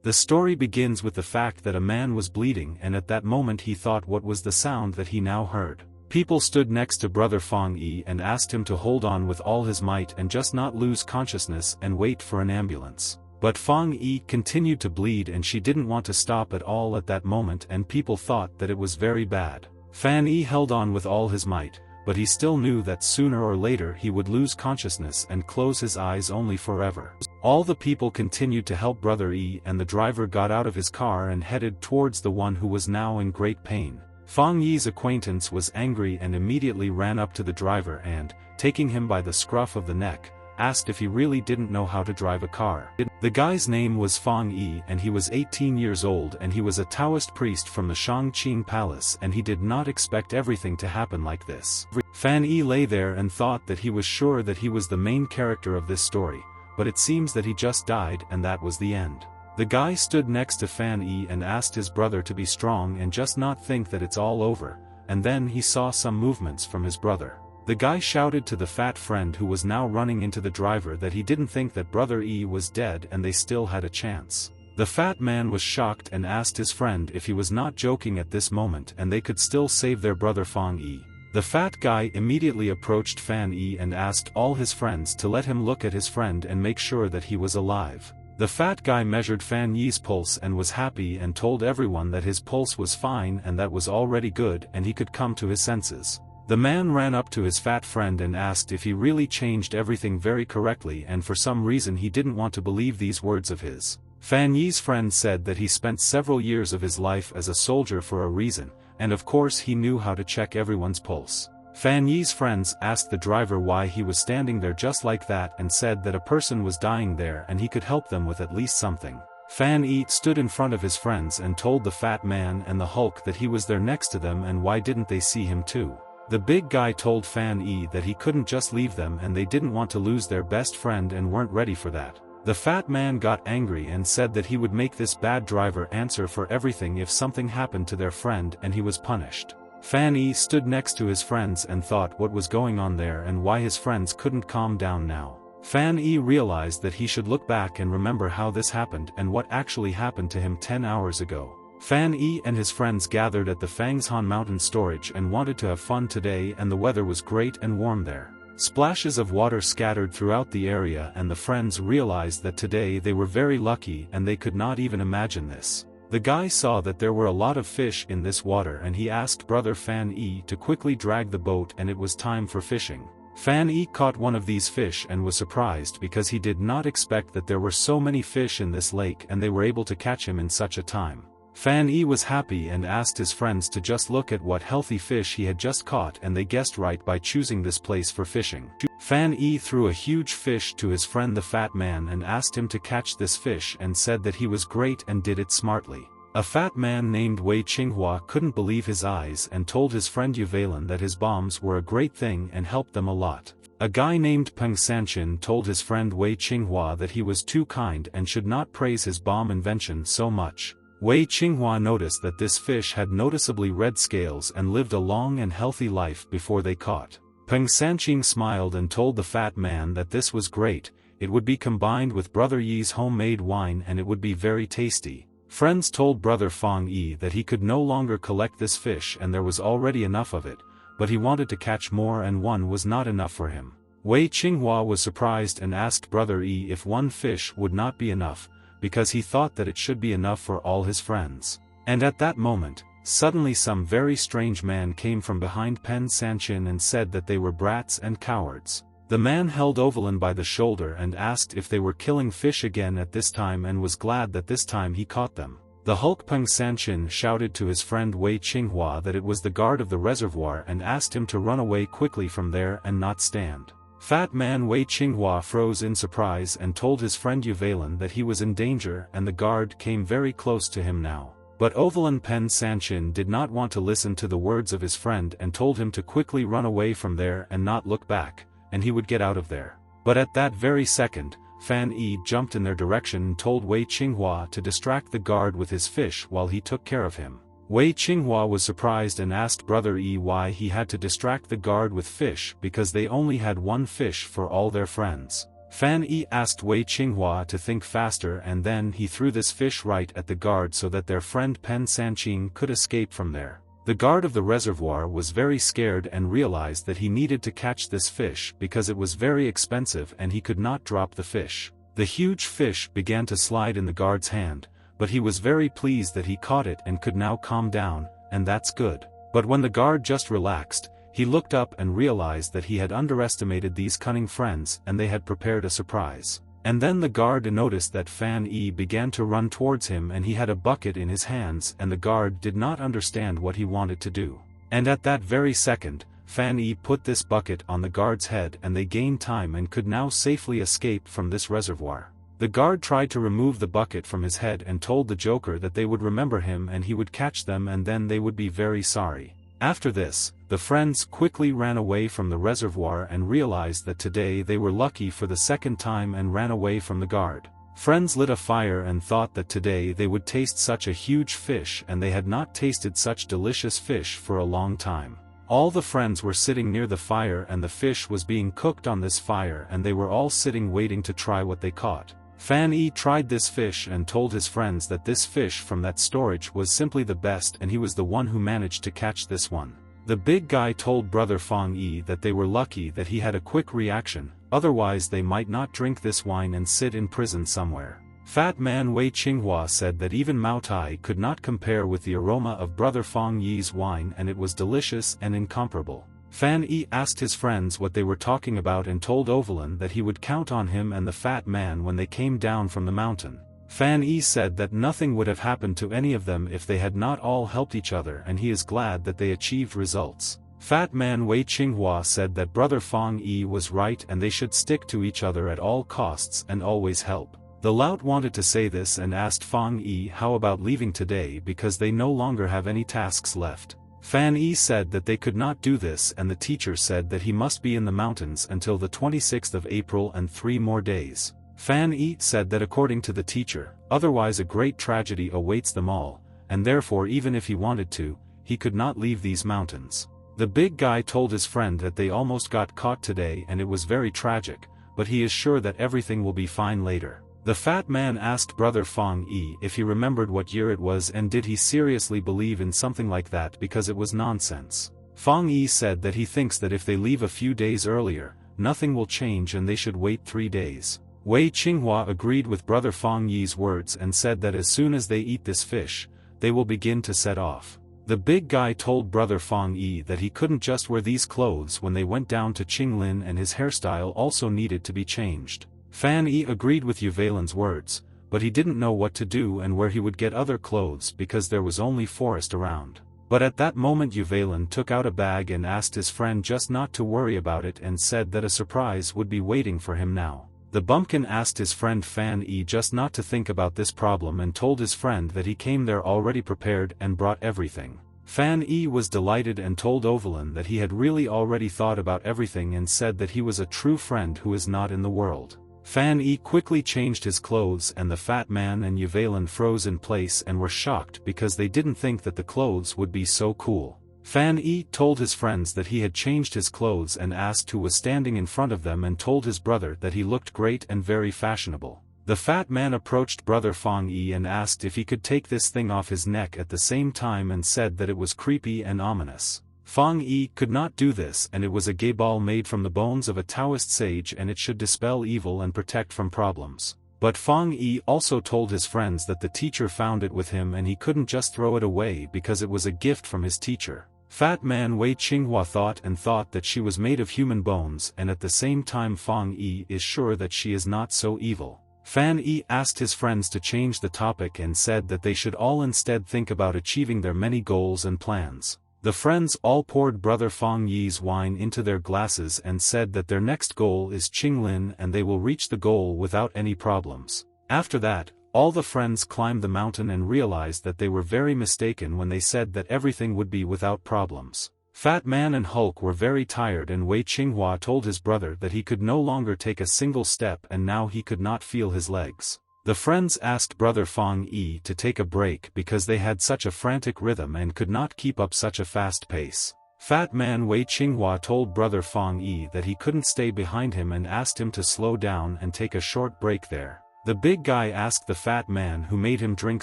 The story begins with the fact that a man was bleeding, and at that moment he thought what was the sound that he now heard. People stood next to Brother Fang Yi and asked him to hold on with all his might and just not lose consciousness and wait for an ambulance. But Fang Yi continued to bleed and she didn't want to stop at all at that moment, and people thought that it was very bad. Fan Yi held on with all his might, but he still knew that sooner or later he would lose consciousness and close his eyes only forever. All the people continued to help Brother Yi, and the driver got out of his car and headed towards the one who was now in great pain. Fang Yi's acquaintance was angry and immediately ran up to the driver and, taking him by the scruff of the neck, asked if he really didn't know how to drive a car. The guy's name was Fang Yi and he was 18 years old and he was a Taoist priest from the Shangqing Palace, and he did not expect everything to happen like this. Fan Yi lay there and thought that he was sure that he was the main character of this story, but it seems that he just died and that was the end. The guy stood next to Fan Yi and asked his brother to be strong and just not think that it's all over, and then he saw some movements from his brother. The guy shouted to the fat friend who was now running into the driver that he didn't think that Brother Yi was dead and they still had a chance. The fat man was shocked and asked his friend if he was not joking at this moment and they could still save their brother Fang Yi. The fat guy immediately approached Fan Yi and asked all his friends to let him look at his friend and make sure that he was alive. The fat guy measured Fan Yi's pulse and was happy and told everyone that his pulse was fine and that was already good and he could come to his senses. The man ran up to his fat friend and asked if he really changed everything very correctly, and for some reason he didn't want to believe these words of his. Fan Yi's friend said that he spent several years of his life as a soldier for a reason, and of course he knew how to check everyone's pulse. Fan Yi's friends asked the driver why he was standing there just like that and said that a person was dying there and he could help them with at least something. Fan Yi stood in front of his friends and told the fat man and the Hulk that he was there next to them and why didn't they see him too. The big guy told Fan Yi that he couldn't just leave them and they didn't want to lose their best friend and weren't ready for that. The fat man got angry and said that he would make this bad driver answer for everything if something happened to their friend and he was punished. Fan Yi stood next to his friends and thought what was going on there and why his friends couldn't calm down now. Fan Yi realized that he should look back and remember how this happened and what actually happened to him 10 hours ago. Fan Yi and his friends gathered at the Fangshan Mountain storage and wanted to have fun today, and the weather was great and warm there. Splashes of water scattered throughout the area and the friends realized that today they were very lucky and they could not even imagine this. The guy saw that there were a lot of fish in this water and he asked Brother Fan Yi to quickly drag the boat and it was time for fishing. Fan Yi caught one of these fish and was surprised because he did not expect that there were so many fish in this lake and they were able to catch him in such a time. Fan Yi was happy and asked his friends to just look at what healthy fish he had just caught, and they guessed right by choosing this place for fishing. Fan Yi threw a huge fish to his friend the fat man and asked him to catch this fish and said that he was great and did it smartly. A fat man named Wei Qinghua couldn't believe his eyes and told his friend Yuvalin that his bombs were a great thing and helped them a lot. A guy named Peng Sanchen told his friend Wei Qinghua that he was too kind and should not praise his bomb invention so much. Wei Qinghua noticed that this fish had noticeably red scales and lived a long and healthy life before they caught. Peng Sanqing smiled and told the fat man that this was great, it would be combined with Brother Yi's homemade wine and it would be very tasty. Friends told Brother Fang Yi that he could no longer collect this fish and there was already enough of it, but he wanted to catch more and one was not enough for him. Wei Qinghua was surprised and asked Brother Yi if one fish would not be enough, because he thought that it should be enough for all his friends. And at that moment, suddenly some very strange man came from behind Peng Sanchen and said that they were brats and cowards. The man held Ovalin by the shoulder and asked if they were killing fish again at this time and was glad that this time he caught them. The Hulk Peng Sanchen shouted to his friend Wei Qinghua that it was the guard of the reservoir and asked him to run away quickly from there and not stand. Fat man Wei Qinghua froze in surprise and told his friend Yuvalin that he was in danger and the guard came very close to him now. But Ovalin Peng Sanchen did not want to listen to the words of his friend and told him to quickly run away from there and not look back, and he would get out of there. But at that very second, Fan Yi jumped in their direction and told Wei Qinghua to distract the guard with his fish while he took care of him. Wei Qinghua was surprised and asked Brother Yi why he had to distract the guard with fish because they only had one fish for all their friends. Fan Yi asked Wei Qinghua to think faster, and then he threw this fish right at the guard so that their friend Pen Sanqing could escape from there. The guard of the reservoir was very scared and realized that he needed to catch this fish because it was very expensive and he could not drop the fish. The huge fish began to slide in the guard's hand, but he was very pleased that he caught it and could now calm down, and that's good. But when the guard just relaxed, he looked up and realized that he had underestimated these cunning friends and they had prepared a surprise. And then the guard noticed that Fan Yi began to run towards him and he had a bucket in his hands, and the guard did not understand what he wanted to do. And at that very second, Fan Yi put this bucket on the guard's head and they gained time and could now safely escape from this reservoir. The guard tried to remove the bucket from his head and told the Joker that they would remember him and he would catch them and then they would be very sorry. After this, the friends quickly ran away from the reservoir and realized that today they were lucky for the second time and ran away from the guard. Friends lit a fire and thought that today they would taste such a huge fish, and they had not tasted such delicious fish for a long time. All the friends were sitting near the fire and the fish was being cooked on this fire and they were all sitting waiting to try what they caught. Fan Yi tried this fish and told his friends that this fish from that storage was simply the best and he was the one who managed to catch this one. The big guy told brother Fang Yi that they were lucky that he had a quick reaction, otherwise they might not drink this wine and sit in prison somewhere. Fat man Wei Qinghua said that even Mao Tai could not compare with the aroma of brother Fang Yi's wine and it was delicious and incomparable. Fan Yi asked his friends what they were talking about and told Ovalin that he would count on him and the fat man when they came down from the mountain. Fan Yi said that nothing would have happened to any of them if they had not all helped each other and he is glad that they achieved results. Fat man Wei Qinghua said that brother Fang Yi was right and they should stick to each other at all costs and always help. The lout wanted to say this and asked Fang Yi how about leaving today because they no longer have any tasks left. Fan Yi said that they could not do this and the teacher said that he must be in the mountains until the 26th of April and 3 more days. Fan Yi said that according to the teacher, otherwise a great tragedy awaits them all, and therefore even if he wanted to, he could not leave these mountains. The big guy told his friend that they almost got caught today and it was very tragic, but he is sure that everything will be fine later. The fat man asked brother Fang Yi if he remembered what year it was and did he seriously believe in something like that because it was nonsense. Fang Yi said that he thinks that if they leave a few days earlier, nothing will change and they should wait 3 days. Wei Qinghua agreed with brother Fang Yi's words and said that as soon as they eat this fish, they will begin to set off. The big guy told brother Fang Yi that he couldn't just wear these clothes when they went down to Qinglin and his hairstyle also needed to be changed. Fan Yi agreed with Yuvalin's words, but he didn't know what to do and where he would get other clothes because there was only forest around. But at that moment Yuvalin took out a bag and asked his friend just not to worry about it and said that a surprise would be waiting for him now. The bumpkin asked his friend Fan Yi just not to think about this problem and told his friend that he came there already prepared and brought everything. Fan Yi was delighted and told Ovalin that he had really already thought about everything and said that he was a true friend who is not in the world. Fan Yi quickly changed his clothes and the fat man and Yuvalin froze in place and were shocked because they didn't think that the clothes would be so cool. Fan Yi told his friends that he had changed his clothes and asked who was standing in front of them and told his brother that he looked great and very fashionable. The fat man approached brother Fang Yi and asked if he could take this thing off his neck at the same time and said that it was creepy and ominous. Fang Yi could not do this and it was a gay ball made from the bones of a Taoist sage and it should dispel evil and protect from problems. But Fang Yi also told his friends that the teacher found it with him and he couldn't just throw it away because it was a gift from his teacher. Fat man Wei Qinghua thought that she was made of human bones and at the same time Fang Yi is sure that she is not so evil. Fan Yi asked his friends to change the topic and said that they should all instead think about achieving their many goals and plans. The friends all poured brother Fang Yi's wine into their glasses and said that their next goal is Qinglin and they will reach the goal without any problems. After that, all the friends climbed the mountain and realized that they were very mistaken when they said that everything would be without problems. Fat Man and Hulk were very tired and Wei Qinghua told his brother that he could no longer take a single step and now he could not feel his legs. The friends asked brother Fang Yi to take a break because they had such a frantic rhythm and could not keep up such a fast pace. Fat man Wei Qinghua told brother Fang Yi that he couldn't stay behind him and asked him to slow down and take a short break there. The big guy asked the fat man who made him drink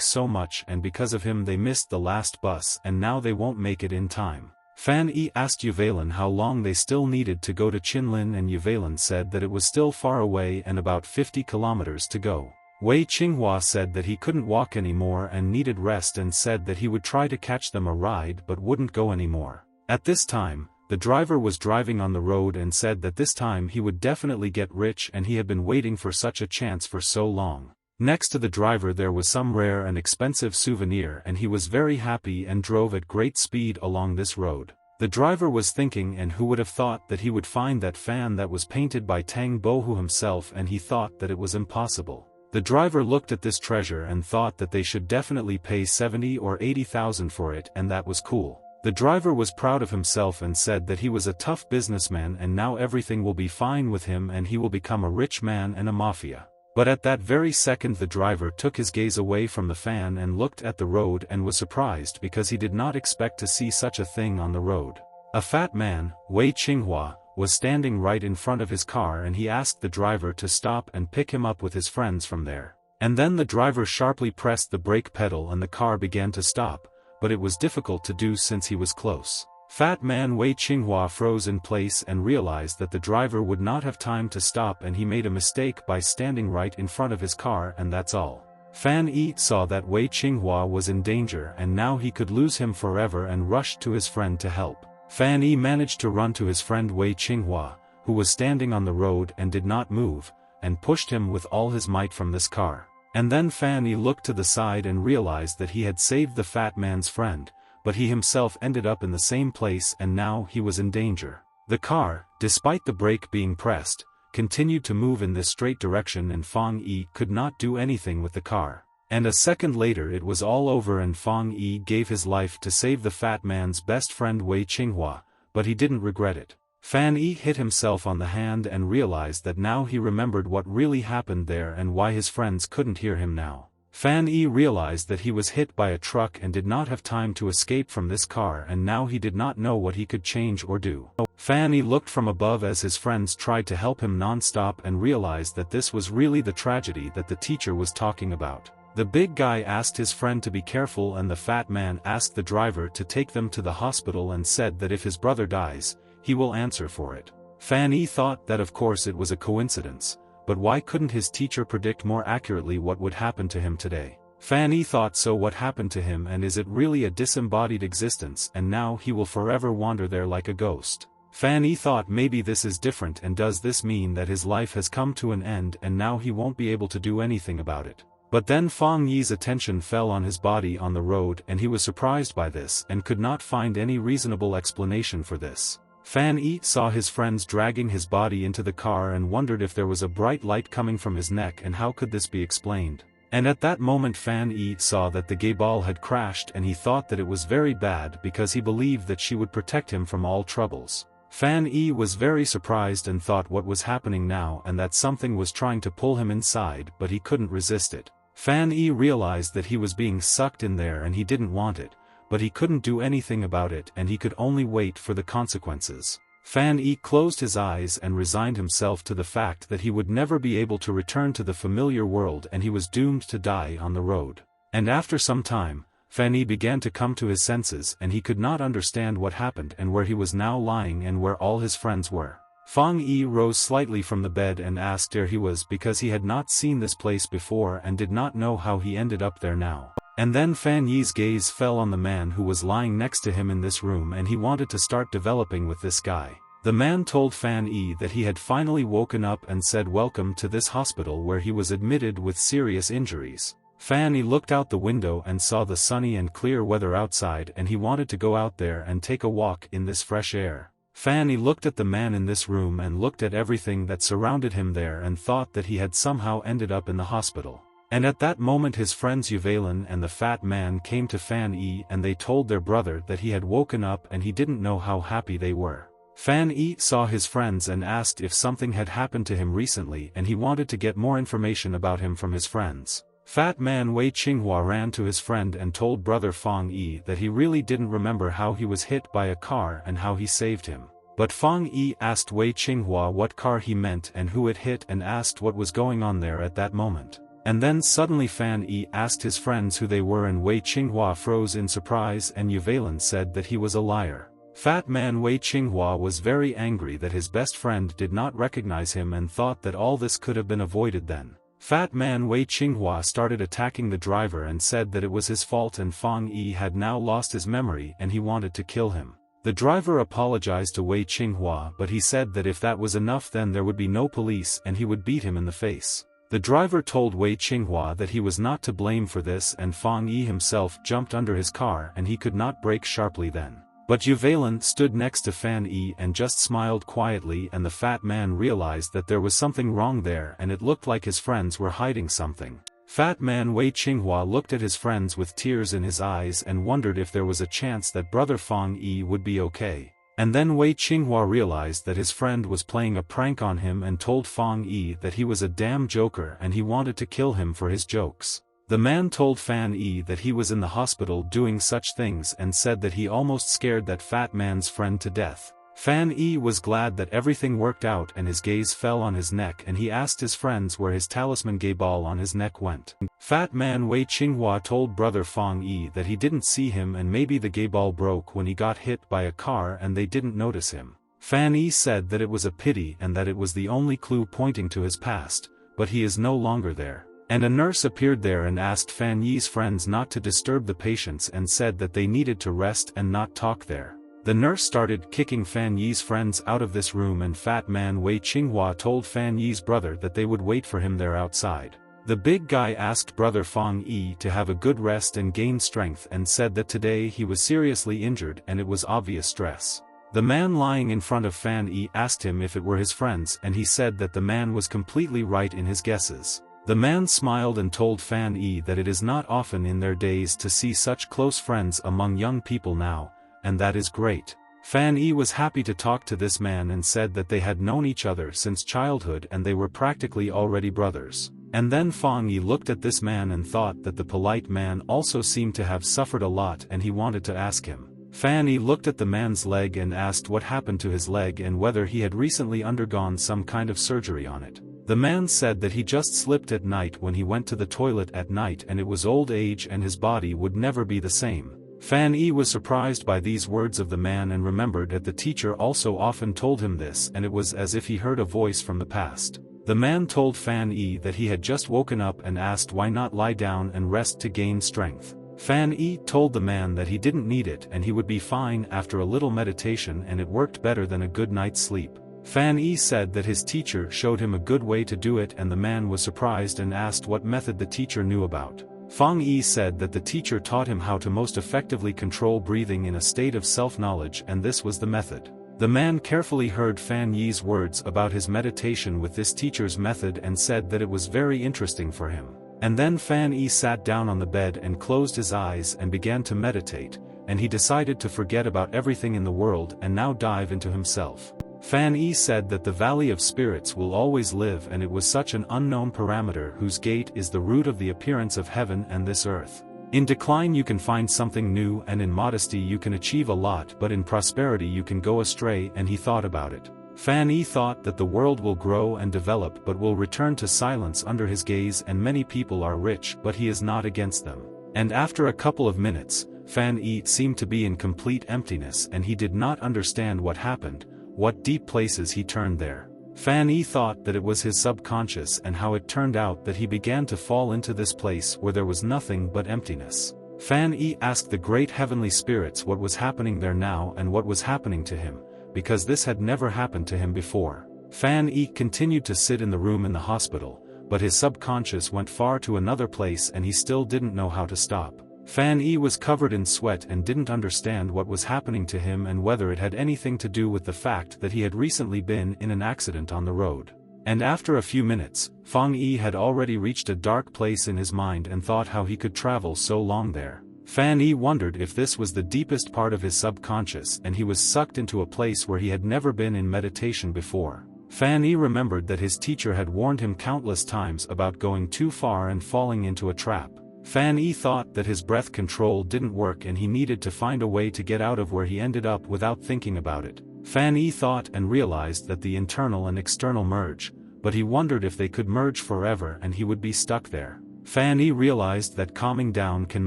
so much, and because of him they missed the last bus and now they won't make it in time. Fan Yi asked Yuvalin how long they still needed to go to Qinlin, and Yuvalin said that it was still far away and about 50 kilometers to go. Wei Qinghua said that he couldn't walk anymore and needed rest and said that he would try to catch them a ride but wouldn't go anymore. At this time, the driver was driving on the road and said that this time he would definitely get rich and he had been waiting for such a chance for so long. Next to the driver there was some rare and expensive souvenir and he was very happy and drove at great speed along this road. The driver was thinking, and who would have thought that he would find that fan that was painted by Tang Bohu himself, and he thought that it was impossible. The driver looked at this treasure and thought that they should definitely pay 70 or 80,000 for it, and that was cool. The driver was proud of himself and said that he was a tough businessman and now everything will be fine with him and he will become a rich man and a mafia. But at that very second the driver took his gaze away from the fan and looked at the road and was surprised because he did not expect to see such a thing on the road. A fat man, Wei Qinghua, was standing right in front of his car and he asked the driver to stop and pick him up with his friends from there. And then the driver sharply pressed the brake pedal and the car began to stop, but it was difficult to do since he was close. Fat man Wei Qinghua froze in place and realized that the driver would not have time to stop and he made a mistake by standing right in front of his car, and that's all. Fan Yi saw that Wei Qinghua was in danger and now he could lose him forever and rushed to his friend to help. Fan Yi managed to run to his friend Wei Qinghua, who was standing on the road and did not move, and pushed him with all his might from this car. And then Fan Yi looked to the side and realized that he had saved the fat man's friend, but he himself ended up in the same place and now he was in danger. The car, despite the brake being pressed, continued to move in this straight direction and Fang Yi could not do anything with the car. And a second later it was all over and Fang Yi gave his life to save the fat man's best friend Wei Qinghua, but he didn't regret it. Fan Yi hit himself on the hand and realized that now he remembered what really happened there and why his friends couldn't hear him now. Fan Yi realized that he was hit by a truck and did not have time to escape from this car, and now he did not know what he could change or do. Fan Yi looked from above as his friends tried to help him non-stop and realized that this was really the tragedy that the teacher was talking about. The big guy asked his friend to be careful and the fat man asked the driver to take them to the hospital and said that if his brother dies, he will answer for it. Fan Yi thought that of course it was a coincidence, but why couldn't his teacher predict more accurately what would happen to him today? Fan Yi thought, so what happened to him, and is it really a disembodied existence and now he will forever wander there like a ghost? Fan Yi thought maybe this is different, and does this mean that his life has come to an end and now he won't be able to do anything about it? But then Fang Yi's attention fell on his body on the road and he was surprised by this and could not find any reasonable explanation for this. Fan Yi saw his friends dragging his body into the car and wondered if there was a bright light coming from his neck and how could this be explained. And at that moment Fan Yi saw that the gay ball had crashed and he thought that it was very bad because he believed that she would protect him from all troubles. Fan Yi was very surprised and thought what was happening now and that something was trying to pull him inside, but he couldn't resist it. Fan Yi realized that he was being sucked in there and he didn't want it, but he couldn't do anything about it and he could only wait for the consequences. Fan Yi closed his eyes and resigned himself to the fact that he would never be able to return to the familiar world and he was doomed to die on the road. And after some time, Fan Yi began to come to his senses and he could not understand what happened and where he was now lying and where all his friends were. Fang Yi rose slightly from the bed and asked where he was because he had not seen this place before and did not know how he ended up there now. And then Fan Yi's gaze fell on the man who was lying next to him in this room and he wanted to start developing with this guy. The man told Fan Yi that he had finally woken up and said welcome to this hospital where he was admitted with serious injuries. Fan Yi looked out the window and saw the sunny and clear weather outside and he wanted to go out there and take a walk in this fresh air. Fan Yi looked at the man in this room and looked at everything that surrounded him there and thought that he had somehow ended up in the hospital. And at that moment his friends Yuvalin and the fat man came to Fan Yi and they told their brother that he had woken up and he didn't know how happy they were. Fan Yi saw his friends and asked if something had happened to him recently and he wanted to get more information about him from his friends. Fat man Wei Qinghua ran to his friend and told brother Fang Yi that he really didn't remember how he was hit by a car and how he saved him. But Fang Yi asked Wei Qinghua what car he meant and who it hit and asked what was going on there at that moment. And then suddenly Fan Yi asked his friends who they were and Wei Qinghua froze in surprise and Yuvalin said that he was a liar. Fat man Wei Qinghua was very angry that his best friend did not recognize him and thought that all this could have been avoided then. Fat man Wei Qinghua started attacking the driver and said that it was his fault and Fang Yi had now lost his memory and he wanted to kill him. The driver apologized to Wei Qinghua but he said that if that was enough then there would be no police and he would beat him in the face. The driver told Wei Qinghua that he was not to blame for this and Fang Yi himself jumped under his car and he could not brake sharply then. But Yuvalin stood next to Fan Yi and just smiled quietly and the fat man realized that there was something wrong there and it looked like his friends were hiding something. Fat man Wei Qinghua looked at his friends with tears in his eyes and wondered if there was a chance that brother Fang Yi would be okay. And then Wei Qinghua realized that his friend was playing a prank on him and told Fang Yi that he was a damn joker and he wanted to kill him for his jokes. The man told Fan Yi that he was in the hospital doing such things and said that he almost scared that fat man's friend to death. Fan Yi was glad that everything worked out and his gaze fell on his neck and he asked his friends where his talisman gay ball on his neck went. Fat man Wei Qinghua told brother Fang Yi that he didn't see him and maybe the gay ball broke when he got hit by a car and they didn't notice him. Fan Yi said that it was a pity and that it was the only clue pointing to his past, but he is no longer there. And a nurse appeared there and asked Fan Yi's friends not to disturb the patients and said that they needed to rest and not talk there. The nurse started kicking Fan Yi's friends out of this room and fat man Wei Qinghua told Fan Yi's brother that they would wait for him there outside. The big guy asked brother Fang Yi to have a good rest and gain strength and said that today he was seriously injured and it was obvious stress. The man lying in front of Fan Yi asked him if it were his friends and he said that the man was completely right in his guesses. The man smiled and told Fan Yi that it is not often in their days to see such close friends among young people now, and that is great. Fan Yi was happy to talk to this man and said that they had known each other since childhood and they were practically already brothers. And then Fang Yi looked at this man and thought that the polite man also seemed to have suffered a lot and he wanted to ask him. Fan Yi looked at the man's leg and asked what happened to his leg and whether he had recently undergone some kind of surgery on it. The man said that he just slipped at night when he went to the toilet at night and it was old age and his body would never be the same. Fan Yi was surprised by these words of the man and remembered that the teacher also often told him this and it was as if he heard a voice from the past. The man told Fan Yi that he had just woken up and asked why not lie down and rest to gain strength. Fan Yi told the man that he didn't need it and he would be fine after a little meditation and it worked better than a good night's sleep. Fan Yi said that his teacher showed him a good way to do it and the man was surprised and asked what method the teacher knew about. Fang Yi said that the teacher taught him how to most effectively control breathing in a state of self-knowledge and this was the method. The man carefully heard Fan Yi's words about his meditation with this teacher's method and said that it was very interesting for him. And then Fan Yi sat down on the bed and closed his eyes and began to meditate, and he decided to forget about everything in the world and now dive into himself. Fan Yi said that the Valley of Spirits will always live and it was such an unknown parameter whose gate is the root of the appearance of heaven and this earth. In decline you can find something new and in modesty you can achieve a lot but in prosperity you can go astray and he thought about it. Fan Yi thought that the world will grow and develop but will return to silence under his gaze and many people are rich but he is not against them. And after a couple of minutes, Fan Yi seemed to be in complete emptiness and he did not understand what happened. What deep places he turned there. Fan Yi thought that it was his subconscious and how it turned out that he began to fall into this place where there was nothing but emptiness. Fan Yi asked the great heavenly spirits what was happening there now and what was happening to him, because this had never happened to him before. Fan Yi continued to sit in the room in the hospital, but his subconscious went far to another place and he still didn't know how to stop. Fan Yi was covered in sweat and didn't understand what was happening to him and whether it had anything to do with the fact that he had recently been in an accident on the road. And after a few minutes, Fang Yi had already reached a dark place in his mind and thought how he could travel so long there. Fan Yi wondered if this was the deepest part of his subconscious and he was sucked into a place where he had never been in meditation before. Fan Yi remembered that his teacher had warned him countless times about going too far and falling into a trap. Fan Yi thought that his breath control didn't work and he needed to find a way to get out of where he ended up without thinking about it. Fan Yi thought and realized that the internal and external merge, but he wondered if they could merge forever and he would be stuck there. Fan Yi realized that calming down can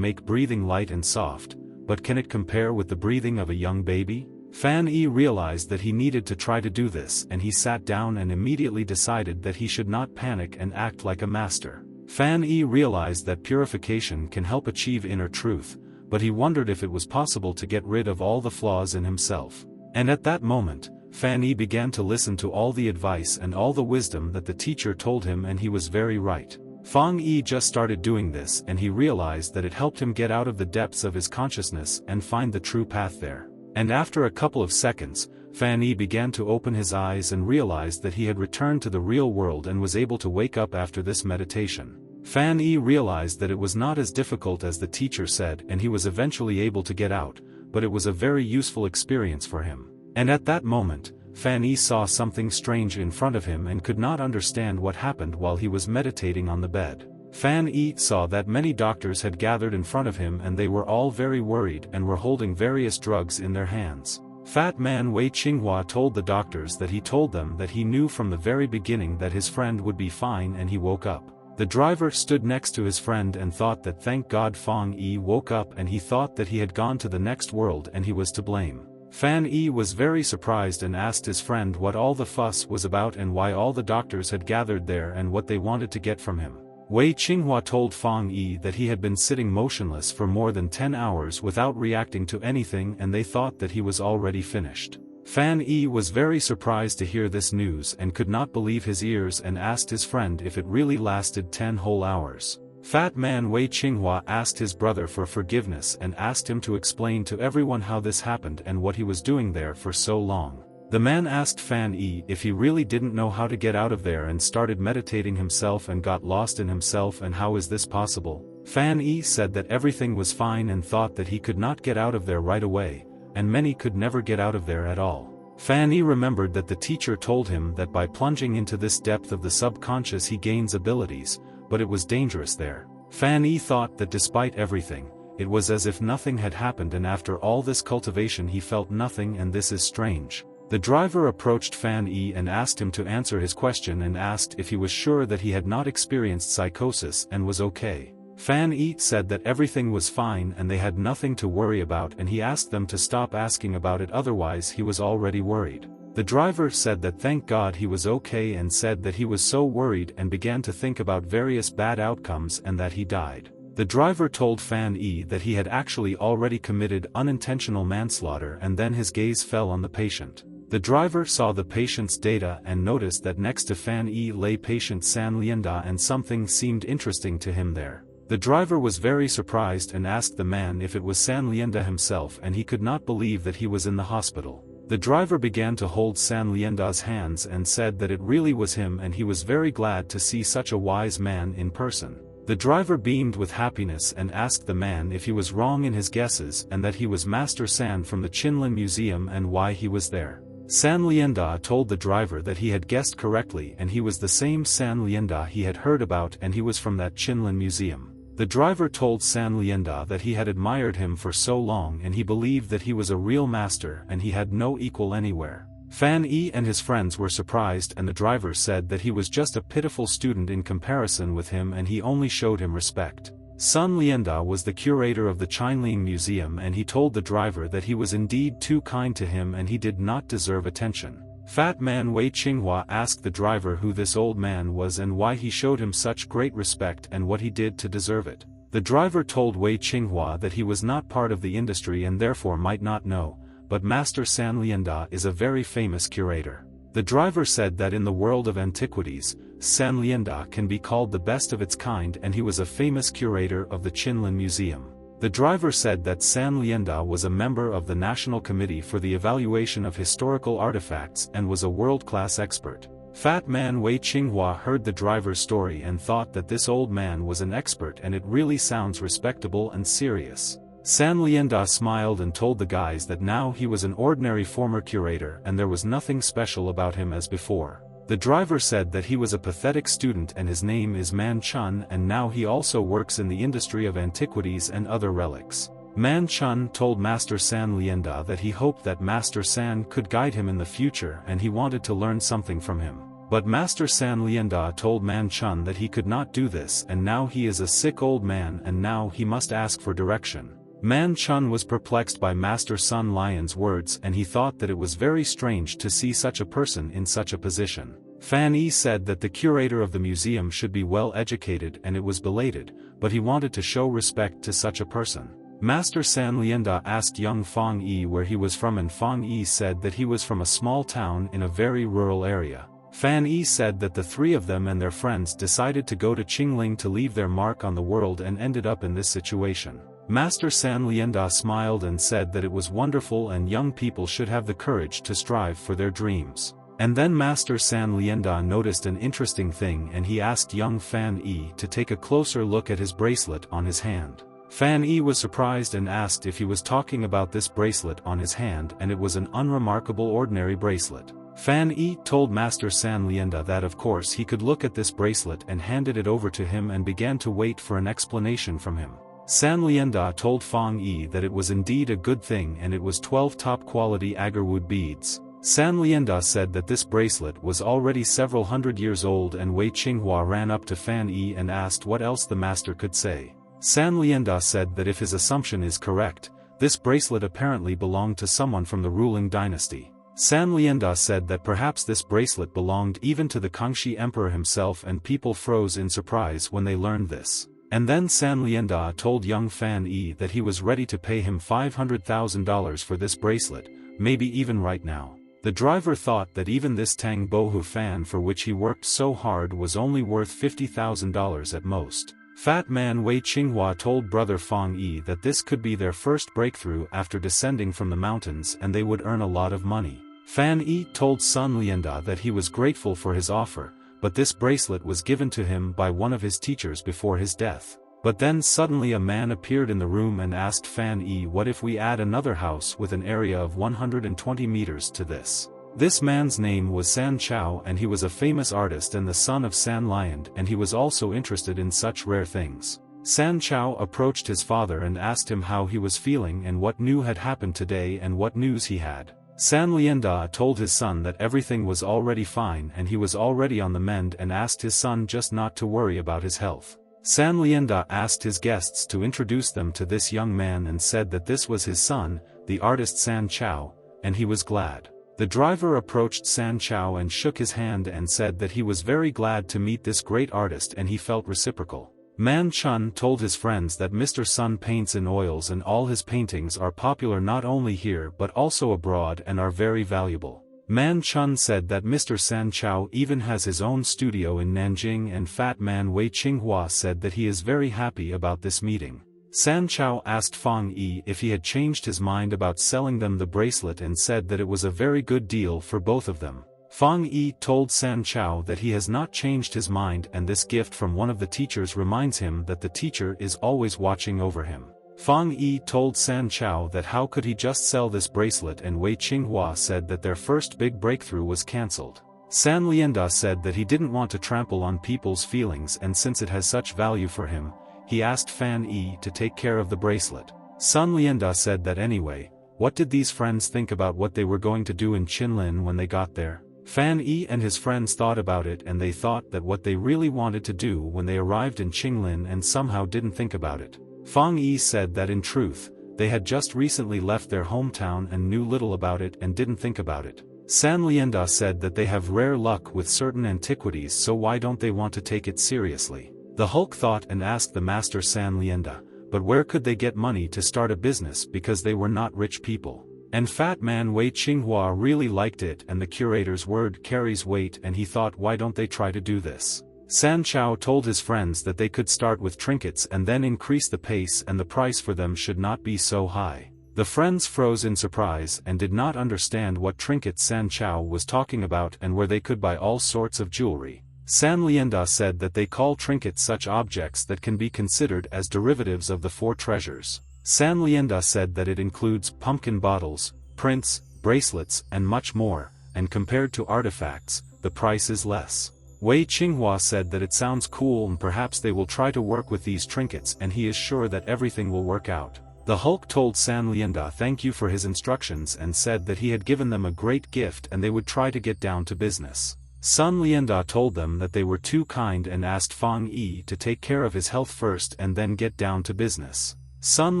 make breathing light and soft, but can it compare with the breathing of a young baby? Fan Yi realized that he needed to try to do this and he sat down and immediately decided that he should not panic and act like a master. Fan Yi realized that purification can help achieve inner truth, but he wondered if it was possible to get rid of all the flaws in himself. And at that moment, Fan Yi began to listen to all the advice and all the wisdom that the teacher told him, and he was very right. Fang Yi just started doing this and he realized that it helped him get out of the depths of his consciousness and find the true path there. And after a couple of seconds, Fan Yi began to open his eyes and realized that he had returned to the real world and was able to wake up after this meditation. Fan Yi realized that it was not as difficult as the teacher said and he was eventually able to get out, but it was a very useful experience for him. And at that moment, Fan Yi saw something strange in front of him and could not understand what happened while he was meditating on the bed. Fan Yi saw that many doctors had gathered in front of him and they were all very worried and were holding various drugs in their hands. Fat man Wei Qinghua told the doctors that he told them that he knew from the very beginning that his friend would be fine, and he woke up. The driver stood next to his friend and thought that thank God Fang Yi woke up, and he thought that he had gone to the next world and he was to blame. Fan Yi was very surprised and asked his friend what all the fuss was about and why all the doctors had gathered there and what they wanted to get from him. Wei Qinghua told Fang Yi that he had been sitting motionless for more than 10 hours without reacting to anything and they thought that he was already finished. Fan Yi was very surprised to hear this news and could not believe his ears and asked his friend if it really lasted 10 whole hours. Fat man Wei Qinghua asked his brother for forgiveness and asked him to explain to everyone how this happened and what he was doing there for so long. The man asked Fan Yi if he really didn't know how to get out of there and started meditating himself and got lost in himself, and how is this possible? Fan Yi said that everything was fine and thought that he could not get out of there right away, and many could never get out of there at all. Fan Yi remembered that the teacher told him that by plunging into this depth of the subconscious he gains abilities, but it was dangerous there. Fan Yi thought that despite everything, it was as if nothing had happened, and after all this cultivation he felt nothing, and this is strange. The driver approached Fan Yi and asked him to answer his question and asked if he was sure that he had not experienced psychosis and was okay. Fan Yi said that everything was fine and they had nothing to worry about, and he asked them to stop asking about it, otherwise he was already worried. The driver said that thank God he was okay and said that he was so worried and began to think about various bad outcomes and that he died. The driver told Fan Yi that he had actually already committed unintentional manslaughter, and then his gaze fell on the patient. The driver saw the patient's data and noticed that next to Fan Yi lay patient San Lianda, and something seemed interesting to him there. The driver was very surprised and asked the man if it was San Lianda himself, and he could not believe that he was in the hospital. The driver began to hold San Lianda's hands and said that it really was him and he was very glad to see such a wise man in person. The driver beamed with happiness and asked the man if he was wrong in his guesses and that he was Master San from the Qinlin Museum and why he was there. San Lianda told the driver that he had guessed correctly and he was the same San Lianda he had heard about, and he was from that Qinlin Museum. The driver told San Lianda that he had admired him for so long and he believed that he was a real master and he had no equal anywhere. Fan Yi and his friends were surprised, and the driver said that he was just a pitiful student in comparison with him and he only showed him respect. Sun Lianda was the curator of the Qinling Museum and he told the driver that he was indeed too kind to him and he did not deserve attention. Fat man Wei Qinghua asked the driver who this old man was and why he showed him such great respect and what he did to deserve it. The driver told Wei Qinghua that he was not part of the industry and therefore might not know, but Master San Lianda is a very famous curator. The driver said that in the world of antiquities, San Lianda can be called the best of its kind and he was a famous curator of the Qinlin Museum. The driver said that San Lianda was a member of the National Committee for the Evaluation of Historical Artifacts and was a world-class expert. Fat man Wei Qinghua heard the driver's story and thought that this old man was an expert and it really sounds respectable and serious. San Lianda smiled and told the guys that now he was an ordinary former curator and there was nothing special about him as before. The driver said that he was a pathetic student and his name is Man Chun, and now he also works in the industry of antiquities and other relics. Man Chun told Master San Lienda that he hoped that Master San could guide him in the future and he wanted to learn something from him. But Master San Lienda told Man Chun that he could not do this, and now he is a sick old man and now he must ask for direction. Man Chun was perplexed by Master Sun Lion's words and he thought that it was very strange to see such a person in such a position. Fan Yi said that the curator of the museum should be well educated and it was belated, but he wanted to show respect to such a person. Master San Lienda asked young Fang Yi where he was from and Fang Yi said that he was from a small town in a very rural area. Fan Yi said that the three of them and their friends decided to go to Qingling to leave their mark on the world and ended up in this situation. Master San Lienda smiled and said that it was wonderful and young people should have the courage to strive for their dreams. And then Master San Lienda noticed an interesting thing and he asked young Fan Yi to take a closer look at his bracelet on his hand. Fan Yi was surprised and asked if he was talking about this bracelet on his hand, and it was an unremarkable ordinary bracelet. Fan Yi told Master San Lienda that of course he could look at this bracelet and handed it over to him and began to wait for an explanation from him. San Lienda told Fang Yi that it was indeed a good thing and it was 12 top-quality agarwood beads. San Lienda said that this bracelet was already several hundred years old, and Wei Qinghua ran up to Fan Yi and asked what else the master could say. San Lienda said that if his assumption is correct, this bracelet apparently belonged to someone from the ruling dynasty. San Lienda said that perhaps this bracelet belonged even to the Kangxi emperor himself, and people froze in surprise when they learned this. And then San Lienda told young Fan Yi that he was ready to pay him $500,000 for this bracelet, maybe even right now. The driver thought that even this Tang Bohu fan for which he worked so hard was only worth $50,000 at most. Fat man Wei Qinghua told brother Fang Yi that this could be their first breakthrough after descending from the mountains and they would earn a lot of money. Fan Yi told Sun Lienda that he was grateful for his offer, but this bracelet was given to him by one of his teachers before his death. But then suddenly a man appeared in the room and asked Fan Yi what if we add another house with an area of 120 meters to this. This man's name was San Chao and he was a famous artist and the son of San Lion, and he was also interested in such rare things. San Chao approached his father and asked him how he was feeling and what new had happened today and what news he had. San Lienda told his son that everything was already fine and he was already on the mend and asked his son just not to worry about his health. San Lienda asked his guests to introduce them to this young man and said that this was his son, the artist San Chao, and he was glad. The driver approached San Chao and shook his hand and said that he was very glad to meet this great artist and he felt reciprocal. Man Chun told his friends that Mr. Sun paints in oils and all his paintings are popular not only here but also abroad and are very valuable. Man Chun said that Mr. San Chao even has his own studio in Nanjing, and Fat Man Wei Qinghua said that he is very happy about this meeting. San Chao asked Fang Yi if he had changed his mind about selling them the bracelet and said that it was a very good deal for both of them. Fang Yi told San Chao that he has not changed his mind and this gift from one of the teachers reminds him that the teacher is always watching over him. Fang Yi told San Chao that how could he just sell this bracelet, and Wei Qinghua said that their first big breakthrough was cancelled. San Lienda said that he didn't want to trample on people's feelings and since it has such value for him, he asked Fan Yi to take care of the bracelet. Sun Lienda said that anyway, what did these friends think about what they were going to do in Qinlin when they got there? Fan Yi and his friends thought about it and they thought that what they really wanted to do when they arrived in Qinglin and somehow didn't think about it. Fang Yi said that in truth, they had just recently left their hometown and knew little about it and didn't think about it. San Lienda said that they have rare luck with certain antiquities, so why don't they want to take it seriously? The Hulk thought and asked the master San Lienda, but where could they get money to start a business because they were not rich people? And Fat Man Wei Qinghua really liked it and the curator's word carries weight and he thought why don't they try to do this? San Chao told his friends that they could start with trinkets and then increase the pace and the price for them should not be so high. The friends froze in surprise and did not understand what trinkets San Chao was talking about and where they could buy all sorts of jewelry. San Lienda said that they call trinkets such objects that can be considered as derivatives of the four treasures. San Lienda said that it includes pumpkin bottles, prints, bracelets and much more, and compared to artifacts, the price is less. Wei Qinghua said that it sounds cool and perhaps they will try to work with these trinkets and he is sure that everything will work out. The Hulk told San Lienda thank you for his instructions and said that he had given them a great gift and they would try to get down to business. San Lienda told them that they were too kind and asked Fang Yi to take care of his health first and then get down to business. Sun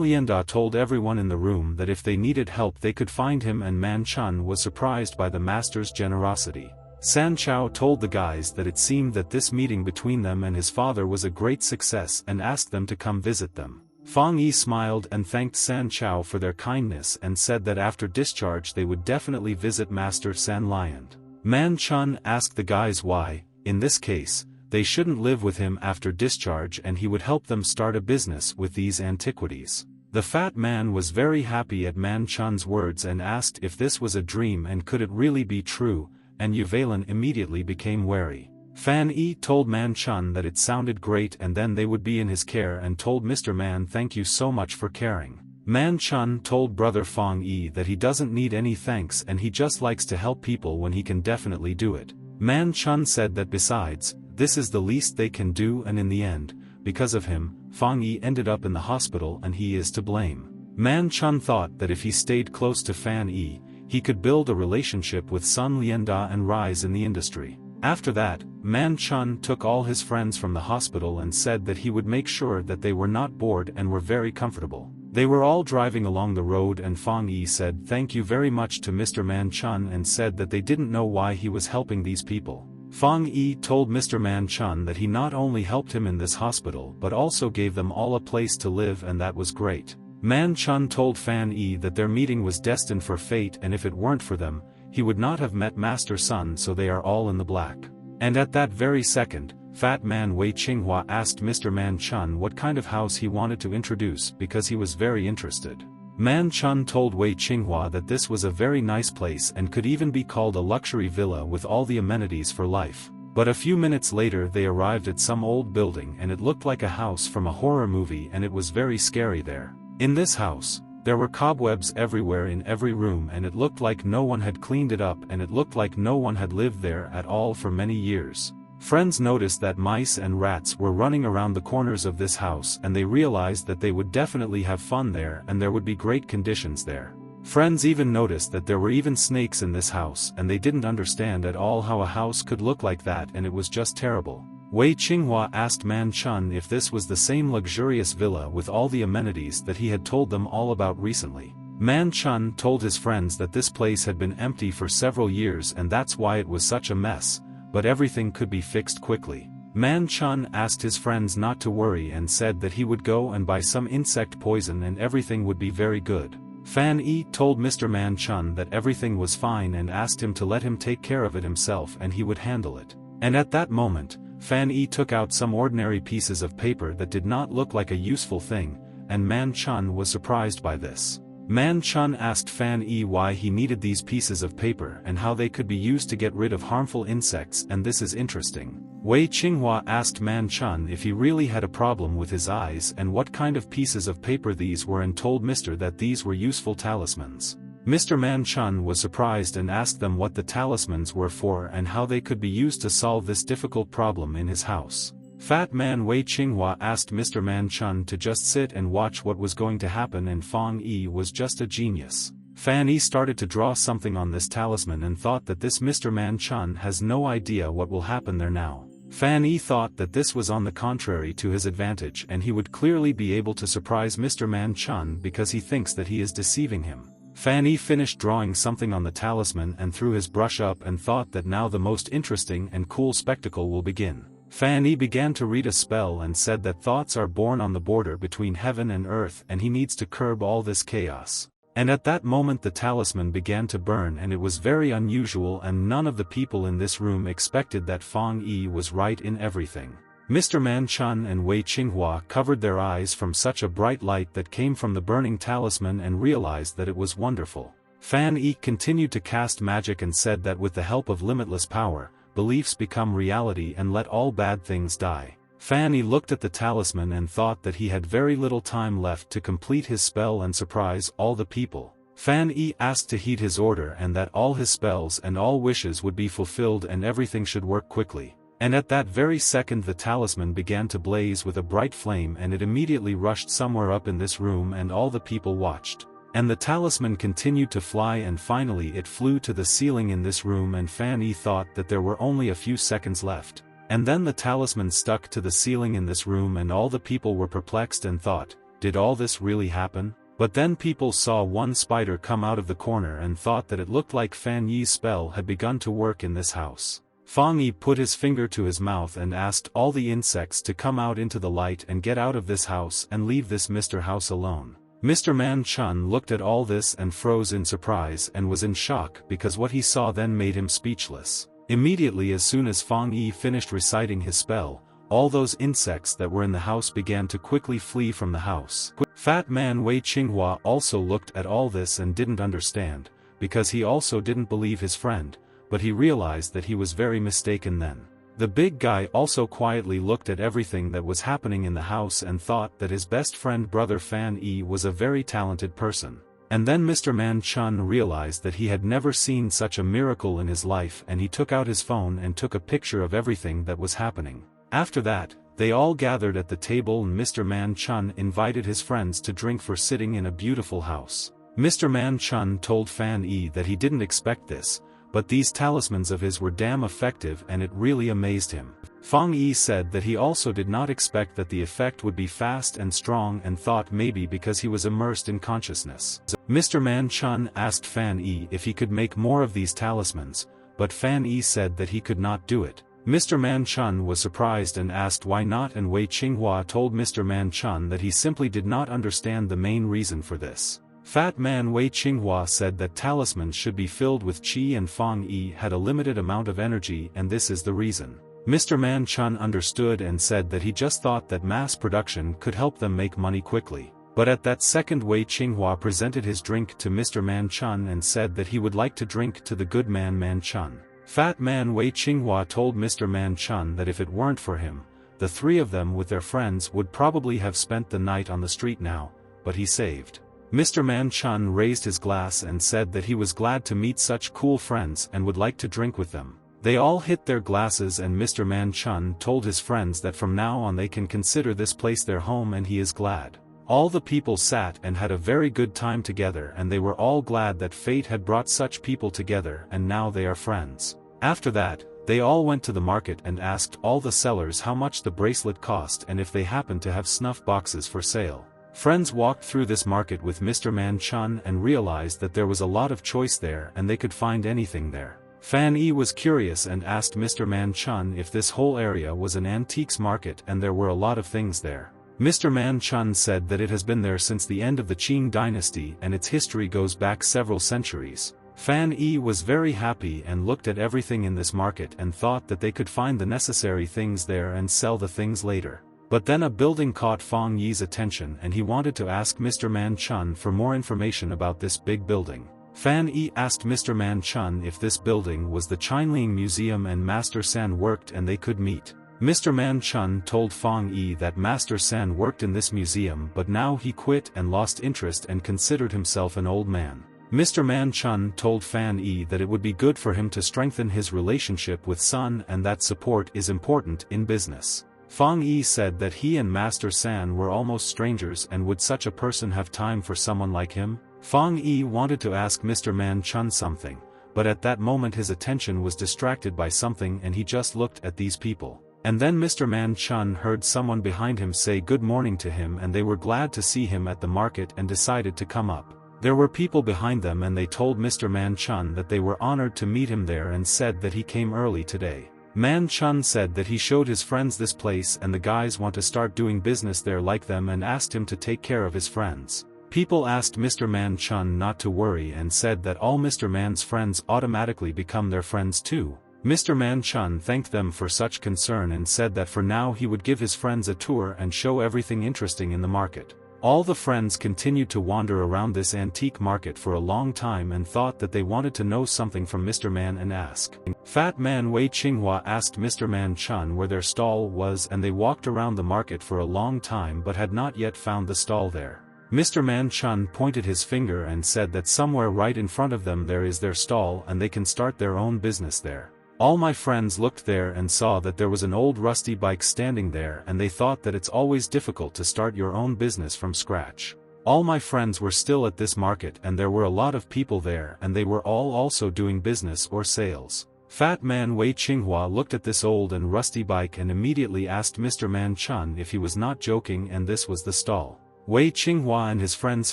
Lienda told everyone in the room that if they needed help they could find him, and Man Chun was surprised by the master's generosity. San Chao told the guys that it seemed that this meeting between them and his father was a great success and asked them to come visit them. Fang Yi smiled and thanked San Chao for their kindness and said that after discharge they would definitely visit Master San Lian. Man Chun asked the guys why, in this case, they shouldn't live with him after discharge and he would help them start a business with these antiquities. The fat man was very happy at Man Chun's words and asked if this was a dream and could it really be true, and Yvelin immediately became wary. Fan Yi told Man Chun that it sounded great and then they would be in his care and told Mr. Man thank you so much for caring. Man Chun told brother Fang Yi that he doesn't need any thanks and he just likes to help people when he can definitely do it. Man Chun said that besides, this is the least they can do, and in the end, because of him, Fang Yi ended up in the hospital and he is to blame. Man Chun thought that if he stayed close to Fan Yi, he could build a relationship with Sun Lienda and rise in the industry. After that, Man Chun took all his friends from the hospital and said that he would make sure that they were not bored and were very comfortable. They were all driving along the road and Fang Yi said thank you very much to Mr. Man Chun and said that they didn't know why he was helping these people. Fang Yi told Mr. Man Chun that he not only helped him in this hospital but also gave them all a place to live, and that was great. Man Chun told Fan Yi that their meeting was destined for fate and if it weren't for them, he would not have met Master Sun, so they are all in the black. And at that very second, Fat Man Wei Qinghua asked Mr. Man Chun what kind of house he wanted to introduce because he was very interested. Man Chun told Wei Qinghua that this was a very nice place and could even be called a luxury villa with all the amenities for life. But a few minutes later they arrived at some old building and it looked like a house from a horror movie and it was very scary there. In this house, there were cobwebs everywhere in every room and it looked like no one had cleaned it up and it looked like no one had lived there at all for many years. Friends noticed that mice and rats were running around the corners of this house and they realized that they would definitely have fun there and there would be great conditions there. Friends even noticed that there were even snakes in this house and they didn't understand at all how a house could look like that and it was just terrible. Wei Qinghua asked Man Chun if this was the same luxurious villa with all the amenities that he had told them all about recently. Man Chun told his friends that this place had been empty for several years and that's why it was such a mess, but everything could be fixed quickly. Man Chun asked his friends not to worry and said that he would go and buy some insect poison and everything would be very good. Fan Yi told Mr. Man Chun that everything was fine and asked him to let him take care of it himself and he would handle it. And at that moment, Fan Yi took out some ordinary pieces of paper that did not look like a useful thing, and Man Chun was surprised by this. Man Chun asked Fan Yi why he needed these pieces of paper and how they could be used to get rid of harmful insects, and this is interesting. Wei Qinghua asked Man Chun if he really had a problem with his eyes and what kind of pieces of paper these were and told Mr. that these were useful talismans. Mr. Man Chun was surprised and asked them what the talismans were for and how they could be used to solve this difficult problem in his house. Fat Man Wei Qinghua asked Mr. Man Chun to just sit and watch what was going to happen, and Fang Yi was just a genius. Fan Yi started to draw something on this talisman and thought that this Mr. Man Chun has no idea what will happen there now. Fan Yi thought that this was on the contrary to his advantage and he would clearly be able to surprise Mr. Man Chun because he thinks that he is deceiving him. Fan Yi finished drawing something on the talisman and threw his brush up and thought that now the most interesting and cool spectacle will begin. Fan Yi began to read a spell and said that thoughts are born on the border between heaven and earth and he needs to curb all this chaos. And at that moment the talisman began to burn and it was very unusual and none of the people in this room expected that Fang Yi was right in everything. Mr. Man Chun and Wei Qinghua covered their eyes from such a bright light that came from the burning talisman and realized that it was wonderful. Fan Yi continued to cast magic and said that with the help of limitless power, beliefs become reality and let all bad things die. Fan Yi looked at the talisman and thought that he had very little time left to complete his spell and surprise all the people. Fan Yi asked to heed his order and that all his spells and all wishes would be fulfilled and everything should work quickly. And at that very second the talisman began to blaze with a bright flame and it immediately rushed somewhere up in this room and all the people watched. And the talisman continued to fly and finally it flew to the ceiling in this room and Fan Yi thought that there were only a few seconds left. And then the talisman stuck to the ceiling in this room and all the people were perplexed and thought, did all this really happen? But then people saw one spider come out of the corner and thought that it looked like Fan Yi's spell had begun to work in this house. Fan Yi put his finger to his mouth and asked all the insects to come out into the light and get out of this house and leave this Mr. House alone. Mr. Man Chun looked at all this and froze in surprise and was in shock because what he saw then made him speechless. Immediately as soon as Fan Yi finished reciting his spell, all those insects that were in the house began to quickly flee from the house. Fat Man Wei Qinghua also looked at all this and didn't understand, because he also didn't believe his friend, but he realized that he was very mistaken then. The big guy also quietly looked at everything that was happening in the house and thought that his best friend brother Fan Yi was a very talented person. And then Mr. Man Chun realized that he had never seen such a miracle in his life and he took out his phone and took a picture of everything that was happening. After that, they all gathered at the table and Mr. Man Chun invited his friends to drink for sitting in a beautiful house. Mr. Man Chun told Fan Yi that he didn't expect this, but these talismans of his were damn effective and it really amazed him. Fan Yi said that he also did not expect that the effect would be fast and strong and thought maybe because he was immersed in consciousness. Mr. Man Chun asked Fan Yi if he could make more of these talismans, but Fan Yi said that he could not do it. Mr. Man Chun was surprised and asked why not and Wei Qinghua told Mr. Man Chun that he simply did not understand the main reason for this. Fat Man Wei Qinghua said that talismans should be filled with qi and Fan Yi had a limited amount of energy and this is the reason. Mr. Man Chun understood and said that he just thought that mass production could help them make money quickly. But at that second Wei Qinghua presented his drink to Mr. Man Chun and said that he would like to drink to the good man Man Chun. Fat Man Wei Qinghua told Mr. Man Chun that if it weren't for him, the three of them with their friends would probably have spent the night on the street now, but he saved. Mr. Man Chun raised his glass and said that he was glad to meet such cool friends and would like to drink with them. They all hit their glasses and Mr. Man Chun told his friends that from now on they can consider this place their home and he is glad. All the people sat and had a very good time together and they were all glad that fate had brought such people together and now they are friends. After that, they all went to the market and asked all the sellers how much the bracelet cost and if they happened to have snuff boxes for sale. Friends walked through this market with Mr. Man Chun and realized that there was a lot of choice there and they could find anything there. Fan Yi was curious and asked Mr. Man Chun if this whole area was an antiques market and there were a lot of things there. Mr. Man Chun said that it has been there since the end of the Qing dynasty and its history goes back several centuries. Fan Yi was very happy and looked at everything in this market and thought that they could find the necessary things there and sell the things later. But then a building caught Fan Yi's attention and he wanted to ask Mr. Man Chun for more information about this big building. Fan Yi asked Mr. Man Chun if this building was the Qinling Museum and Master San worked and they could meet. Mr. Man Chun told Fan Yi that Master San worked in this museum but now he quit and lost interest and considered himself an old man. Mr. Man Chun told Fan Yi that it would be good for him to strengthen his relationship with Sun and that support is important in business. Fan Yi said that he and Master San were almost strangers and would such a person have time for someone like him? Fan Yi wanted to ask Mr. Man Chun something, but at that moment his attention was distracted by something and he just looked at these people. And then Mr. Man Chun heard someone behind him say good morning to him and they were glad to see him at the market and decided to come up. There were people behind them and they told Mr. Man Chun that they were honored to meet him there and said that he came early today. Man Chun said that he showed his friends this place and the guys want to start doing business there like them and asked him to take care of his friends. People asked Mr. Man Chun not to worry and said that all Mr. Man's friends automatically become their friends too. Mr. Man Chun thanked them for such concern and said that for now he would give his friends a tour and show everything interesting in the market. All the friends continued to wander around this antique market for a long time and thought that they wanted to know something from Mr. Man and ask. Fat Man Wei Qinghua asked Mr. Man Chun where their stall was and they walked around the market for a long time but had not yet found the stall there. Mr. Man Chun pointed his finger and said that somewhere right in front of them there is their stall and they can start their own business there. All my friends looked there and saw that there was an old rusty bike standing there, and they thought that it's always difficult to start your own business from scratch. All my friends were still at this market and there were a lot of people there and they were all also doing business or sales. Fat Man Wei Qinghua looked at this old and rusty bike and immediately asked Mr. Man Chun if he was not joking and this was the stall. Wei Qinghua and his friends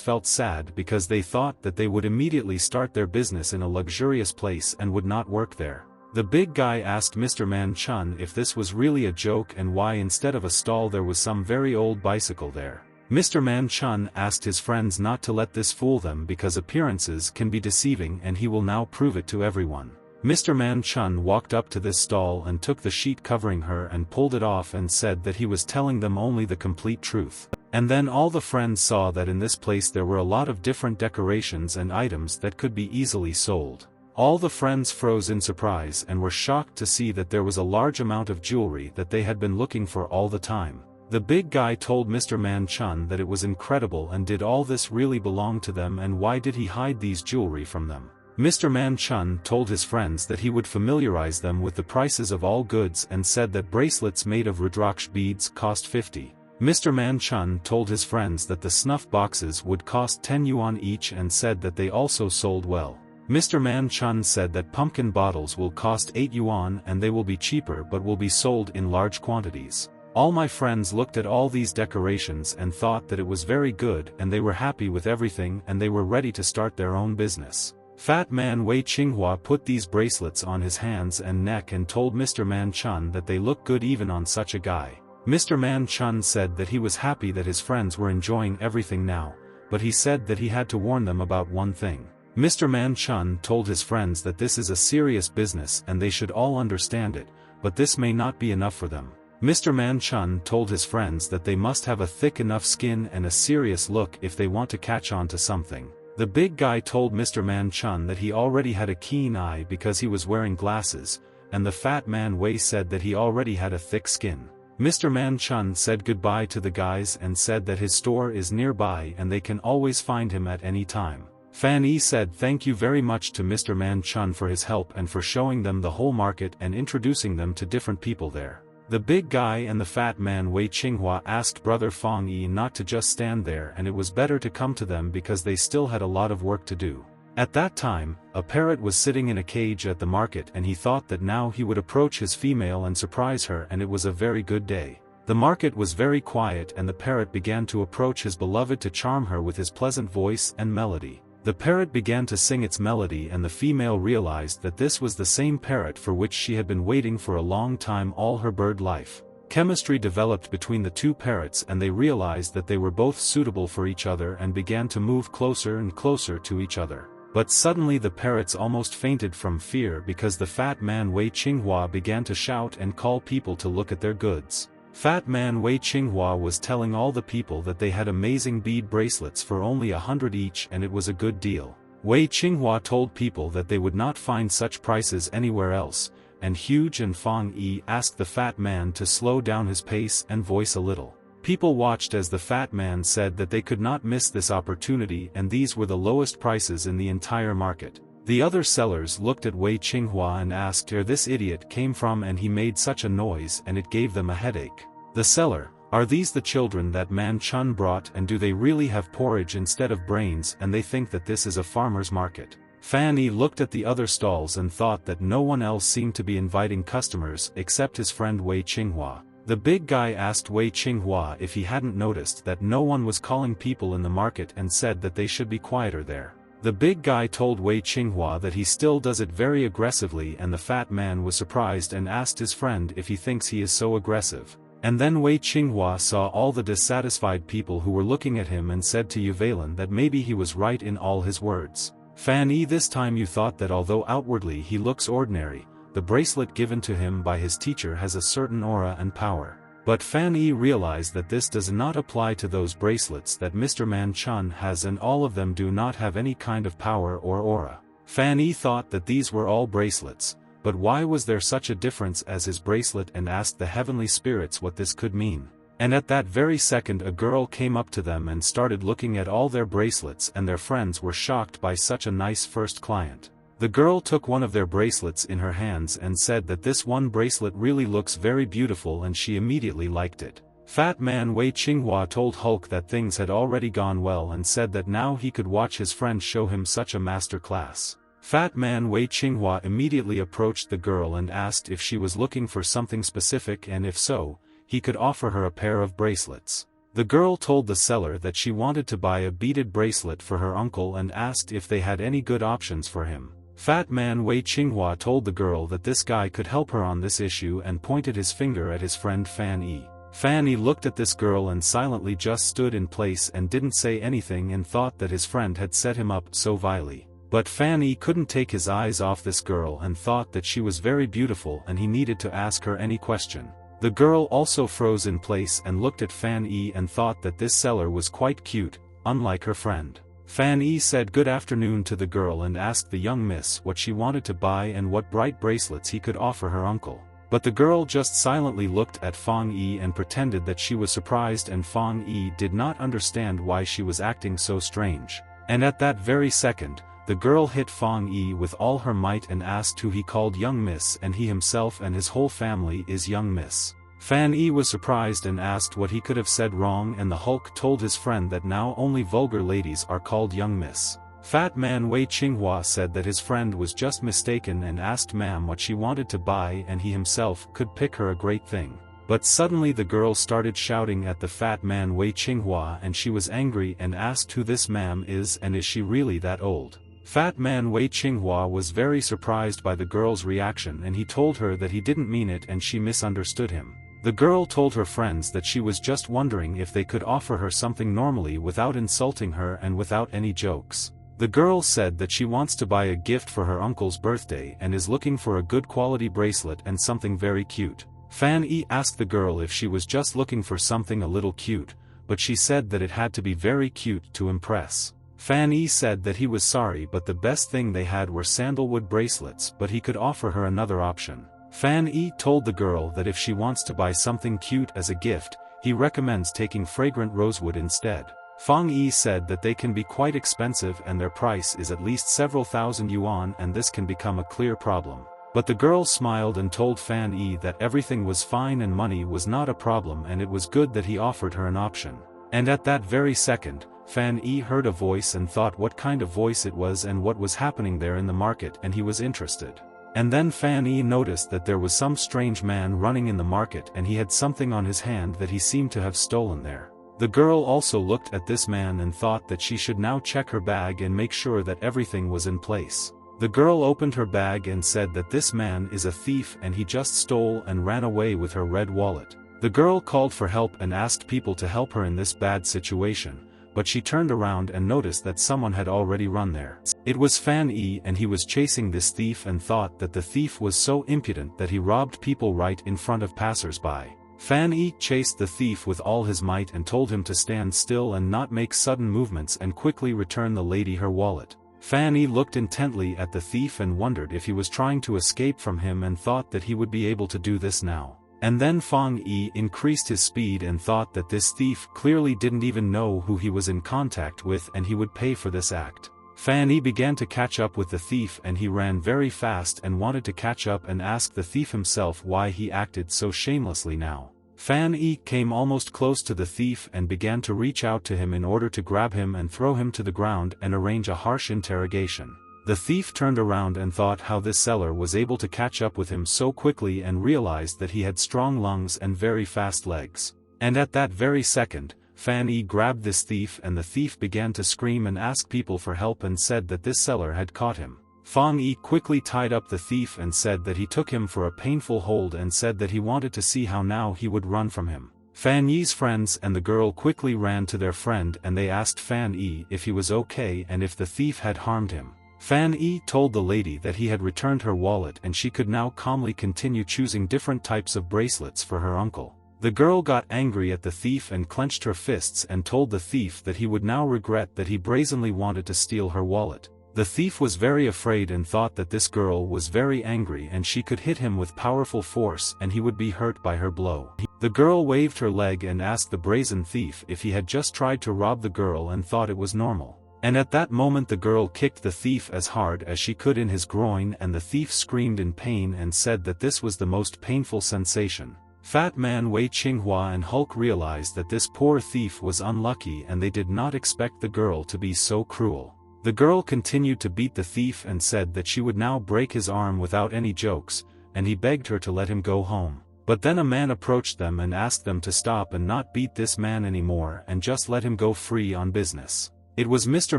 felt sad because they thought that they would immediately start their business in a luxurious place and would not work there. The big guy asked Mr. Man Chun if this was really a joke and why instead of a stall there was some very old bicycle there. Mr. Man Chun asked his friends not to let this fool them because appearances can be deceiving and he will now prove it to everyone. Mr. Man Chun walked up to this stall and took the sheet covering her and pulled it off and said that he was telling them only the complete truth. And then all the friends saw that in this place there were a lot of different decorations and items that could be easily sold. All the friends froze in surprise and were shocked to see that there was a large amount of jewelry that they had been looking for all the time. The big guy told Mr. Man Chun that it was incredible and did all this really belong to them and why did he hide these jewelry from them. Mr. Man Chun told his friends that he would familiarize them with the prices of all goods and said that bracelets made of Rudraksh beads cost 50. Mr. Man Chun told his friends that the snuff boxes would cost 10 yuan each and said that they also sold well. Mr. Man Chun said that pumpkin bottles will cost 8 yuan and they will be cheaper but will be sold in large quantities. All my friends looked at all these decorations and thought that it was very good and they were happy with everything and they were ready to start their own business. Fat Man Wei Qinghua put these bracelets on his hands and neck and told Mr. Man Chun that they look good even on such a guy. Mr. Man Chun said that he was happy that his friends were enjoying everything now, but he said that he had to warn them about one thing. Mr. Man Chun told his friends that this is a serious business and they should all understand it, but this may not be enough for them. Mr. Man Chun told his friends that they must have a thick enough skin and a serious look if they want to catch on to something. The big guy told Mr. Man Chun that he already had a keen eye because he was wearing glasses, and the Fat Man Wei said that he already had a thick skin. Mr. Man Chun said goodbye to the guys and said that his store is nearby and they can always find him at any time. Fan Yi said thank you very much to Mr. Man Chun for his help and for showing them the whole market and introducing them to different people there. The big guy and the Fat Man Wei Qinghua asked Brother Fang Yi not to just stand there and it was better to come to them because they still had a lot of work to do. At that time, a parrot was sitting in a cage at the market and he thought that now he would approach his female and surprise her and it was a very good day. The market was very quiet and the parrot began to approach his beloved to charm her with his pleasant voice and melody. The parrot began to sing its melody and the female realized that this was the same parrot for which she had been waiting for a long time all her bird life. Chemistry developed between the two parrots and they realized that they were both suitable for each other and began to move closer and closer to each other. But suddenly the parrots almost fainted from fear because the Fat Man Wei Qinghua began to shout and call people to look at their goods. Fat Man Wei Qinghua was telling all the people that they had amazing bead bracelets for only 100 each and it was a good deal. Wei Qinghua told people that they would not find such prices anywhere else, and Huge and Fang Yi asked the Fat Man to slow down his pace and voice a little. People watched as the Fat Man said that they could not miss this opportunity and these were the lowest prices in the entire market. The other sellers looked at Wei Qinghua and asked where this idiot came from and he made such a noise and it gave them a headache. The seller, are these the children that Man Chun brought and do they really have porridge instead of brains and they think that this is a farmer's market? Fan Yi looked at the other stalls and thought that no one else seemed to be inviting customers except his friend Wei Qinghua. The big guy asked Wei Qinghua if he hadn't noticed that no one was calling people in the market and said that they should be quieter there. The big guy told Wei Qinghua that he still does it very aggressively and the Fat Man was surprised and asked his friend if he thinks he is so aggressive. And then Wei Qinghua saw all the dissatisfied people who were looking at him and said to Yuvalin that maybe he was right in all his words. Fan Yi, this time you thought that although outwardly he looks ordinary, the bracelet given to him by his teacher has a certain aura and power. But Fan Yi realized that this does not apply to those bracelets that Mr. Man Chun has and all of them do not have any kind of power or aura. Fan Yi thought that these were all bracelets, but why was there such a difference as his bracelet and asked the heavenly spirits what this could mean. And at that very second a girl came up to them and started looking at all their bracelets, and their friends were shocked by such a nice first client. The girl took one of their bracelets in her hands and said that this one bracelet really looks very beautiful, and she immediately liked it. Fat Man Wei Qinghua told Hulk that things had already gone well and said that now he could watch his friend show him such a master class. Fat Man Wei Qinghua immediately approached the girl and asked if she was looking for something specific, and if so, he could offer her a pair of bracelets. The girl told the seller that she wanted to buy a beaded bracelet for her uncle and asked if they had any good options for him. Fat Man Wei Qinghua told the girl that this guy could help her on this issue and pointed his finger at his friend Fan Yi. Fan Yi looked at this girl and silently just stood in place and didn't say anything and thought that his friend had set him up so vilely. But Fan Yi couldn't take his eyes off this girl and thought that she was very beautiful and he needed to ask her any question. The girl also froze in place and looked at Fan Yi and thought that this seller was quite cute, unlike her friend. Fan Yi said good afternoon to the girl and asked the young miss what she wanted to buy and what bright bracelets he could offer her uncle. But the girl just silently looked at Fang Yi and pretended that she was surprised, and Fang Yi did not understand why she was acting so strange. And at that very second, the girl hit Fang Yi with all her might and asked who he called young miss, and he himself and his whole family is young miss. Fan Yi was surprised and asked what he could have said wrong, and the Hulk told his friend that now only vulgar ladies are called young miss. Fat Man Wei Qinghua said that his friend was just mistaken and asked ma'am what she wanted to buy, and he himself could pick her a great thing. But suddenly the girl started shouting at the Fat Man Wei Qinghua, and she was angry and asked who this ma'am is and is she really that old. Fat Man Wei Qinghua was very surprised by the girl's reaction, and he told her that he didn't mean it and she misunderstood him. The girl told her friends that she was just wondering if they could offer her something normally without insulting her and without any jokes. The girl said that she wants to buy a gift for her uncle's birthday and is looking for a good quality bracelet and something very cute. Fan Yi asked the girl if she was just looking for something a little cute, but she said that it had to be very cute to impress. Fan Yi said that he was sorry, but the best thing they had were sandalwood bracelets, but he could offer her another option. Fan Yi told the girl that if she wants to buy something cute as a gift, he recommends taking fragrant rosewood instead. Fang Yi said that they can be quite expensive and their price is at least several thousand yuan, and this can become a clear problem. But the girl smiled and told Fan Yi that everything was fine and money was not a problem, and it was good that he offered her an option. And at that very second, Fan Yi heard a voice and thought what kind of voice it was and what was happening there in the market, and he was interested. And then Fan Yi noticed that there was some strange man running in the market and he had something on his hand that he seemed to have stolen there. The girl also looked at this man and thought that she should now check her bag and make sure that everything was in place. The girl opened her bag and said that this man is a thief and he just stole and ran away with her red wallet. The girl called for help and asked people to help her in this bad situation, but she turned around and noticed that someone had already run there. It was Fan Yi, and he was chasing this thief and thought that the thief was so impudent that he robbed people right in front of passers-by. Fan Yi chased the thief with all his might and told him to stand still and not make sudden movements and quickly return the lady her wallet. Fan Yi looked intently at the thief and wondered if he was trying to escape from him and thought that he would be able to do this now. And then Fang Yi increased his speed and thought that this thief clearly didn't even know who he was in contact with and he would pay for this act. Fan Yi began to catch up with the thief and he ran very fast and wanted to catch up and ask the thief himself why he acted so shamelessly now. Fan Yi came almost close to the thief and began to reach out to him in order to grab him and throw him to the ground and arrange a harsh interrogation. The thief turned around and thought how this seller was able to catch up with him so quickly and realized that he had strong lungs and very fast legs. And at that very second, Fan Yi grabbed this thief and the thief began to scream and ask people for help and said that this seller had caught him. Fang Yi quickly tied up the thief and said that he took him for a painful hold and said that he wanted to see how now he would run from him. Fan Yi's friends and the girl quickly ran to their friend and they asked Fan Yi if he was okay and if the thief had harmed him. Fan Yi told the lady that he had returned her wallet and she could now calmly continue choosing different types of bracelets for her uncle. The girl got angry at the thief and clenched her fists and told the thief that he would now regret that he brazenly wanted to steal her wallet. The thief was very afraid and thought that this girl was very angry and she could hit him with powerful force and he would be hurt by her blow. The girl waved her leg and asked the brazen thief if he had just tried to rob the girl and thought it was normal. And at that moment the girl kicked the thief as hard as she could in his groin and the thief screamed in pain and said that this was the most painful sensation. Fat Man Wei Qinghua and Hulk realized that this poor thief was unlucky and they did not expect the girl to be so cruel. The girl continued to beat the thief and said that she would now break his arm without any jokes, and he begged her to let him go home. But then a man approached them and asked them to stop and not beat this man anymore and just let him go free on business. It was Mr.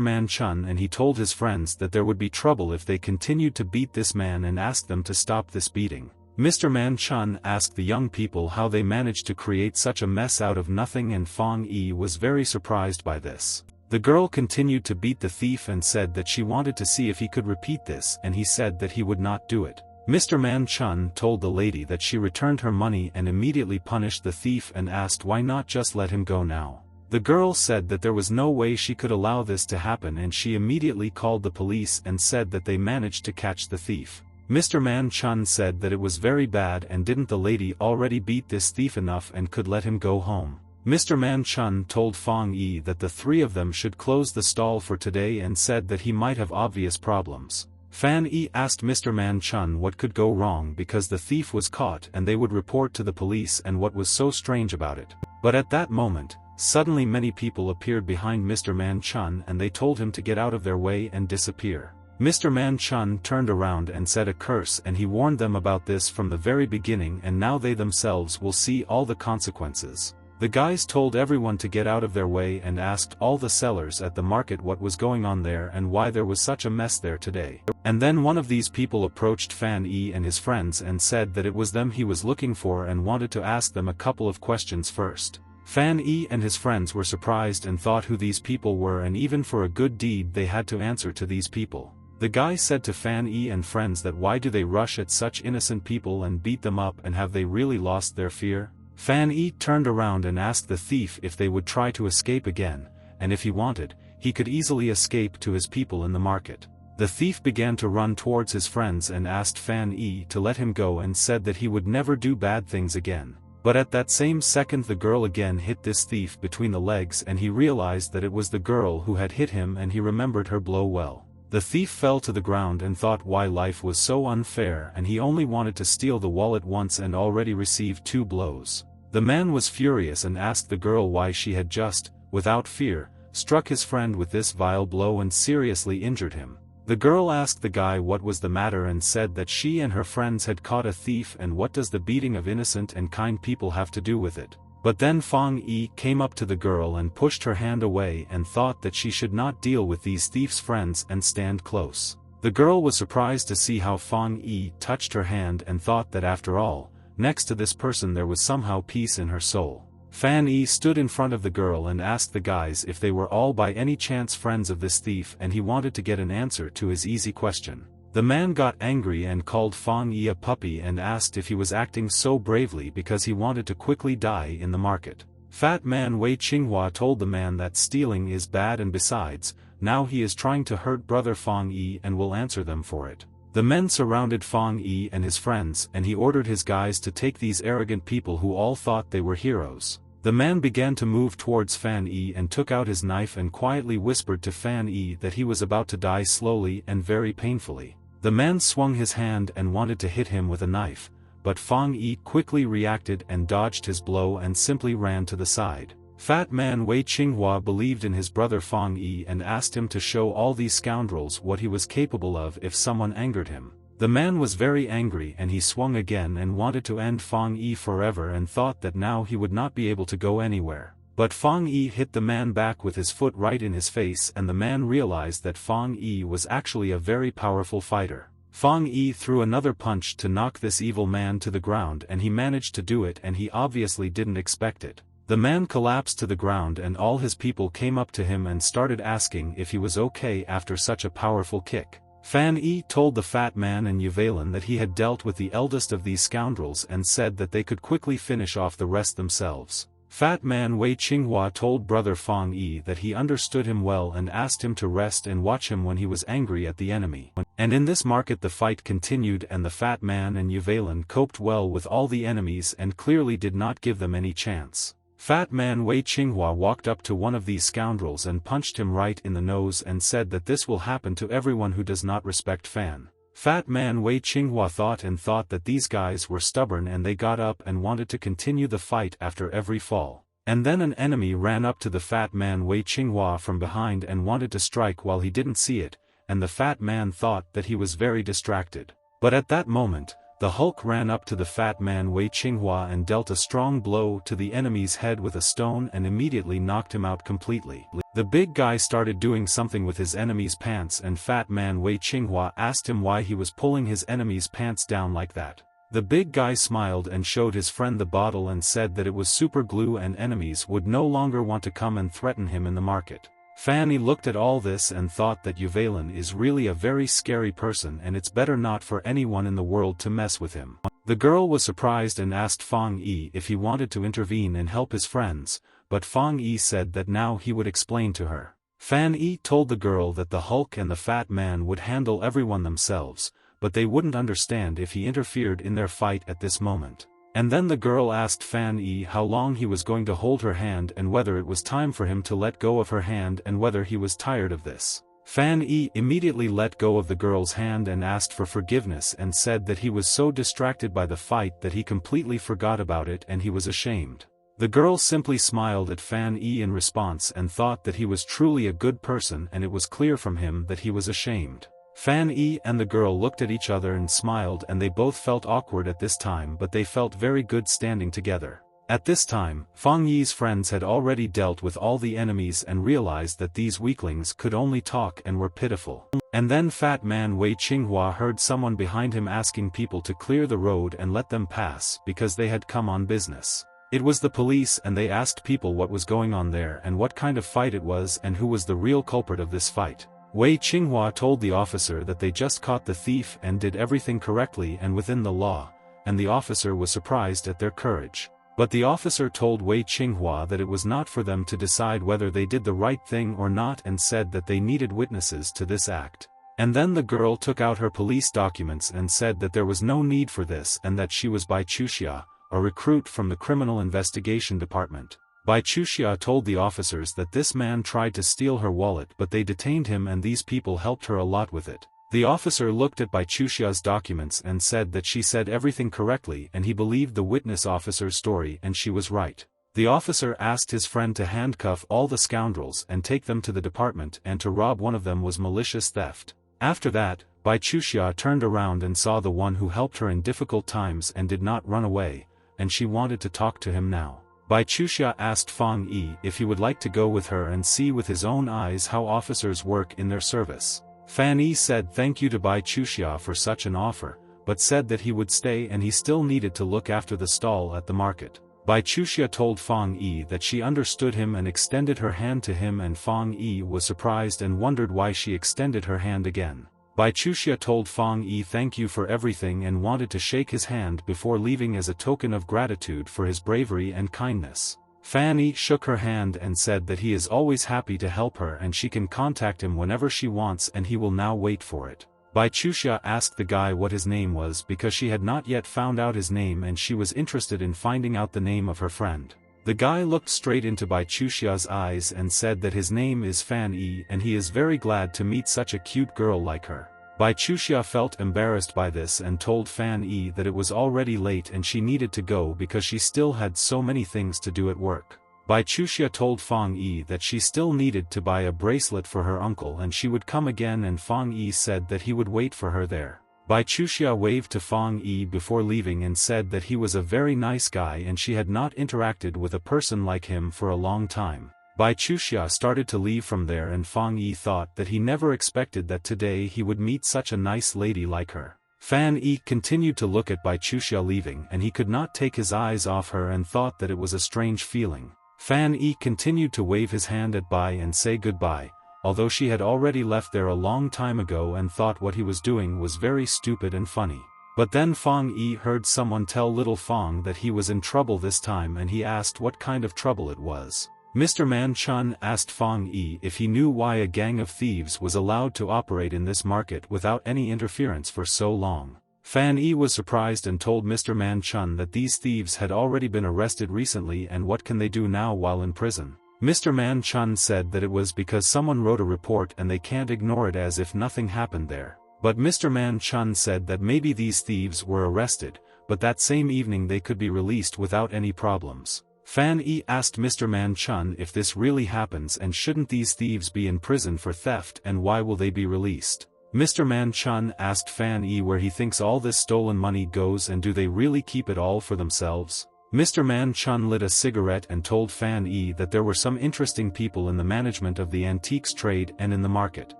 Man Chun and he told his friends that there would be trouble if they continued to beat this man and asked them to stop this beating. Mr. Man Chun asked the young people how they managed to create such a mess out of nothing and Fong Yi was very surprised by this. The girl continued to beat the thief and said that she wanted to see if he could repeat this and he said that he would not do it. Mr. Man Chun told the lady that she returned her money and immediately punished the thief and asked why not just let him go now. The girl said that there was no way she could allow this to happen and she immediately called the police and said that they managed to catch the thief. Mr. Man Chun said that it was very bad and didn't the lady already beat this thief enough and could let him go home. Mr. Man Chun told Fong Yi that the three of them should close the stall for today and said that he might have obvious problems. Fan Yi asked Mr. Man Chun what could go wrong because the thief was caught and they would report to the police and what was so strange about it. But at that moment, suddenly many people appeared behind Mr. Man Chun and they told him to get out of their way and disappear. Mr. Man Chun turned around and said a curse and he warned them about this from the very beginning and now they themselves will see all the consequences. The guys told everyone to get out of their way and asked all the sellers at the market what was going on there and why there was such a mess there today. And then one of these people approached Fan Yi and his friends and said that it was them he was looking for and wanted to ask them a couple of questions first. Fan Yi and his friends were surprised and thought who these people were and even for a good deed they had to answer to these people. The guy said to Fan Yi and friends that why do they rush at such innocent people and beat them up and have they really lost their fear? Fan Yi turned around and asked the thief if they would try to escape again, and if he wanted, he could easily escape to his people in the market. The thief began to run towards his friends and asked Fan Yi to let him go and said that he would never do bad things again. But at that same second the girl again hit this thief between the legs and he realized that it was the girl who had hit him and he remembered her blow well. The thief fell to the ground and thought why life was so unfair and he only wanted to steal the wallet once and already received 2 blows. The man was furious and asked the girl why she had just, without fear, struck his friend with this vile blow and seriously injured him. The girl asked the guy what was the matter and said that she and her friends had caught a thief and what does the beating of innocent and kind people have to do with it. But then Fong Yi came up to the girl and pushed her hand away and thought that she should not deal with these thieves' friends and stand close. The girl was surprised to see how Fong Yi touched her hand and thought that after all, next to this person there was somehow peace in her soul. Fan Yi stood in front of the girl and asked the guys if they were all by any chance friends of this thief and he wanted to get an answer to his easy question. The man got angry and called Fong Yi a puppy and asked if he was acting so bravely because he wanted to quickly die in the market. Fat Man Wei Qinghua told the man that stealing is bad and besides, now he is trying to hurt brother Fong Yi and will answer them for it. The men surrounded Fong Yi and his friends and he ordered his guys to take these arrogant people who all thought they were heroes. The man began to move towards Fan Yi and took out his knife and quietly whispered to Fan Yi that he was about to die slowly and very painfully. The man swung his hand and wanted to hit him with a knife, but Fong Yi quickly reacted and dodged his blow and simply ran to the side. Fat Man Wei Qinghua believed in his brother Fong Yi and asked him to show all these scoundrels what he was capable of if someone angered him. The man was very angry and he swung again and wanted to end Fong Yi forever and thought that now he would not be able to go anywhere. But Fong Yi hit the man back with his foot right in his face and the man realized that Fong Yi was actually a very powerful fighter. Fong Yi threw another punch to knock this evil man to the ground and he managed to do it and he obviously didn't expect it. The man collapsed to the ground and all his people came up to him and started asking if he was okay after such a powerful kick. Fan Yi told the fat man and Yvelin that he had dealt with the eldest of these scoundrels and said that they could quickly finish off the rest themselves. Fat man Wei Qinghua told brother Fang Yi that he understood him well and asked him to rest and watch him when he was angry at the enemy. And in this market the fight continued, and the fat man and Yvelin coped well with all the enemies and clearly did not give them any chance. Fat man Wei Qinghua walked up to one of these scoundrels and punched him right in the nose and said that this will happen to everyone who does not respect Fan. Fat man Wei Qinghua thought that these guys were stubborn, and they got up and wanted to continue the fight after every fall. And then an enemy ran up to the fat man Wei Qinghua from behind and wanted to strike while he didn't see it, and the fat man thought that he was very distracted. But at that moment, the Hulk ran up to the fat man Wei Qinghua and dealt a strong blow to the enemy's head with a stone and immediately knocked him out completely. The big guy started doing something with his enemy's pants, and fat man Wei Qinghua asked him why he was pulling his enemy's pants down like that. The big guy smiled and showed his friend the bottle and said that it was super glue and enemies would no longer want to come and threaten him in the market. Fanny looked at all this and thought that Yvelin is really a very scary person, and it's better not for anyone in the world to mess with him. The girl was surprised and asked Fang Yi if he wanted to intervene and help his friends, but Fang Yi said that now he would explain to her. Fan Yi told the girl that the Hulk and the fat man would handle everyone themselves, but they wouldn't understand if he interfered in their fight at this moment. And then the girl asked Fan Yi how long he was going to hold her hand and whether it was time for him to let go of her hand and whether he was tired of this. Fan Yi immediately let go of the girl's hand and asked for forgiveness and said that he was so distracted by the fight that he completely forgot about it and he was ashamed. The girl simply smiled at Fan Yi in response and thought that he was truly a good person, and it was clear from him that he was ashamed. Fan Yi and the girl looked at each other and smiled, and they both felt awkward at this time, but they felt very good standing together. At this time, Fang Yi's friends had already dealt with all the enemies and realized that these weaklings could only talk and were pitiful. And then fat man Wei Qinghua heard someone behind him asking people to clear the road and let them pass because they had come on business. It was the police, and they asked people what was going on there and what kind of fight it was and who was the real culprit of this fight. Wei Qinghua told the officer that they just caught the thief and did everything correctly and within the law, and the officer was surprised at their courage. But the officer told Wei Qinghua that it was not for them to decide whether they did the right thing or not, and said that they needed witnesses to this act. And then the girl took out her police documents and said that there was no need for this and that she was Bai Chuxia, a recruit from the Criminal Investigation Department. Bai Chuxia told the officers that this man tried to steal her wallet, but they detained him and these people helped her a lot with it. The officer looked at Bai Chuxia's documents and said that she said everything correctly, and he believed the witness officer's story and she was right. The officer asked his friend to handcuff all the scoundrels and take them to the department, and to rob one of them was malicious theft. After that, Bai Chuxia turned around and saw the one who helped her in difficult times and did not run away, and she wanted to talk to him now. Bai Chuxia asked Fang Yi if he would like to go with her and see with his own eyes how officers work in their service. Fan Yi said thank you to Bai Chuxia for such an offer, but said that he would stay and he still needed to look after the stall at the market. Bai Chuxia told Fang Yi that she understood him and extended her hand to him, and Fang Yi was surprised and wondered why she extended her hand again. Bai Chuxia told Fang Yi thank you for everything and wanted to shake his hand before leaving as a token of gratitude for his bravery and kindness. Fan Yi shook her hand and said that he is always happy to help her and she can contact him whenever she wants and he will now wait for it. Bai Chuxia asked the guy what his name was because she had not yet found out his name and she was interested in finding out the name of her friend. The guy looked straight into Bai Chuxia's eyes and said that his name is Fan Yi and he is very glad to meet such a cute girl like her. Bai Chuxia felt embarrassed by this and told Fan Yi that it was already late and she needed to go because she still had so many things to do at work. Bai Chuxia told Fang Yi that she still needed to buy a bracelet for her uncle and she would come again, and Fang Yi said that he would wait for her there. Bai Chuxia waved to Fang Yi before leaving and said that he was a very nice guy and she had not interacted with a person like him for a long time. Bai Chuxia started to leave from there, and Fang Yi thought that he never expected that today he would meet such a nice lady like her. Fan Yi continued to look at Bai Chuxia leaving and he could not take his eyes off her and thought that it was a strange feeling. Fan Yi continued to wave his hand at Bai and say goodbye, although she had already left there a long time ago and thought what he was doing was very stupid and funny. But then Fong Yi heard someone tell little Fong that he was in trouble this time, and he asked what kind of trouble it was. Mr. Man Chun asked Fong Yi if he knew why a gang of thieves was allowed to operate in this market without any interference for so long. Fan Yi was surprised and told Mr. Man Chun that these thieves had already been arrested recently, and what can they do now while in prison. Mr. Man Chun said that it was because someone wrote a report and they can't ignore it as if nothing happened there. But Mr. Man Chun said that maybe these thieves were arrested, but that same evening they could be released without any problems. Fan Yi asked Mr. Man Chun if this really happens and shouldn't these thieves be in prison for theft and why will they be released. Mr. Man Chun asked Fan Yi where he thinks all this stolen money goes and do they really keep it all for themselves. Mr. Man Chun lit a cigarette and told Fan Yi that there were some interesting people in the management of the antiques trade and in the market.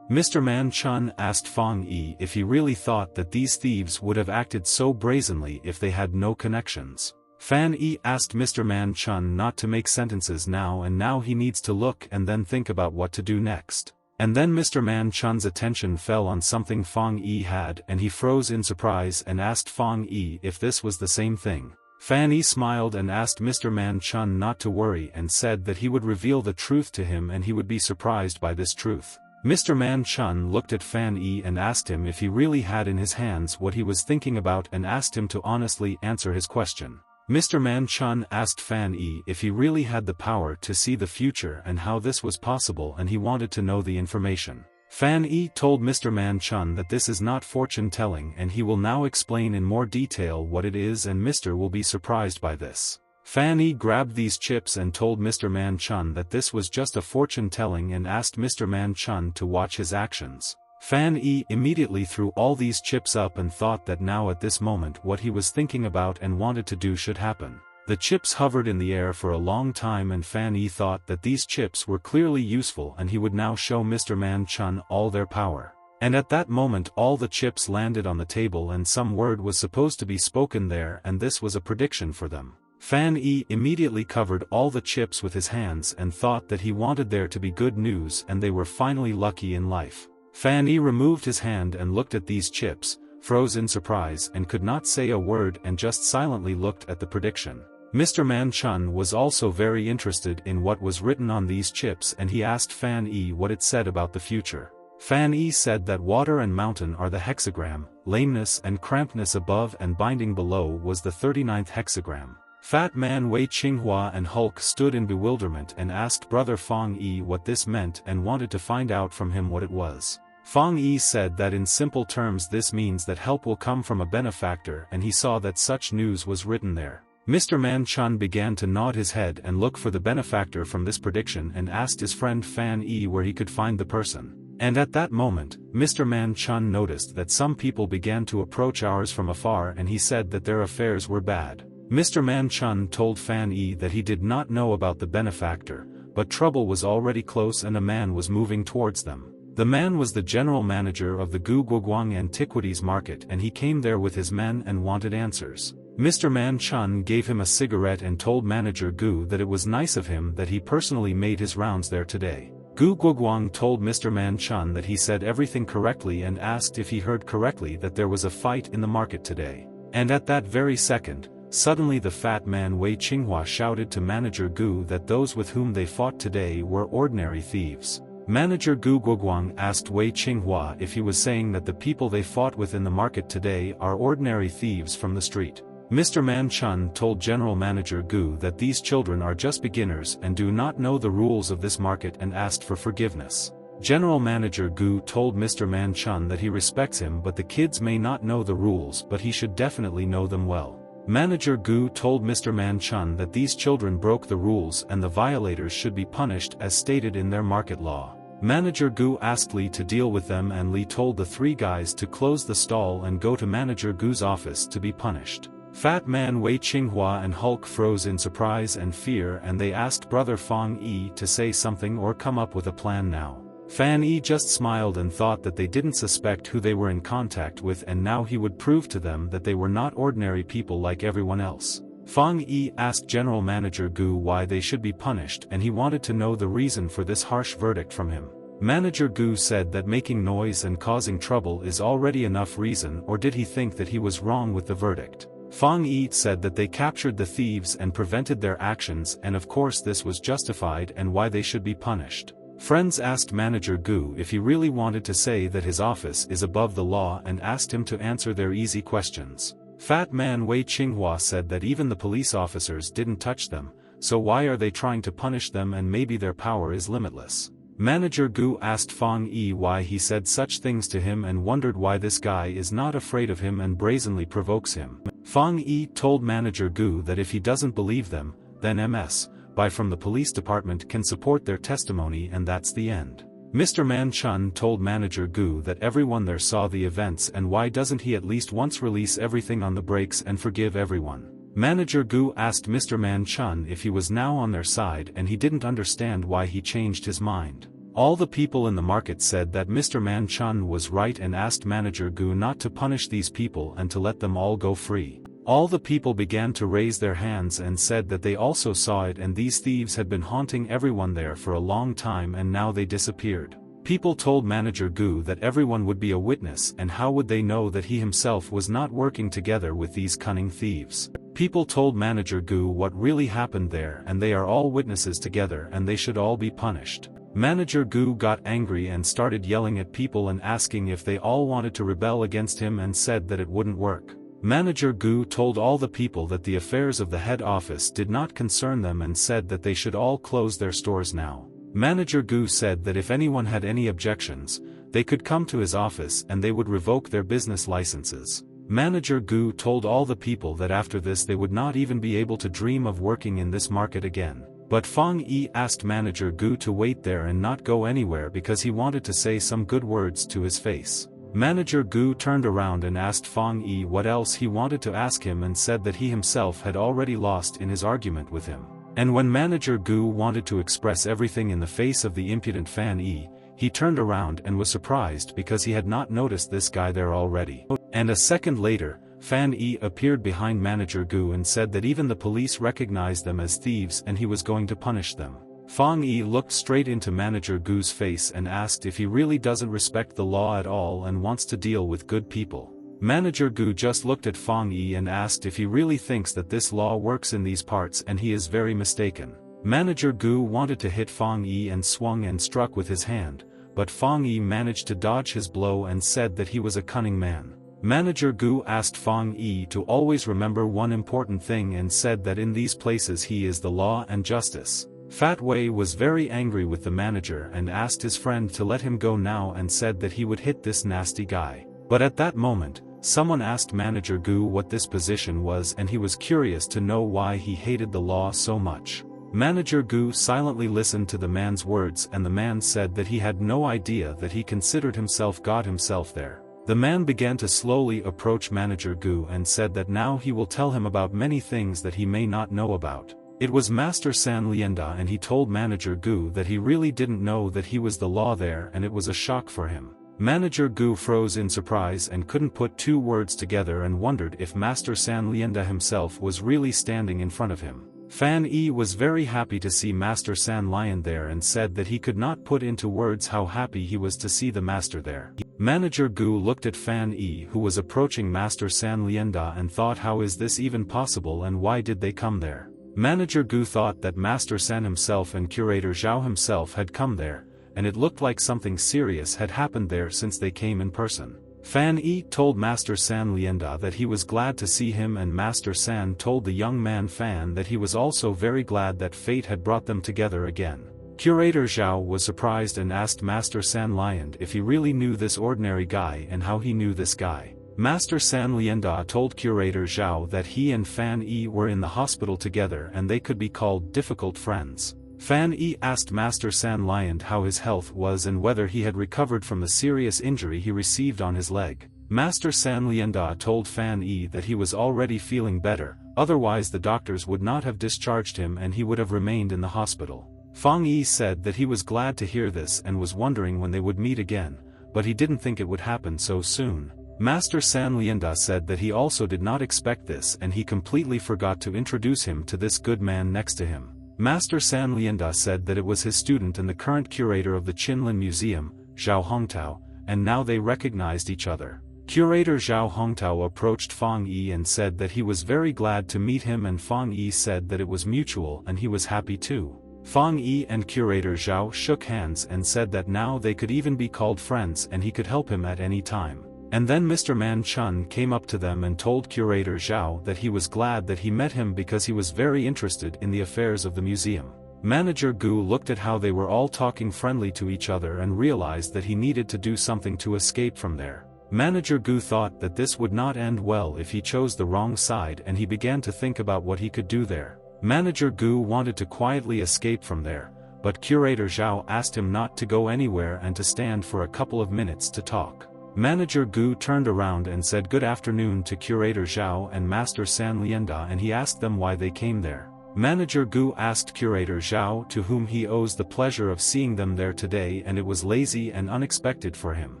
Mr. Man Chun asked Fong Yi if he really thought that these thieves would have acted so brazenly if they had no connections. Fan Yi asked Mr. Man Chun not to make sentences now, and now he needs to look and then think about what to do next. And then Mr. Man Chun's attention fell on something Fong Yi had, and he froze in surprise and asked Fong Yi if this was the same thing. Fan Yi smiled and asked Mr. Man Chun not to worry and said that he would reveal the truth to him and he would be surprised by this truth. Mr. Man Chun looked at Fan Yi and asked him if he really had in his hands what he was thinking about and asked him to honestly answer his question. Mr. Man Chun asked Fan Yi if he really had the power to see the future and how this was possible, and he wanted to know the information. Fan Yi told Mr. Man Chun that this is not fortune-telling and he will now explain in more detail what it is, and Mr. will be surprised by this. Fan Yi grabbed these chips and told Mr. Man Chun that this was just a fortune-telling and asked Mr. Man Chun to watch his actions. Fan Yi immediately threw all these chips up and thought that now at this moment what he was thinking about and wanted to do should happen. The chips hovered in the air for a long time and Fan Yi thought that these chips were clearly useful and he would now show Mr. Man Chun all their power. And at that moment all the chips landed on the table and some word was supposed to be spoken there, and this was a prediction for them. Fan Yi immediately covered all the chips with his hands and thought that he wanted there to be good news and they were finally lucky in life. Fan Yi removed his hand and looked at these chips, froze in surprise and could not say a word and just silently looked at the prediction. Mr. Man Chun was also very interested in what was written on these chips and he asked Fan Yi what it said about the future. Fan Yi said that water and mountain are the hexagram, lameness and crampedness above and binding below was the 39th hexagram. Fat Man Wei Qinghua and Hulk stood in bewilderment and asked Brother Fong Yi what this meant and wanted to find out from him what it was. Fong Yi said that in simple terms this means that help will come from a benefactor, and he saw that such news was written there. Mr. Man Chun began to nod his head and look for the benefactor from this prediction and asked his friend Fan Yi where he could find the person. And at that moment, Mr. Man Chun noticed that some people began to approach ours from afar and he said that their affairs were bad. Mr. Man Chun told Fan Yi that he did not know about the benefactor, but trouble was already close and a man was moving towards them. The man was the general manager of the Guguoguang Antiquities Market and he came there with his men and wanted answers. Mr. Man Chun gave him a cigarette and told Manager Gu that it was nice of him that he personally made his rounds there today. Gu Guoguang told Mr. Man Chun that he said everything correctly and asked if he heard correctly that there was a fight in the market today. And at that very second, suddenly the fat man Wei Qinghua shouted to Manager Gu that those with whom they fought today were ordinary thieves. Manager Gu Guoguang asked Wei Qinghua if he was saying that the people they fought with in the market today are ordinary thieves from the street. Mr. Man Chun told General Manager Gu that these children are just beginners and do not know the rules of this market and asked for forgiveness. General Manager Gu told Mr. Man Chun that he respects him, but the kids may not know the rules, but he should definitely know them well. Manager Gu told Mr. Man Chun that these children broke the rules and the violators should be punished as stated in their market law. Manager Gu asked Li to deal with them and Li told the three guys to close the stall and go to Manager Gu's office to be punished. Fat Man Wei Qinghua and Hulk froze in surprise and fear and they asked Brother Fong Yi to say something or come up with a plan now. Fan Yi just smiled and thought that they didn't suspect who they were in contact with and now he would prove to them that they were not ordinary people like everyone else. Fong Yi asked General Manager Gu why they should be punished and he wanted to know the reason for this harsh verdict from him. Manager Gu said that making noise and causing trouble is already enough reason, or did he think that he was wrong with the verdict? Fang Yi said that they captured the thieves and prevented their actions, and of course this was justified and why they should be punished. Friends asked Manager Gu if he really wanted to say that his office is above the law and asked him to answer their easy questions. Fat man Wei Qinghua said that even the police officers didn't touch them, so why are they trying to punish them, and maybe their power is limitless. Manager Gu asked Fang Yi why he said such things to him and wondered why this guy is not afraid of him and brazenly provokes him. Fang Yi told Manager Gu that if he doesn't believe them, then Ms. Bai from the police department can support their testimony, and that's the end. Mr. Man Chun told Manager Gu that everyone there saw the events, and why doesn't he at least once release everything on the breaks and forgive everyone. Manager Gu asked Mr. Man Chun if he was now on their side, and he didn't understand why he changed his mind. All the people in the market said that Mr. Man Chun was right and asked Manager Gu not to punish these people and to let them all go free. All the people began to raise their hands and said that they also saw it, and these thieves had been haunting everyone there for a long time and now they disappeared. People told Manager Gu that everyone would be a witness, and how would they know that he himself was not working together with these cunning thieves. People told Manager Gu what really happened there, and they are all witnesses together and they should all be punished. Manager Gu got angry and started yelling at people and asking if they all wanted to rebel against him, and said that it wouldn't work. Manager Gu told all the people that the affairs of the head office did not concern them and said that they should all close their stores now. Manager Gu said that if anyone had any objections, they could come to his office and they would revoke their business licenses. Manager Gu told all the people that after this they would not even be able to dream of working in this market again. But Fang Yi asked Manager Gu to wait there and not go anywhere because he wanted to say some good words to his face. Manager Gu turned around and asked Fang Yi what else he wanted to ask him, and said that he himself had already lost in his argument with him. And when Manager Gu wanted to express everything in the face of the impudent Fan Yi, he turned around and was surprised because he had not noticed this guy there already. And a second later, Fan Yi appeared behind Manager Gu and said that even the police recognized them as thieves and he was going to punish them. Fang Yi looked straight into Manager Gu's face and asked if he really doesn't respect the law at all and wants to deal with good people. Manager Gu just looked at Fang Yi and asked if he really thinks that this law works in these parts, and he is very mistaken. Manager Gu wanted to hit Fang Yi and swung and struck with his hand, but Fang Yi managed to dodge his blow and said that he was a cunning man. Manager Gu asked Fang Yi to always remember one important thing and said that in these places he is the law and justice. Fat Wei was very angry with the manager and asked his friend to let him go now and said that he would hit this nasty guy. But at that moment, someone asked Manager Gu what this position was, and he was curious to know why he hated the law so much. Manager Gu silently listened to the man's words, and the man said that he had no idea that he considered himself God himself there. The man began to slowly approach Manager Gu and said that now he will tell him about many things that he may not know about. It was Master San Lienda, and he told Manager Gu that he really didn't know that he was the law there, and it was a shock for him. Manager Gu froze in surprise and couldn't put two words together and wondered if Master San Lienda himself was really standing in front of him. Fan Yi was very happy to see Master San Lion there and said that he could not put into words how happy he was to see the master there. Manager Gu looked at Fan Yi, who was approaching Master San Lienda, and thought, how is this even possible and why did they come there? Manager Gu thought that Master San himself and Curator Zhao himself had come there, and it looked like something serious had happened there since they came in person. Fan Yi told Master San Lienda that he was glad to see him, and Master San told the young man Fan that he was also very glad that fate had brought them together again. Curator Zhao was surprised and asked Master San Lion if he really knew this ordinary guy and how he knew this guy. Master San Lienda told Curator Zhao that he and Fan Yi were in the hospital together and they could be called difficult friends. Fan Yi asked Master San Lion how his health was and whether he had recovered from the serious injury he received on his leg. Master San Lienda told Fan Yi that he was already feeling better, otherwise the doctors would not have discharged him and he would have remained in the hospital. Fang Yi said that he was glad to hear this and was wondering when they would meet again, but he didn't think it would happen so soon. Master San Lienda said that he also did not expect this, and he completely forgot to introduce him to this good man next to him. Master San Lianda said that it was his student and the current curator of the Qinlin Museum, Zhao Hongtao, and now they recognized each other. Curator Zhao Hongtao approached Fang Yi and said that he was very glad to meet him, and Fang Yi said that it was mutual and he was happy too. Fang Yi and Curator Zhao shook hands and said that now they could even be called friends and he could help him at any time. And then Mr. Man Chun came up to them and told Curator Zhao that he was glad that he met him because he was very interested in the affairs of the museum. Manager Gu looked at how they were all talking friendly to each other and realized that he needed to do something to escape from there. Manager Gu thought that this would not end well if he chose the wrong side, and he began to think about what he could do there. Manager Gu wanted to quietly escape from there, but Curator Zhao asked him not to go anywhere and to stand for a couple of minutes to talk. Manager Gu turned around and said good afternoon to Curator Zhao and Master San Lianda, and he asked them why they came there. Manager Gu asked Curator Zhao to whom he owes the pleasure of seeing them there today, and it was lazy and unexpected for him.